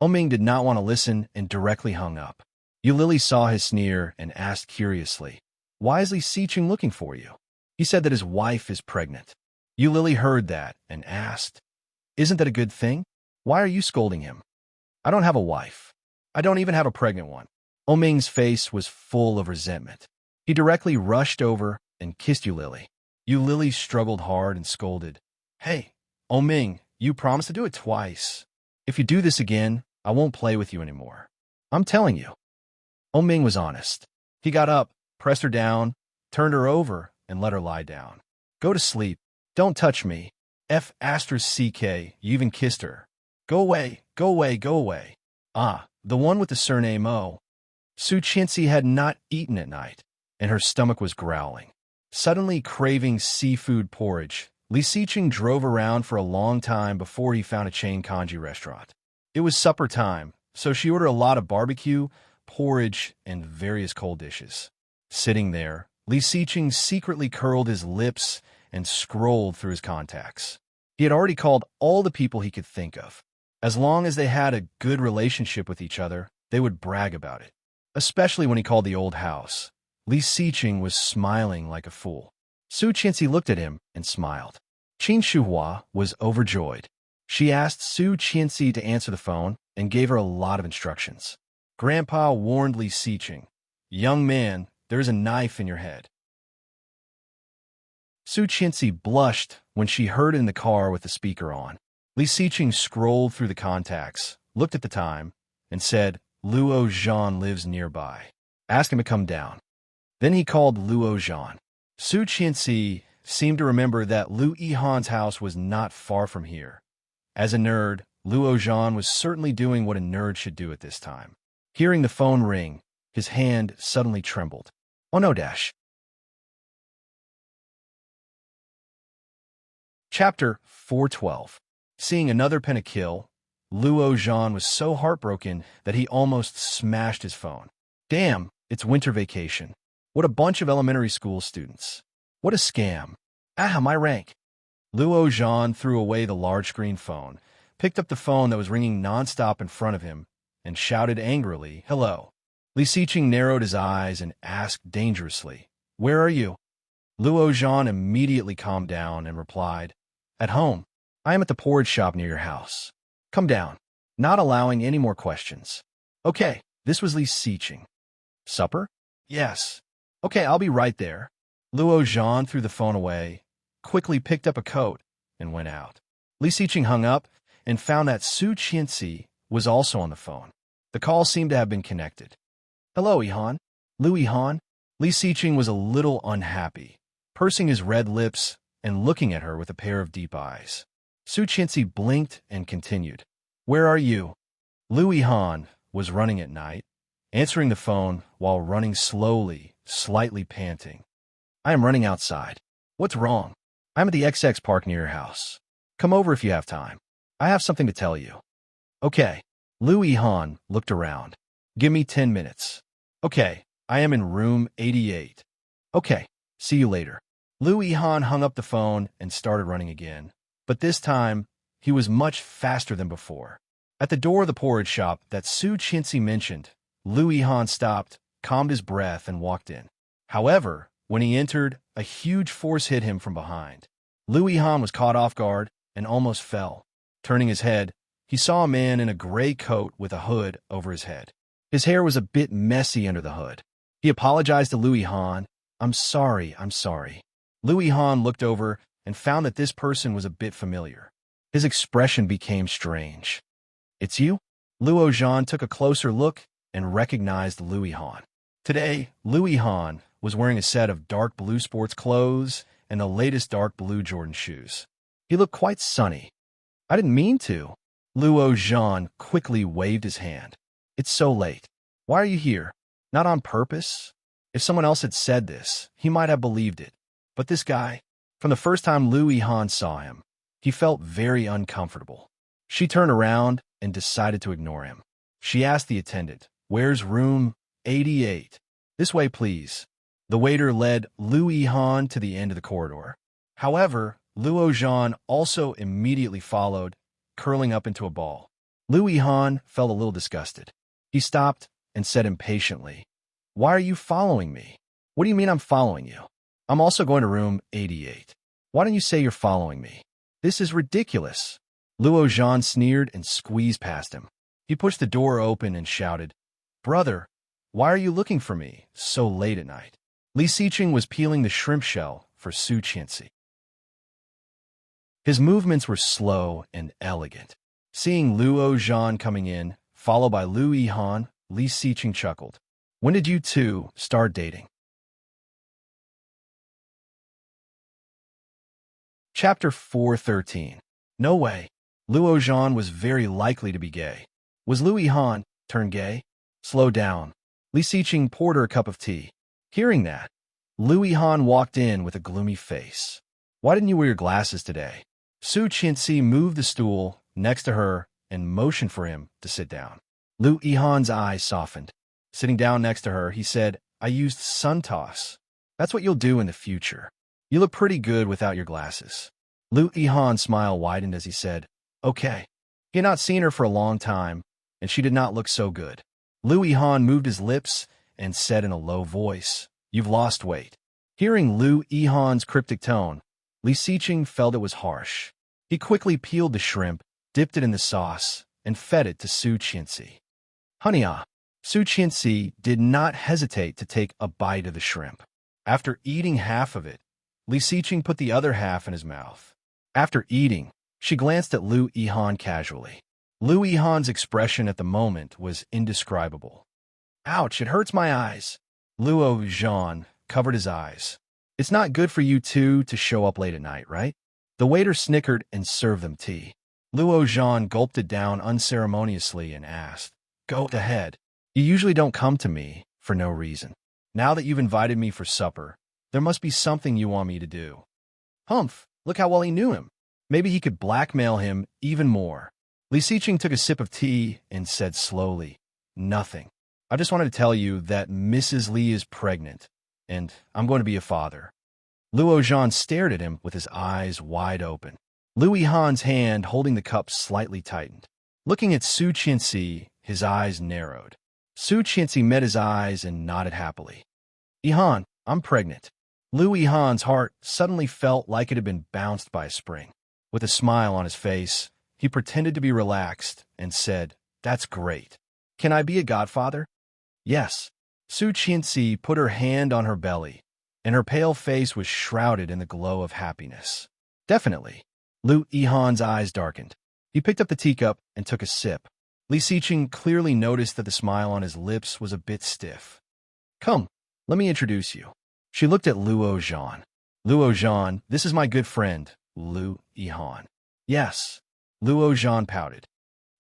Oming did not want to listen and directly hung up. Yulili saw his sneer and asked curiously, "Why is Li Siqing looking for you?" He said that his wife is pregnant. Yulili heard that and asked, "Isn't that a good thing? Why are you scolding him?" "I don't have a wife. I don't even have a pregnant one." Oming's face was full of resentment. He directly rushed over and kissed Yulili. Yulili struggled hard and scolded, "Hey, Oming, you promised to do it twice. If you do this again, I won't play with you anymore. I'm telling you." Oming was honest. He got up, pressed her down, turned her over, and let her lie down. "Go to sleep. Don't touch me. F***CK, you even kissed her. Go away, go away, go away." Ah, the one with the surname O. Su Qianxi had not eaten at night, and her stomach was growling. Suddenly craving seafood porridge, Li Siqing drove around for a long time before he found a chain kanji restaurant. It was supper time, so she ordered a lot of barbecue, porridge, and various cold dishes. Sitting there, Li Siqing secretly curled his lips and scrolled through his contacts. He had already called all the people he could think of. As long as they had a good relationship with each other, they would brag about it. Especially when he called the old house. Li Siqing was smiling like a fool. Su Qianxi looked at him and smiled. Qin Shuhua was overjoyed. She asked Su Qianxi to answer the phone and gave her a lot of instructions. Grandpa warned Li Xiqing, "Young man, there's a knife in your head." Su Qianxi blushed when she heard it in the car with the speaker on. Li Xiqing scrolled through the contacts, looked at the time, and said, "Luo Zhan lives nearby. Ask him to come down." Then he called Luo Zhan. Su Qianxi seemed to remember that Lu Yihan's house was not far from here. As a nerd, Luo Zhan was certainly doing what a nerd should do at this time. Hearing the phone ring, his hand suddenly trembled. Oh no, dash. Chapter 412. Seeing another pentakill, Luo Zhan was so heartbroken that he almost smashed his phone. Damn, it's winter vacation. What a bunch of elementary school students. What a scam. Ah, my rank. Luo Zhan threw away the large-screen phone, picked up the phone that was ringing nonstop in front of him, and shouted angrily, "Hello." Li Xiqing narrowed his eyes and asked dangerously, "Where are you?" Luo Zhan immediately calmed down and replied, "At home. I am at the porridge shop near your house. Come down." Not allowing any more questions. "Okay." This was Li Xiqing. "Supper?" "Yes." "Okay, I'll be right there." Luo Zhan threw the phone away, quickly picked up a coat, and went out. Li Xiqing hung up and found that Su Qianxi was also on the phone. The call seemed to have been connected. "Hello, Yihan." "Lu Yihan?" Li Xiqing was a little unhappy, pursing his red lips and looking at her with a pair of deep eyes. Su Qianxi blinked and continued, "Where are you?" Lu Yihan was running at night, answering the phone while running slowly, slightly panting. "I am running outside." "What's wrong?" "I'm at the XX park near your house. Come over if you have time. I have something to tell you." "Okay." Lu Yihan looked around. "Give me 10 minutes." "Okay, I am in room 88. "Okay, see you later." Lu Yihan hung up the phone and started running again, but this time he was much faster than before. At the door of the porridge shop that Su Qianxi mentioned, Lu Yihan stopped, calmed his breath, and walked in. However, when he entered, a huge force hit him from behind. Lu Yihan was caught off guard and almost fell. Turning his head, he saw a man in a gray coat with a hood over his head. His hair was a bit messy under the hood. He apologized to Lu Yihan. I'm sorry. Lu Yihan looked over and found that this person was a bit familiar. His expression became strange. "It's you?" Luo Zhan took a closer look and recognized Lu Yihan. Today, Lu Yihan was wearing a set of dark blue sports clothes and the latest dark blue Jordan shoes. He looked quite sunny. "I didn't mean to." Luo Zhan quickly waved his hand. "It's so late. Why are you here? Not on purpose?" If someone else had said this, he might have believed it. But this guy, from the first time Lu Yihan saw him, he felt very uncomfortable. She turned around and decided to ignore him. She asked the attendant, "Where's room 88? This way, please." The waiter led Lu Yihan to the end of the corridor. However, Luo Zhan also immediately followed, curling up into a ball. Lu Yihan felt a little disgusted. He stopped and said impatiently, "Why are you following me?" "What do you mean I'm following you? I'm also going to room 88. Why don't you say you're following me? This is ridiculous." Luo Zhan sneered and squeezed past him. He pushed the door open and shouted, "Brother, why are you looking for me so late at night?" Li Xiqing was peeling the shrimp shell for Su Qianxi. His movements were slow and elegant. Seeing Luo Zhan coming in, followed by Lu Yihan, Li Xiqing chuckled. "When did you two start dating?" Chapter 413. No way. Luo Zhan was very likely to be gay. Was Lu Yihan turned gay? Slow down. Li Xiqing poured her a cup of tea. Hearing that, Lu Yihan walked in with a gloomy face. "Why didn't you wear your glasses today?" Su Qianxi moved the stool next to her and motioned for him to sit down. Lu Yihan's eyes softened. Sitting down next to her, he said, "I used sun toss. That's what you'll do in the future. You look pretty good without your glasses." Lu Yihan's smile widened as he said, "Okay." He had not seen her for a long time, and she did not look so good. Lu Yihan moved his lips and said in a low voice, "You've lost weight." Hearing Lu Yihan's cryptic tone, Li Xiqing felt it was harsh. He quickly peeled the shrimp dipped it in the sauce, and fed it to Su Qianxi. Honey, Su Qianxi did not hesitate to take a bite of the shrimp. After eating half of it, Li Xiqing put the other half in his mouth. After eating, she glanced at Lu Yihan casually. Lu Yihan's expression at the moment was indescribable. Ouch, it hurts my eyes. Luo Zhan covered his eyes. It's not good for you two to show up late at night, right? The waiter snickered and served them tea. Luo Zhan gulped it down unceremoniously and asked, Go ahead. You usually don't come to me for no reason. Now that you've invited me for supper, there must be something you want me to do. Humph, look how well he knew him. Maybe he could blackmail him even more. Li Xiqing took a sip of tea and said slowly, Nothing. I just wanted to tell you that Mrs. Li is pregnant, and I'm going to be a father. Luo Zhan stared at him with his eyes wide open. Lu Yihan's hand holding the cup slightly tightened. Looking at Su Qianxi, his eyes narrowed. Su Qianxi met his eyes and nodded happily. Yihan, I'm pregnant. Lu Yihan's heart suddenly felt like it had been bounced by a spring. With a smile on his face, he pretended to be relaxed and said, That's great. Can I be a godfather? Yes. Su Qianxi put her hand on her belly, and her pale face was shrouded in the glow of happiness. Definitely. Lu Yihan's eyes darkened. He picked up the teacup and took a sip. Li Xiqing clearly noticed that the smile on his lips was a bit stiff. Come, let me introduce you. She looked at Luo Zhan. Luo Zhan, this is my good friend, Lu Yihan. Yes. Luo Zhan pouted.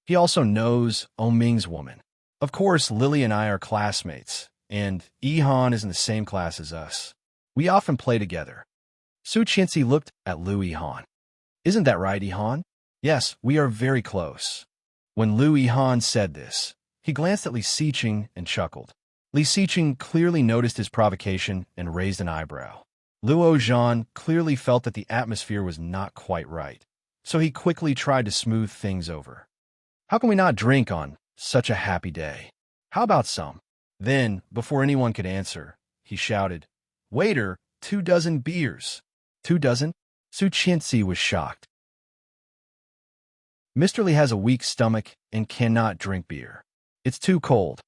He also knows Oming's woman. Of course, Lily and I are classmates, and Yihan is in the same class as us. We often play together. Su Qianxi looked at Lu Yihan. Isn't that right, Yihan? Yes, we are very close. When Lu Yihan said this, he glanced at Li Xiqing and chuckled. Li Xiqing clearly noticed his provocation and raised an eyebrow. Luo Zhan clearly felt that the atmosphere was not quite right, so he quickly tried to smooth things over. How can we not drink on such a happy day? How about some? Then, before anyone could answer, he shouted, Waiter, 24 beers. 24? Su Qianxi was shocked. Mr. Li has a weak stomach and cannot drink beer. It's too cold.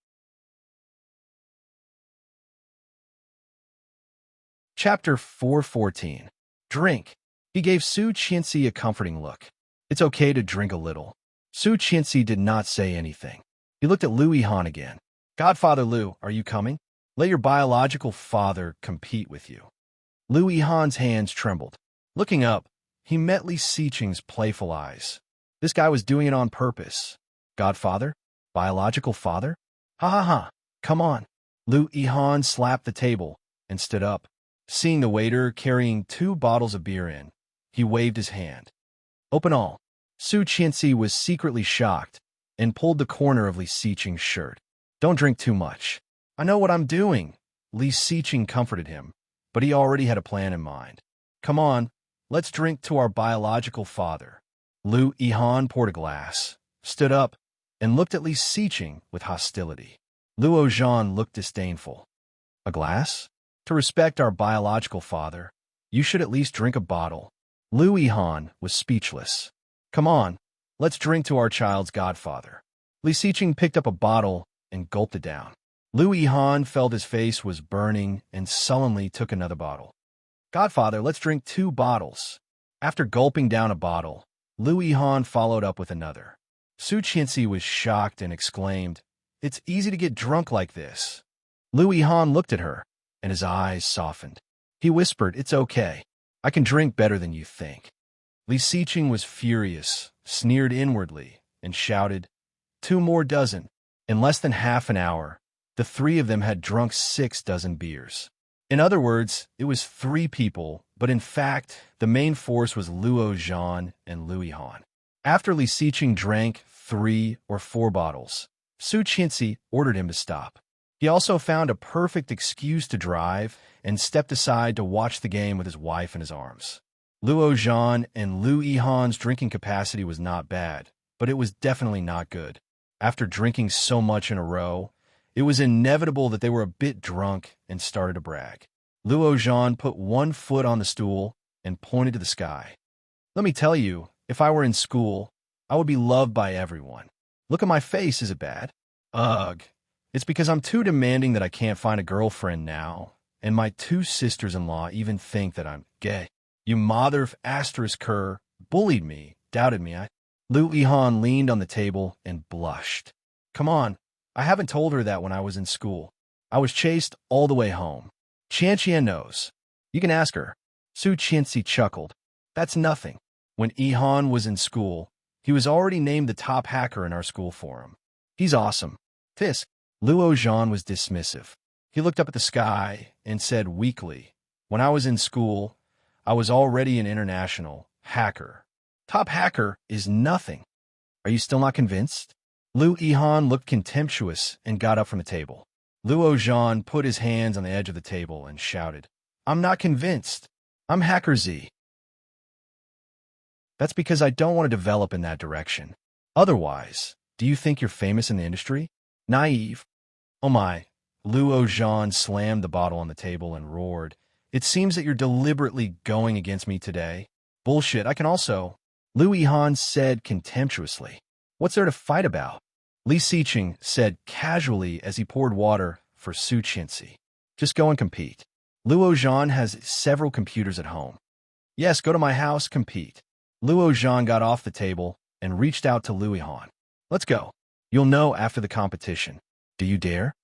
Chapter 414. Drink. He gave Su Qianxi a comforting look. It's okay to drink a little. Su Qianxi did not say anything. He looked at Lu Yihan again. Godfather Lu, are you coming? Let your biological father compete with you. Lu Yihan's hands trembled. Looking up, he met Li Xiqing's playful eyes. This guy was doing it on purpose. Godfather? Biological father? Ha ha ha, come on. Lu Yihan slapped the table and stood up. Seeing the waiter carrying 2 bottles of beer in, he waved his hand. Open all. Su Qianxi was secretly shocked and pulled the corner of Li Xiqing's shirt. Don't drink too much. I know what I'm doing. Li Xiqing comforted him, but he already had a plan in mind. Come on, let's drink to our biological father. Lu Yihan poured a glass, stood up, and looked at Li Xiqing with hostility. Luo Zhan looked disdainful. A glass? To respect our biological father, you should at least drink a bottle. Lu Yihan was speechless. Come on, let's drink to our child's godfather. Li Xiqing picked up a bottle and gulped it down. Lu Yihan felt his face was burning and sullenly took another bottle. Godfather, let's drink 2 bottles. After gulping down a bottle, Lu Yihan followed up with another. Su Qianxi was shocked and exclaimed, It's easy to get drunk like this. Lu Yihan looked at her, and his eyes softened. He whispered, It's okay. I can drink better than you think. Li Xiqing was furious, sneered inwardly, and shouted, 2 more dozen. In less than half an hour, the 3 of them had drunk 6 dozen beers. In other words, it was 3 people, but in fact, the main force was Luo Zhan and Lu Yihan. After Li Xiqing drank 3 or 4 bottles, Su Qianxi ordered him to stop. He also found a perfect excuse to drive and stepped aside to watch the game with his wife in his arms. Luo Zhan and Lu Yihan's drinking capacity was not bad, but it was definitely not good. After drinking so much in a row, it was inevitable that they were a bit drunk and started to brag. Luo Zhan put 1 foot on the stool and pointed to the sky. Let me tell you, if I were in school, I would be loved by everyone. Look at my face, is it bad? Ugh. It's because I'm too demanding that I can't find a girlfriend now, and my two sisters-in-law even think that I'm gay. You mother of asterisk cur bullied me, doubted me. Lu Yihan leaned on the table and blushed. Come on, I haven't told her that when I was in school. I was chased all the way home. Qianqian knows. You can ask her. Su Qianxi chuckled. That's nothing. When Yihan was in school, he was already named the top hacker in our school forum. He's awesome. Tisk. Luo Zhan was dismissive. He looked up at the sky and said weakly, when I was in school, I was already an international hacker. Top hacker is nothing. Are you still not convinced? Lu Yihan looked contemptuous and got up from the table. Luo Zhan put his hands on the edge of the table and shouted, I'm not convinced. I'm Hacker Z. That's because I don't want to develop in that direction. Otherwise, do you think you're famous in the industry? Naive. Oh my. Luo Zhan slammed the bottle on the table and roared. It seems that you're deliberately going against me today. Bullshit, I can also. Lu Yihan said contemptuously. What's there to fight about? Li Siqing said casually as he poured water for Su Qianxi. Just go and compete. Luo Zhan has several computers at home. Yes, go to my house, compete. Luo Zhan got off the table and reached out to Lu Yihan. Let's go. You'll know after the competition. Do you dare?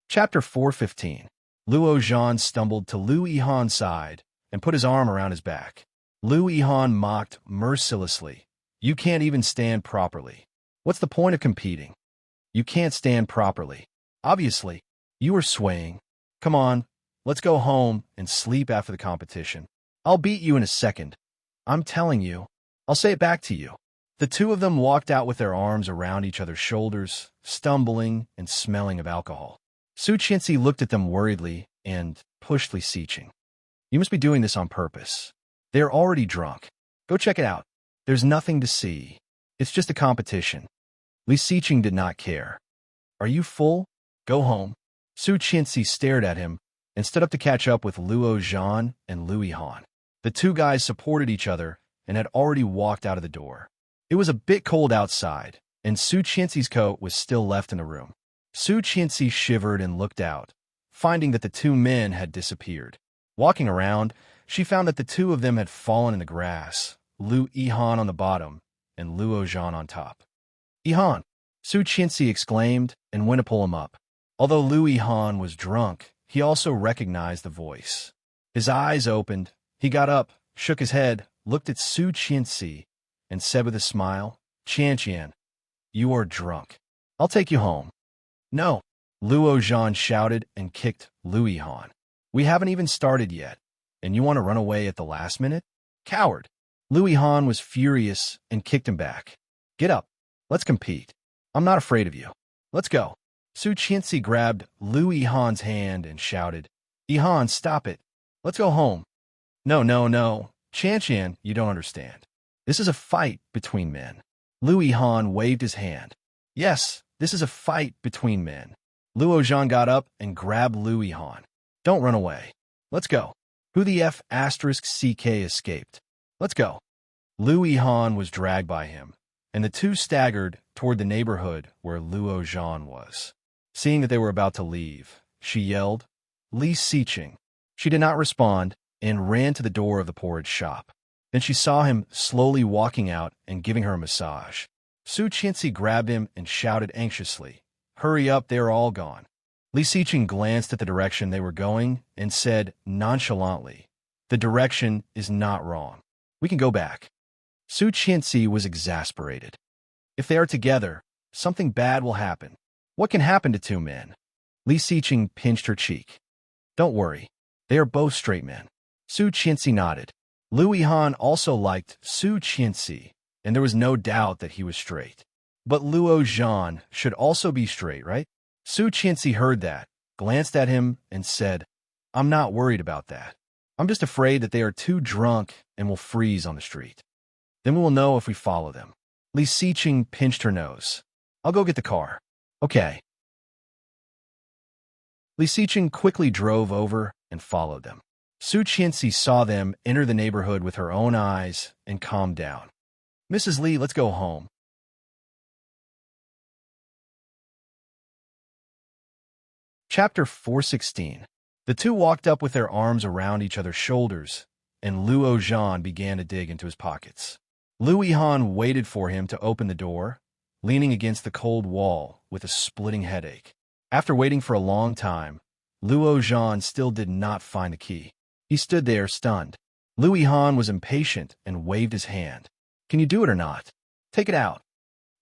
Chapter 415. Luo Zhan stumbled to Lu Yihan's side and put his arm around his back. Lu Yihan mocked mercilessly. You can't even stand properly. What's the point of competing? You can't stand properly. Obviously, you are swaying. Come on, let's go home and sleep after the competition. I'll beat you in a second. I'm telling you. I'll say it back to you. The two of them walked out with their arms around each other's shoulders, stumbling and smelling of alcohol. Su Qianxi looked at them worriedly and pushed Li Siqing. You must be doing this on purpose. They're already drunk. Go check it out. There's nothing to see. It's just a competition. Li Siqing did not care. Are you full? Go home. Su Qianxi stared at him and stood up to catch up with Luo Zhan and Lu Yihan. The two guys supported each other and had already walked out of the door. It was a bit cold outside, and Su Qianxi's coat was still left in the room. Su Qianxi shivered and looked out, finding that the two men had disappeared. Walking around, she found that the two of them had fallen in the grass, Lu Yihan on the bottom and Luo Zhan on top. Yihan! Su Qianxi exclaimed and went to pull him up. Although Lu Yihan was drunk, he also recognized the voice. His eyes opened, he got up, shook his head, looked at Su Qianxi, and said with a smile, Qianqian, you are drunk. I'll take you home. No, Luo Zhan shouted and kicked Lu Yihan. We haven't even started yet, and you want to run away at the last minute? Coward! Lu Yihan was furious and kicked him back. Get up. Let's compete. I'm not afraid of you. Let's go. Su Qianxi grabbed Lu Yihan's hand and shouted, Yihan, stop it. Let's go home. No. Qianqian, you don't understand. This is a fight between men. Lu Yihan waved his hand. Yes, this is a fight between men. Luo Zhan got up and grabbed Lu Yihan. Don't run away. Let's go. Who the F*** CK escaped? Let's go. Lu Yihan was dragged by him, and the two staggered toward the neighborhood where Luo Zhan was. Seeing that they were about to leave, she yelled, Li Siqing. She did not respond and ran to the door of the porridge shop. Then she saw him slowly walking out and giving her a massage. Su Qianxi grabbed him and shouted anxiously, Hurry up, they're all gone. Li Siqing glanced at the direction they were going and said nonchalantly, The direction is not wrong. We can go back. Su Qianxi was exasperated. If they are together, something bad will happen. What can happen to two men? Li Siqing pinched her cheek. Don't worry. They are both straight men. Su Qianxi nodded. Lu Yihan also liked Su Qianxi, and there was no doubt that he was straight. But Luo Zhan should also be straight, right? Su Qianxi heard that, glanced at him, and said, I'm not worried about that. I'm just afraid that they are too drunk and will freeze on the street. Then we will know if we follow them. Li Siqing pinched her nose. I'll go get the car. Okay. Li Siqing quickly drove over and followed them. Su Qianxi saw them enter the neighborhood with her own eyes and calmed down. Mrs. Li, let's go home. Chapter 416. The two walked up with their arms around each other's shoulders, and Luo Zhan began to dig into his pockets. Lu Yihan waited for him to open the door, leaning against the cold wall with a splitting headache. After waiting for a long time, Luo Zhan still did not find the key. He stood there stunned. Lu Yihan was impatient and waved his hand. Can you do it or not? Take it out.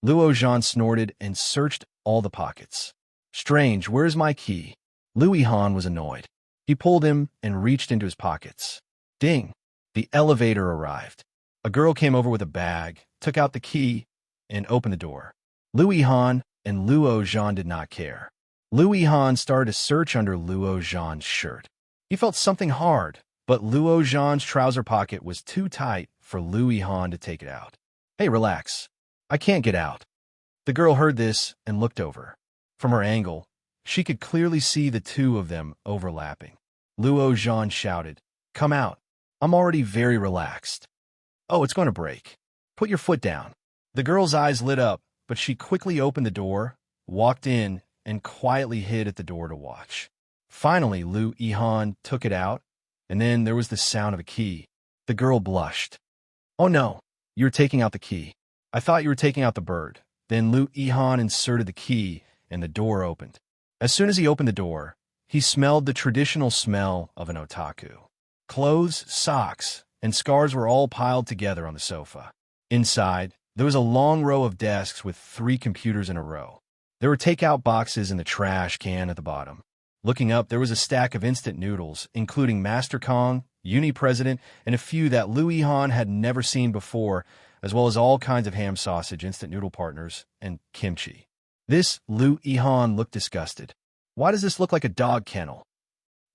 Luo Zhan snorted and searched all the pockets. Strange, where's my key? Lu Yihan was annoyed. He pulled him and reached into his pockets. Ding! The elevator arrived. A girl came over with a bag, took out the key, and opened the door. Lu Yihan and Luo Zhan did not care. Lu Yihan started to search under Luo Zhan's shirt. He felt something hard, but Luo Zhan's trouser pocket was too tight for Lu Yihan to take it out. Hey, relax. I can't get out. The girl heard this and looked over. From her angle, she could clearly see the two of them overlapping. Luo Zhan shouted, Come out. I'm already very relaxed. Oh, it's going to break. Put your foot down. The girl's eyes lit up, but she quickly opened the door, walked in, and quietly hid at the door to watch. Finally, Lu Yihan took it out, and then there was the sound of a key. The girl blushed. Oh no, you're taking out the key. I thought you were taking out the bird. Then Lu Yihan inserted the key, and the door opened. As soon as he opened the door, he smelled the traditional smell of an otaku. Clothes, socks, and scarves were all piled together on the sofa. Inside, there was a long row of desks with 3 computers in a row. There were takeout boxes in the trash can at the bottom. Looking up, there was a stack of instant noodles, including Master Kong, Uni-President, and a few that Lu Yihan had never seen before, as well as all kinds of ham sausage, instant noodle partners, and kimchi. This Lu Yihan looked disgusted. Why does this look like a dog kennel?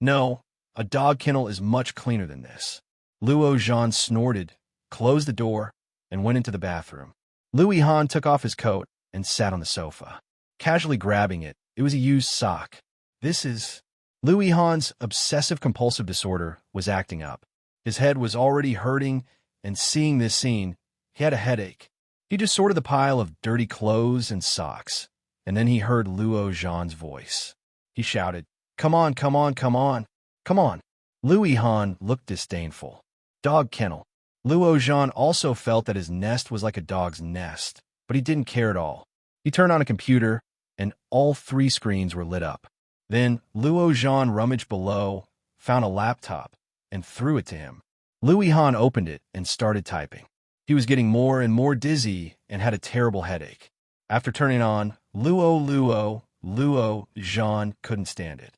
No, a dog kennel is much cleaner than this. Luo Zhan snorted, closed the door, and went into the bathroom. Lu Yihan took off his coat and sat on the sofa. Casually grabbing it, it was a used sock. This is... Lu Yihan's obsessive-compulsive disorder was acting up. His head was already hurting, and seeing this scene, he had a headache. He just sorted the pile of dirty clothes and socks, and then he heard Luo Zhan's voice. He shouted, Come on, come on, come on, come on. Lu Yihan looked disdainful. Dog kennel. Luo Zhan also felt that his nest was like a dog's nest, but he didn't care at all. He turned on a computer, and all 3 screens were lit up. Then Luo Zhan rummaged below, found a laptop, and threw it to him. Lu Yihan opened it and started typing. He was getting more and more dizzy and had a terrible headache. After turning on, Luo Zhan couldn't stand it.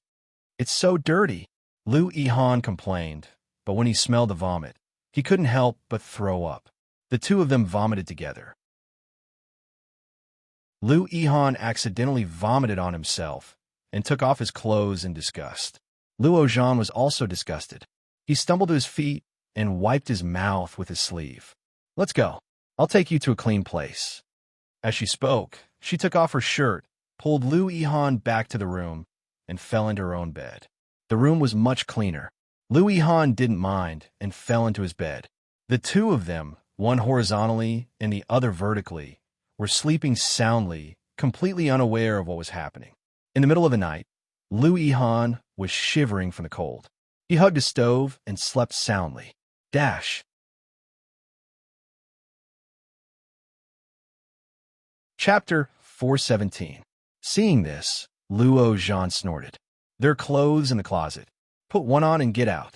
It's so dirty, Lu Yihan complained, but when he smelled the vomit, he couldn't help but throw up. The two of them vomited together. Lu Yihan accidentally vomited on himself and took off his clothes in disgust. Luo Zhan was also disgusted. He stumbled to his feet and wiped his mouth with his sleeve. Let's go. I'll take you to a clean place. As she spoke, she took off her shirt, pulled Lu Yihan back to the room, and fell into her own bed. The room was much cleaner. Lu Yihan didn't mind and fell into his bed. The two of them, one horizontally and the other vertically, were sleeping soundly, completely unaware of what was happening. In the middle of the night, Lu Yihan was shivering from the cold. He hugged a stove and slept soundly. Chapter 417. Seeing this, Luo Zhan snorted. There are clothes in the closet. Put one on and get out.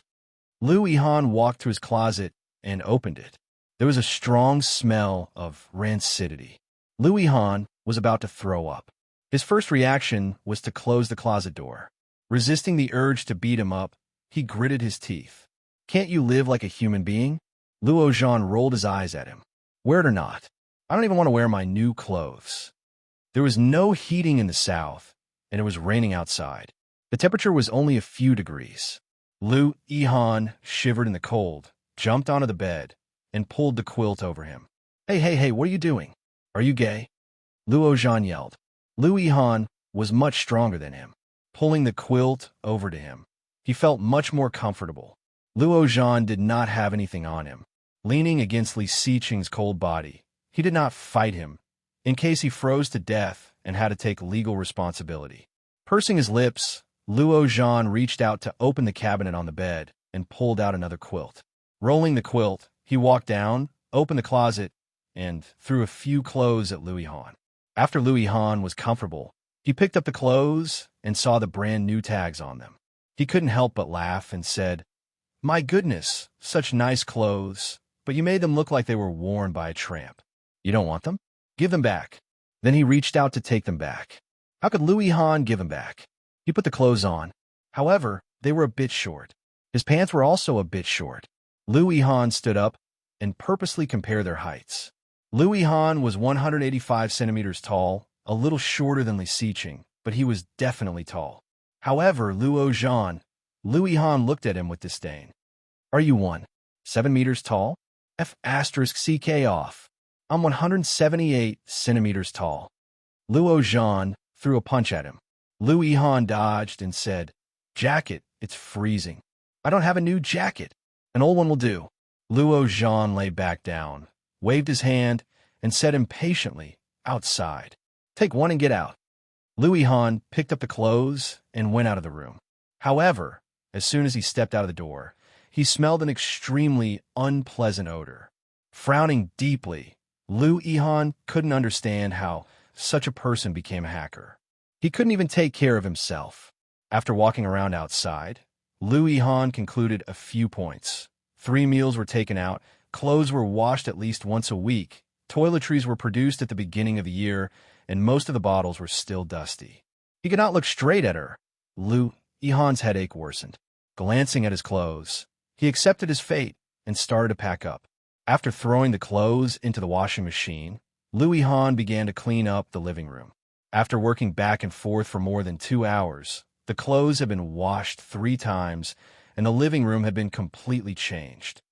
Lu Yihan walked to his closet and opened it. There was a strong smell of rancidity. Lu Yihan was about to throw up. His first reaction was to close the closet door. Resisting the urge to beat him up, he gritted his teeth. Can't you live like a human being? Luo Zhan rolled his eyes at him. Wear it or not. I don't even want to wear my new clothes. There was no heating in the south, and it was raining outside. The temperature was only a few degrees. Lu Yihan shivered in the cold, jumped onto the bed, and pulled the quilt over him. Hey, what are you doing? Are you gay? Luo Zhan yelled. Lu Yihan was much stronger than him. Pulling the quilt over to him, he felt much more comfortable. Luo Zhan did not have anything on him. Leaning against Li Xiqing's cold body, he did not fight him, in case he froze to death and had to take legal responsibility. Pursing his lips, Luo Zhan reached out to open the cabinet on the bed and pulled out another quilt. Rolling the quilt, he walked down, opened the closet, and threw a few clothes at Louis Han. After Louis Han was comfortable, he picked up the clothes and saw the brand new tags on them. He couldn't help but laugh and said, "My goodness, such nice clothes, but you made them look like they were worn by a tramp. You don't want them? Give them back." Then he reached out to take them back. How could Louis Han give them back? He put the clothes on. However, they were a bit short. His pants were also a bit short. Louis Han stood up and purposely compared their heights. Louis Han was 185 centimeters tall, a little shorter than Li Xiqing, but he was definitely tall. However, Louis Han looked at him with disdain. "Are you 7 meters tall? F***ck off. I'm 178 centimeters tall." Luo Zhan threw a punch at him. Louis Han dodged and said, "Jacket, it's freezing. I don't have a new jacket. An old one will do." Luo Zhan lay back down, waved his hand, and said impatiently, "Outside. Take one and get out." Louis Han picked up the clothes and went out of the room. However, as soon as he stepped out of the door, he smelled an extremely unpleasant odor. Frowning deeply, Louis Han couldn't understand how such a person became a hacker. He couldn't even take care of himself. After walking around outside, Louis Han concluded a few points. 3 meals were taken out, clothes were washed at least once a week, toiletries were produced at the beginning of the year, and most of the bottles were still dusty. He could not look straight at her. Louis Han's headache worsened. Glancing at his clothes, he accepted his fate and started to pack up. After throwing the clothes into the washing machine, Louis Han began to clean up the living room. After working back and forth for more than 2 hours, the clothes had been washed 3 times, and the living room had been completely changed.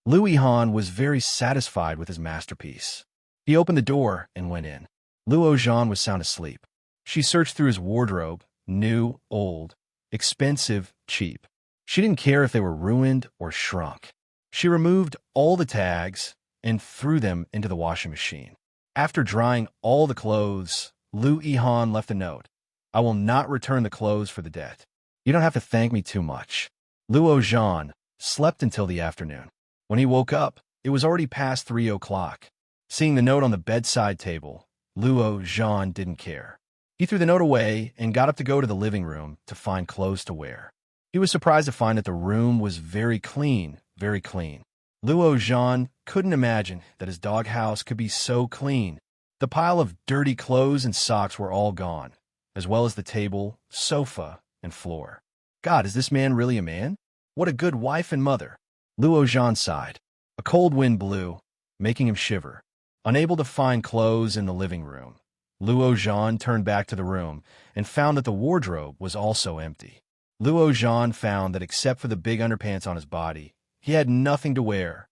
Louis Han was very satisfied with his masterpiece. He opened the door and went in. Luo Zhan was sound asleep. She searched through his wardrobe, new, old, expensive, cheap. She didn't care if they were ruined or shrunk. She removed all the tags and threw them into the washing machine. After drying all the clothes, Louis Han left a note. "I will not return the clothes for the debt. You don't have to thank me too much." Luo Zhan slept until the afternoon. When he woke up, it was already past 3 o'clock. Seeing the note on the bedside table, Luo Zhan didn't care. He threw the note away and got up to go to the living room to find clothes to wear. He was surprised to find that the room was very clean, very clean. Luo Zhan couldn't imagine that his doghouse could be so clean. The pile of dirty clothes and socks were all gone, as well as the table, sofa, and floor. God, is this man really a man? What a good wife and mother. Luo Zhan sighed. A cold wind blew, making him shiver. Unable to find clothes in the living room, Luo Zhan turned back to the room and found that the wardrobe was also empty. Luo Zhan found that except for the big underpants on his body, he had nothing to wear.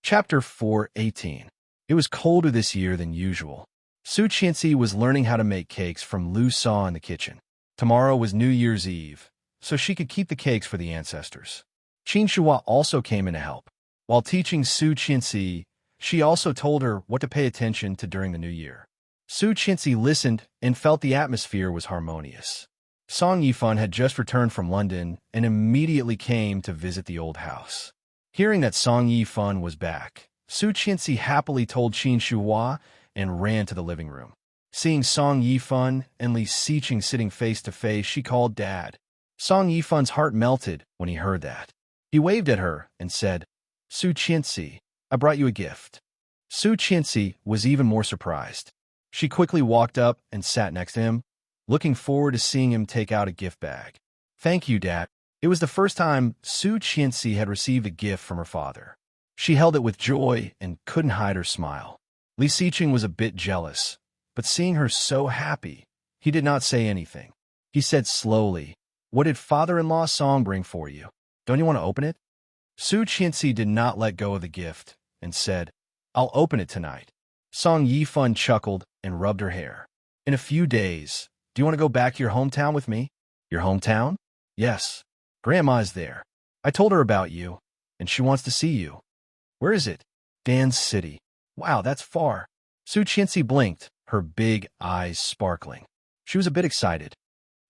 Chapter 4:18. It was colder this year than usual. Su Qianxi was learning how to make cakes from Lu Sa in the kitchen. Tomorrow was New Year's Eve, so she could keep the cakes for the ancestors. Qin Shuhua also came in to help. While teaching Su Qianxi, she also told her what to pay attention to during the new year. Su Qianxi listened and felt the atmosphere was harmonious. Song Yifan had just returned from London and immediately came to visit the old house. Hearing that Song Yifan was back, Su Qianxi happily told Qin Shuhua and ran to the living room. Seeing Song Yifan and Li Xiqing sitting face to face, she called Dad. Song Yifan's heart melted when he heard that. He waved at her and said, "Su Qianxi, I brought you a gift." Su Qianxi was even more surprised. She quickly walked up and sat next to him, looking forward to seeing him take out a gift bag. "Thank you, Dad." It was the first time Su Qianxi had received a gift from her father. She held it with joy and couldn't hide her smile. Li Xiqing was a bit jealous, but seeing her so happy, he did not say anything. He said slowly, "What did father-in-law Song bring for you? Don't you want to open it?" Su Qianxi did not let go of the gift and said, "I'll open it tonight." Song Yifan chuckled and rubbed her hair. In a few days. Do you want to go back to your hometown with me? Your hometown? Yes. Grandma is there. I told her about you, and she wants to see you. Where is it? Dan's City. Wow, that's far. Su Qianxi blinked, her big eyes sparkling. She was a bit excited.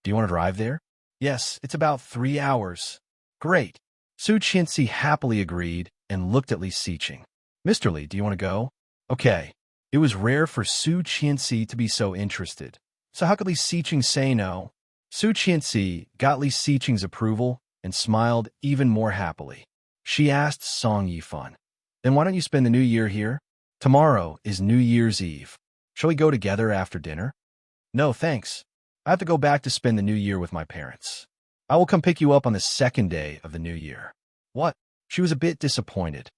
Do you want to drive there? Yes, it's about 3 hours. Great. Su Qianxi happily agreed and looked at Li Xiqing. Mr. Li, do you want to go? Okay. It was rare for Su Qianxi to be so interested. So how could Li Xiqing say no? Su Qianxi got Li Xiqing's approval and smiled even more happily. She asked Song Yifan, "Then why don't you spend the New Year here? Tomorrow is New Year's Eve. Shall we go together after dinner?" "No, thanks. I have to go back to spend the New Year with my parents. I will come pick you up on the second day of the New Year." "What?" She was a bit disappointed.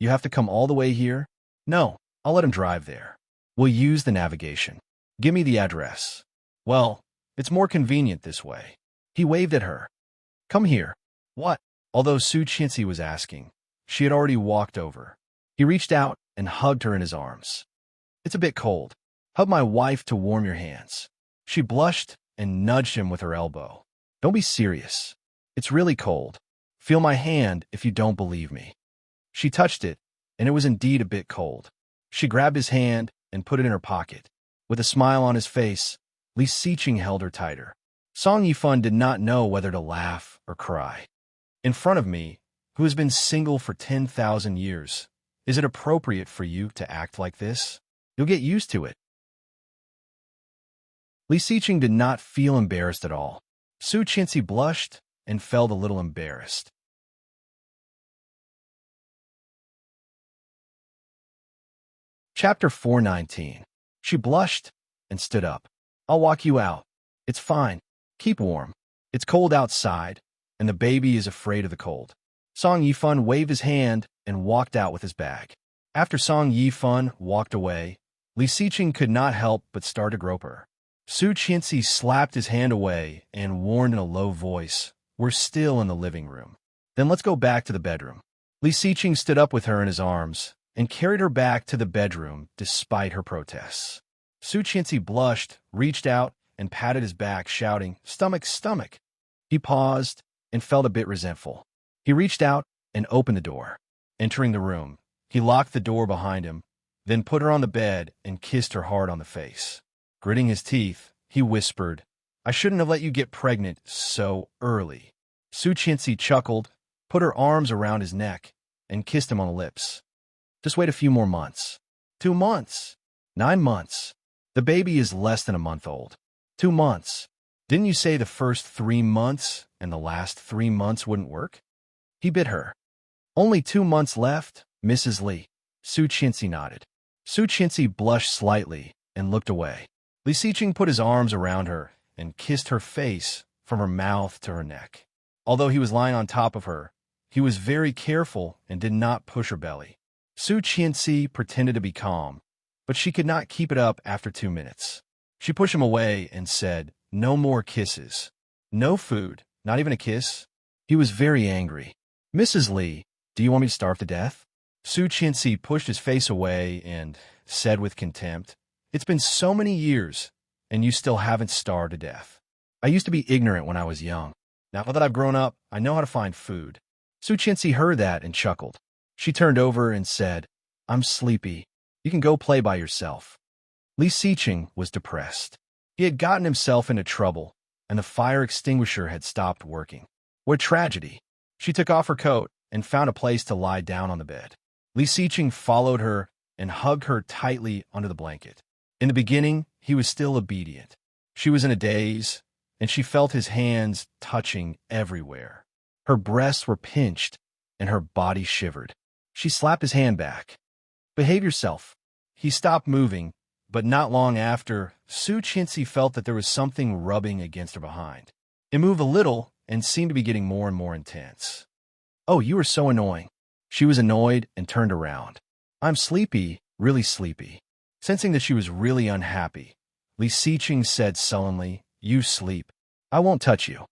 "You have to come all the way here?" "No, I'll let him drive there. We'll use the navigation. Give me the address." "Well, it's more convenient this way." He waved at her. "Come here." "What?" Although Su Qianxi was asking, she had already walked over. He reached out and hugged her in his arms. "It's a bit cold. Hug my wife to warm your hands." She blushed and nudged him with her elbow. "Don't be serious. It's really cold. Feel my hand if you don't believe me." She touched it, and it was indeed a bit cold. She grabbed his hand and put it in her pocket. With a smile on his face, Li Xiqing held her tighter. Song Yifan did not know whether to laugh or cry. "In front of me, who has been single for 10,000 years, is it appropriate for you to act like this? You'll get used to it." Li Xiqing did not feel embarrassed at all. Su Qianxi blushed and felt a little embarrassed. Chapter 419. She blushed and stood up. "I'll walk you out. It's fine. Keep warm. It's cold outside, and the baby is afraid of the cold." Song Yifan waved his hand and walked out with his bag. After Song Yifan walked away, Li Xiqing could not help but start to grope her. Su Qianxi slapped his hand away and warned in a low voice, "We're still in the living room. Then let's go back to the bedroom." Li Xiqing stood up with her in his arms and carried her back to the bedroom despite her protests. Su Qianxi blushed, reached out, and patted his back, shouting, "Stomach, stomach!" He paused and felt a bit resentful. He reached out and opened the door. Entering the room, he locked the door behind him, then put her on the bed and kissed her hard on the face. Gritting his teeth, he whispered, "I shouldn't have let you get pregnant so early." Su Qianxi chuckled, put her arms around his neck, and kissed him on the lips. "Just wait a few more months." 2 months. 9 months. The baby is less than a month old. 2 months. Didn't you say the first 3 months and the last 3 months wouldn't work? He bit her. "Only 2 months left, Mrs. Li." Su Qianxi nodded. Su Qianxi blushed slightly and looked away. Li Xiqing put his arms around her and kissed her face from her mouth to her neck. Although he was lying on top of her, he was very careful and did not push her belly. Su Qianxi pretended to be calm, but she could not keep it up after 2 minutes. She pushed him away and said, "No more kisses. No food, not even a kiss." He was very angry. "Mrs. Li, do you want me to starve to death?" Su Qianxi pushed his face away and said with contempt, "It's been so many years, and you still haven't starved to death. I used to be ignorant when I was young. Now that I've grown up, I know how to find food." Su Qianxi heard that and chuckled. She turned over and said, "I'm sleepy. You can go play by yourself." Li Xiqing was depressed. He had gotten himself into trouble, and the fire extinguisher had stopped working. What tragedy! She took off her coat and found a place to lie down on the bed. Li Xiqing followed her and hugged her tightly under the blanket. In the beginning, he was still obedient. She was in a daze, and she felt his hands touching everywhere. Her breasts were pinched, and her body shivered. She slapped his hand back. "Behave yourself." He stopped moving, but not long after, Su Qianxi felt that there was something rubbing against her behind. It moved a little and seemed to be getting more and more intense. "Oh, you are so annoying." She was annoyed and turned around. "I'm sleepy, really sleepy." Sensing that she was really unhappy, Li Xiqing said sullenly, "You sleep. I won't touch you."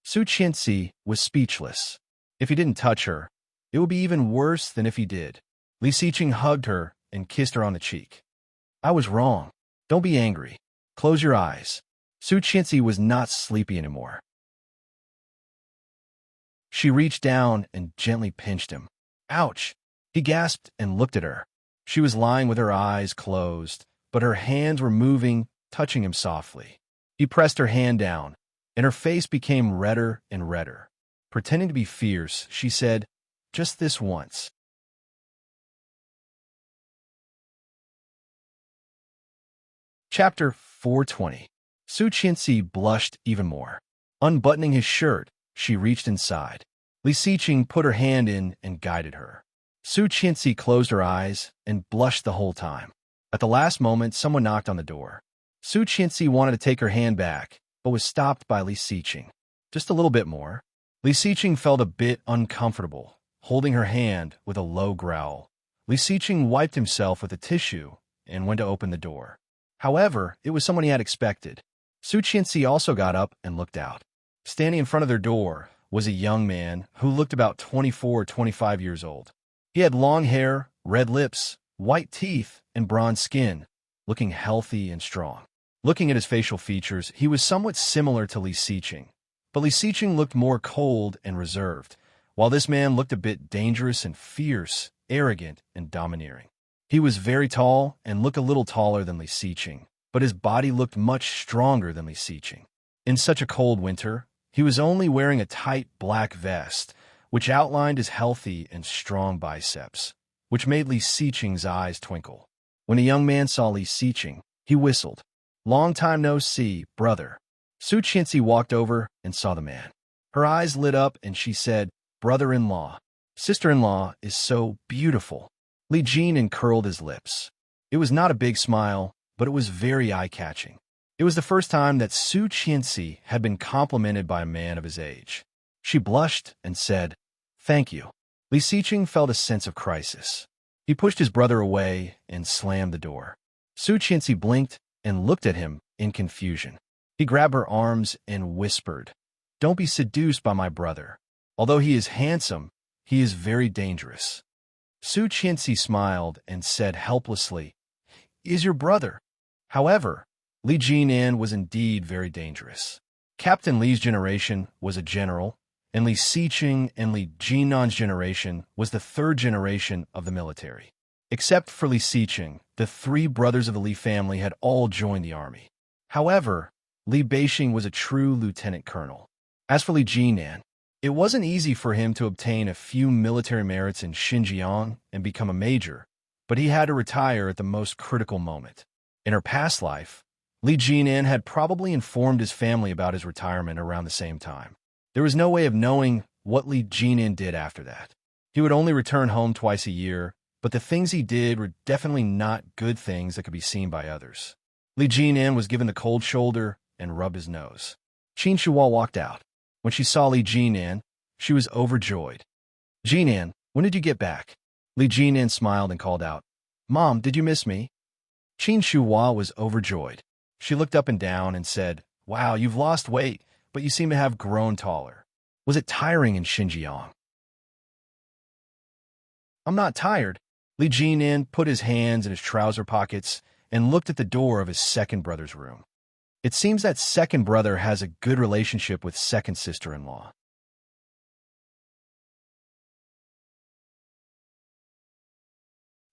Su Qianxi was speechless. If he didn't touch her, it would be even worse than if he did. Li Xiqing hugged her and kissed her on the cheek. "I was wrong. Don't be angry. Close your eyes. Su Qianxi was not sleepy anymore. She reached down and gently pinched him. Ouch! He gasped and looked at her. She was lying with her eyes closed, but her hands were moving, touching him softly. He pressed her hand down, and her face became redder and redder. Pretending to be fierce, she said, "Just this once." Chapter 420. Su Qianxi blushed even more. Unbuttoning his shirt, she reached inside. Li Xiqing put her hand in and guided her. Su Qianxi closed her eyes and blushed the whole time. At the last moment, someone knocked on the door. Su Qianxi wanted to take her hand back, but was stopped by Li Xiqing. Just a little bit more. Li Xiqing felt a bit uncomfortable, holding her hand with a low growl. Li Xiqing wiped himself with a tissue and went to open the door. However, it was someone he had expected. Su Qianxi also got up and looked out. Standing in front of their door was a young man who looked about 24 or 25 years old. He had long hair, red lips, white teeth, and bronze skin, looking healthy and strong. Looking at his facial features, he was somewhat similar to Li Xiqing, but Li Xiqing looked more cold and reserved, while this man looked a bit dangerous and fierce, arrogant and domineering. He was very tall and looked a little taller than Li Xiqing, but his body looked much stronger than Li Xiqing. In such a cold winter, he was only wearing a tight black vest, which outlined his healthy and strong biceps, which made Li Xiqing's eyes twinkle. When a young man saw Li Xiqing, he whistled, "Long time no see, brother." Su Qianxi walked over and saw the man. Her eyes lit up and she said, "Brother-in-law, sister-in-law is so beautiful." Li Jin curled his lips. It was not a big smile, but it was very eye-catching. It was the first time that Su Qianxi had been complimented by a man of his age. She blushed and said, "Thank you." Li Xiqing felt a sense of crisis. He pushed his brother away and slammed the door. Su Qianxi blinked and looked at him in confusion. He grabbed her arms and whispered, "Don't be seduced by my brother. Although he is handsome, he is very dangerous." Su Qianxi smiled and said helplessly, "Is your brother?" However, Li Jinan was indeed very dangerous. Captain Li's generation was a general, and Li Xiqing and Li Jinan's generation was the third generation of the military. Except for Li Xiqing, the three brothers of the Li family had all joined the army. However, Li Beixing was a true lieutenant colonel. As for Li Jinan, it wasn't easy for him to obtain a few military merits in Xinjiang and become a major, but he had to retire at the most critical moment. In her past life, Li Jinan had probably informed his family about his retirement around the same time. There was no way of knowing what Li Jinan did after that. He would only return home twice a year, but the things he did were definitely not good things that could be seen by others. Li Jinan was given the cold shoulder and rubbed his nose. Qin Shuhua walked out. When she saw Li Jinan, she was overjoyed. "Jinan, when did you get back?" Li Jinan smiled and called out, "Mom, did you miss me?" Qin Shuhua was overjoyed. She looked up and down and said, "Wow, you've lost weight, but you seem to have grown taller. Was it tiring in Xinjiang?" "I'm not tired." Li Jinan put his hands in his trouser pockets and looked at the door of his second brother's room. It seems that second brother has a good relationship with second sister-in-law.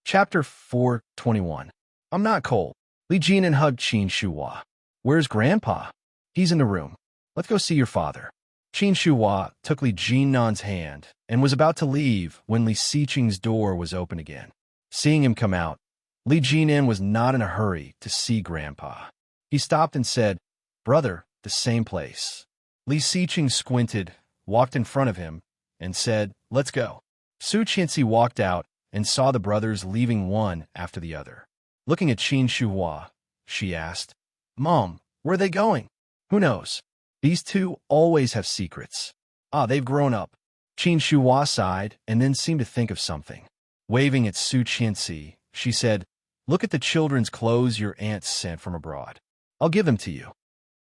Chapter 421. I'm not cold. Li Jinan hugged Qin Shuhua. "Where's Grandpa?" "He's in the room. Let's go see your father." Qin Shuhua took Li Jinan's hand and was about to leave when Li Xiqing's door was open again. Seeing him come out, Li Jinan was not in a hurry to see Grandpa. He stopped and said, "Brother, the same place." Li Xiqing squinted, walked in front of him, and said, "Let's go." Su Qianxi walked out and saw the brothers leaving one after the other. Looking at Qin Shuhua, she asked, "Mom, where are they going?" "Who knows? These two always have secrets." "Ah, they've grown up." Qin Shuhua sighed and then seemed to think of something. Waving at Su Qianxi, she said, "Look at the children's clothes your aunt sent from abroad. I'll give them to you."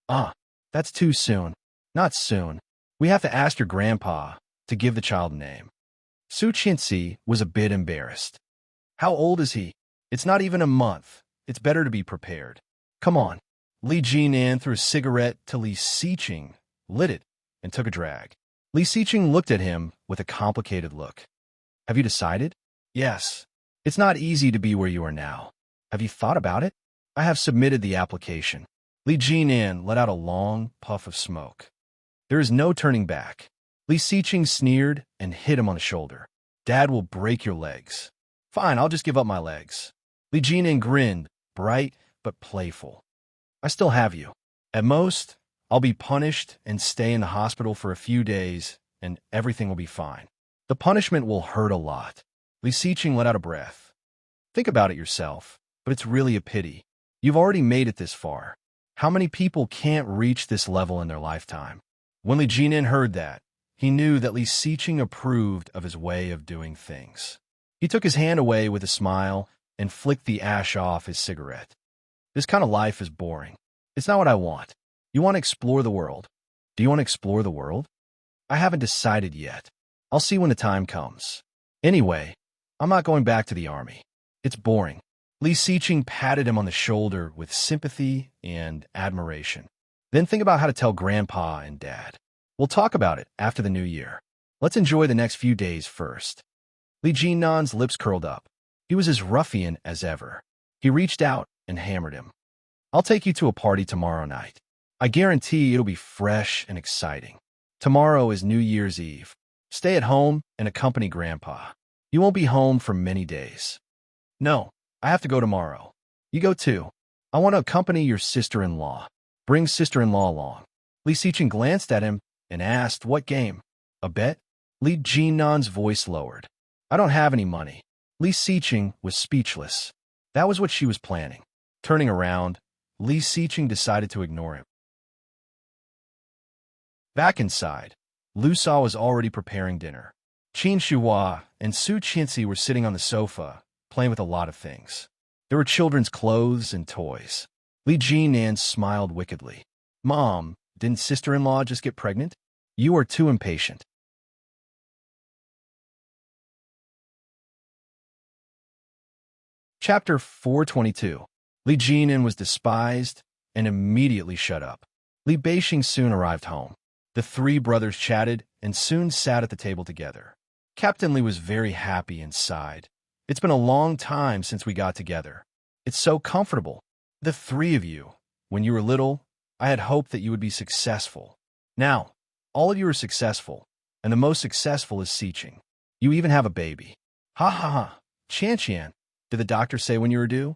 "Ah, that's too soon." "Not soon. We have to ask your grandpa to give the child a name." Su Qianxi was a bit embarrassed. "How old is he?" "It's not even a month. It's better to be prepared." "Come on, Li Jinan threw a cigarette to Li Xiqing, lit it, and took a drag. Li Xiqing looked at him with a complicated look. Have you decided? Yes. It's not easy to be where you are now. Have you thought about it? I have submitted the application. Li Jinan let out a long puff of smoke. There is no turning back. Li Xiqing sneered and hit him on the shoulder. Dad will break your legs. Fine, I'll just give up my legs. Li Jinan grinned, bright but playful. I still have you. At most, I'll be punished and stay in the hospital for a few days, and everything will be fine. The punishment will hurt a lot. Li Xiqing let out a breath. Think about it yourself, but it's really a pity. You've already made it this far. How many people can't reach this level in their lifetime? When Li Jinan heard that, he knew that Li Xiqing approved of his way of doing things. He took his hand away with a smile and flicked the ash off his cigarette. This kind of life is boring. It's not what I want. You want to explore the world. Do you want to explore the world? I haven't decided yet. I'll see when the time comes. Anyway, I'm not going back to the army. It's boring. Li Xiqing patted him on the shoulder with sympathy and admiration. Then think about how to tell Grandpa and Dad. We'll talk about it after the new year. Let's enjoy the next few days first. Li Jinan's lips curled up. He was as ruffian as ever. He reached out and hammered him. I'll take you to a party tomorrow night. I guarantee it'll be fresh and exciting. Tomorrow is New Year's Eve. Stay at home and accompany Grandpa. You won't be home for many days. No, I have to go tomorrow. You go too. I want to accompany your sister-in-law. Bring sister-in-law along. Li Xiqing glanced at him and asked, what game? A bet? Li Jinan's voice lowered. I don't have any money. Li Xiqing was speechless. That was what she was planning. Turning around, Li Xiqing decided to ignore him. Back inside, Lu Sa was already preparing dinner. Qin Shuhua and Su Qianxi were sitting on the sofa, playing with a lot of things. There were children's clothes and toys. Li Jinan smiled wickedly. Mom, didn't sister-in-law just get pregnant? You are too impatient. Chapter 422. Li Jinan was despised and immediately shut up. Li Beixing soon arrived home. The three brothers chatted and soon sat at the table together. Captain Li was very happy and sighed. It's been a long time since we got together. It's so comfortable. The three of you. When you were little, I had hoped that you would be successful. Now, all of you are successful, and the most successful is Xiqing. You even have a baby. Ha ha ha. Qian, did the doctor say when you were due?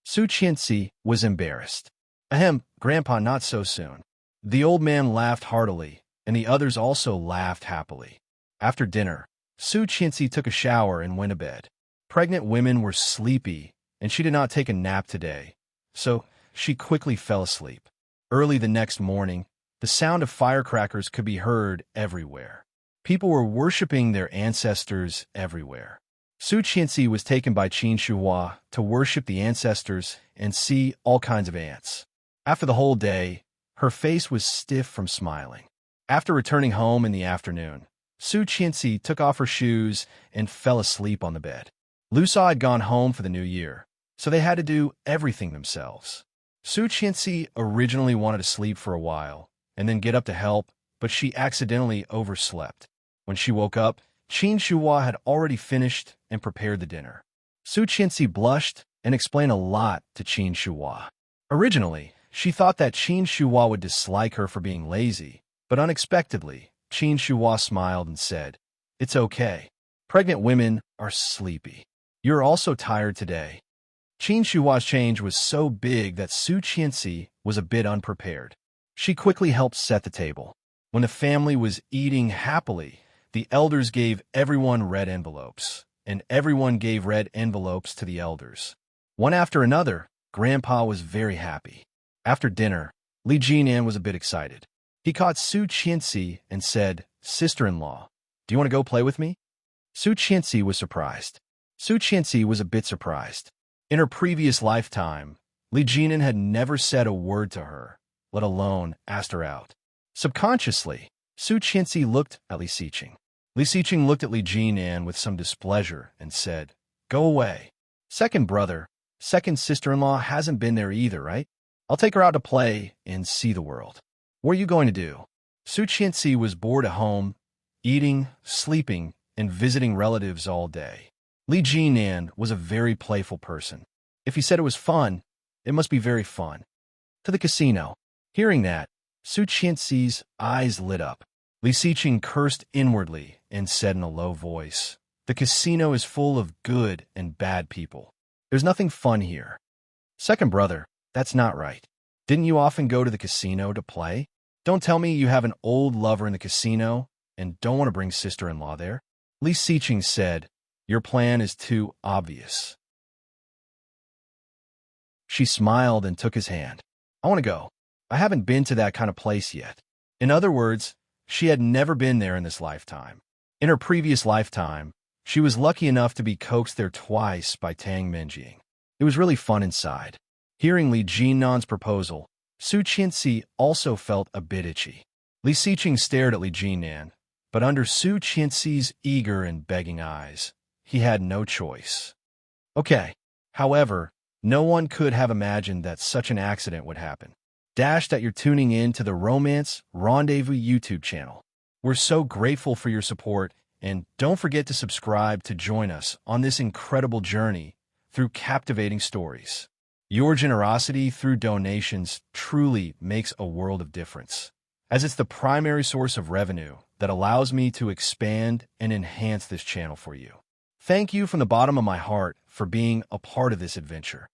Su Qianxi was embarrassed. Ahem, Grandpa, not so soon. The old man laughed heartily, and the others also laughed happily. After dinner, Su Qianxi took a shower and went to bed. Pregnant women were sleepy, and she did not take a nap today, so she quickly fell asleep. Early the next morning, the sound of firecrackers could be heard everywhere. People were worshipping their ancestors everywhere. Su Qianxi was taken by Qin Shuhua to worship the ancestors and see all kinds of ants. After the whole day, her face was stiff from smiling. After returning home in the afternoon, Su Qianxi took off her shoes and fell asleep on the bed. Lu Sa had gone home for the new year, so they had to do everything themselves. Su Qianxi originally wanted to sleep for a while and then get up to help, but she accidentally overslept. When she woke up, Qin Shuhua had already finished and prepared the dinner. Su Qianxi blushed and explained a lot to Qin Shuhua. Originally, she thought that Qin Shuhua would dislike her for being lazy, but unexpectedly, Qin Shuhua smiled and said, "It's okay. Pregnant women are sleepy. You're also tired today." Qin Shuhua's change was so big that Su Qianxi was a bit unprepared. She quickly helped set the table. When the family was eating happily, the elders gave everyone red envelopes, and everyone gave red envelopes to the elders. One after another, Grandpa was very happy. After dinner, Li Jinan was a bit excited. He caught Su Qianxi and said, "Sister-in-law, do you want to go play with me?" Su Qianxi was surprised. Su Qianxi was a bit surprised. In her previous lifetime, Li Jinan had never said a word to her, let alone asked her out. Subconsciously, Su Qianxi looked at Li Xiqing. Li Xiqing looked at Li Jinan with some displeasure and said, "Go away. Second brother, second sister-in-law hasn't been there either, right?" I'll take her out to play and see the world. What are you going to do? Su Qianxi was bored at home, eating, sleeping, and visiting relatives all day. Li Jinan was a very playful person. If he said it was fun, it must be very fun. To the casino. Hearing that, Su Qianxi's eyes lit up. Li Xiqing cursed inwardly and said in a low voice, "The casino is full of good and bad people. There's nothing fun here." Second brother, that's not right. Didn't you often go to the casino to play? Don't tell me you have an old lover in the casino and don't want to bring sister-in-law there. Li Xiqing said, "Your plan is too obvious." She smiled and took his hand. "I want to go. I haven't been to that kind of place yet." In other words, she had never been there in this lifetime. In her previous lifetime, she was lucky enough to be coaxed there twice by Tang Minjing. It was really fun inside. Hearing Li Jinan's proposal, Su Qianxi also felt a bit itchy. Li Xiqing stared at Li Jinan, but under Su Qianxi's eager and begging eyes, he had no choice. Okay. However, no one could have imagined that such an accident would happen. That you're tuning in to the Romance Rendezvous YouTube channel. We're so grateful for your support, and don't forget to subscribe to join us on this incredible journey through captivating stories. Your generosity through donations truly makes a world of difference, as it's the primary source of revenue that allows me to expand and enhance this channel for you. Thank you from the bottom of my heart for being a part of this adventure.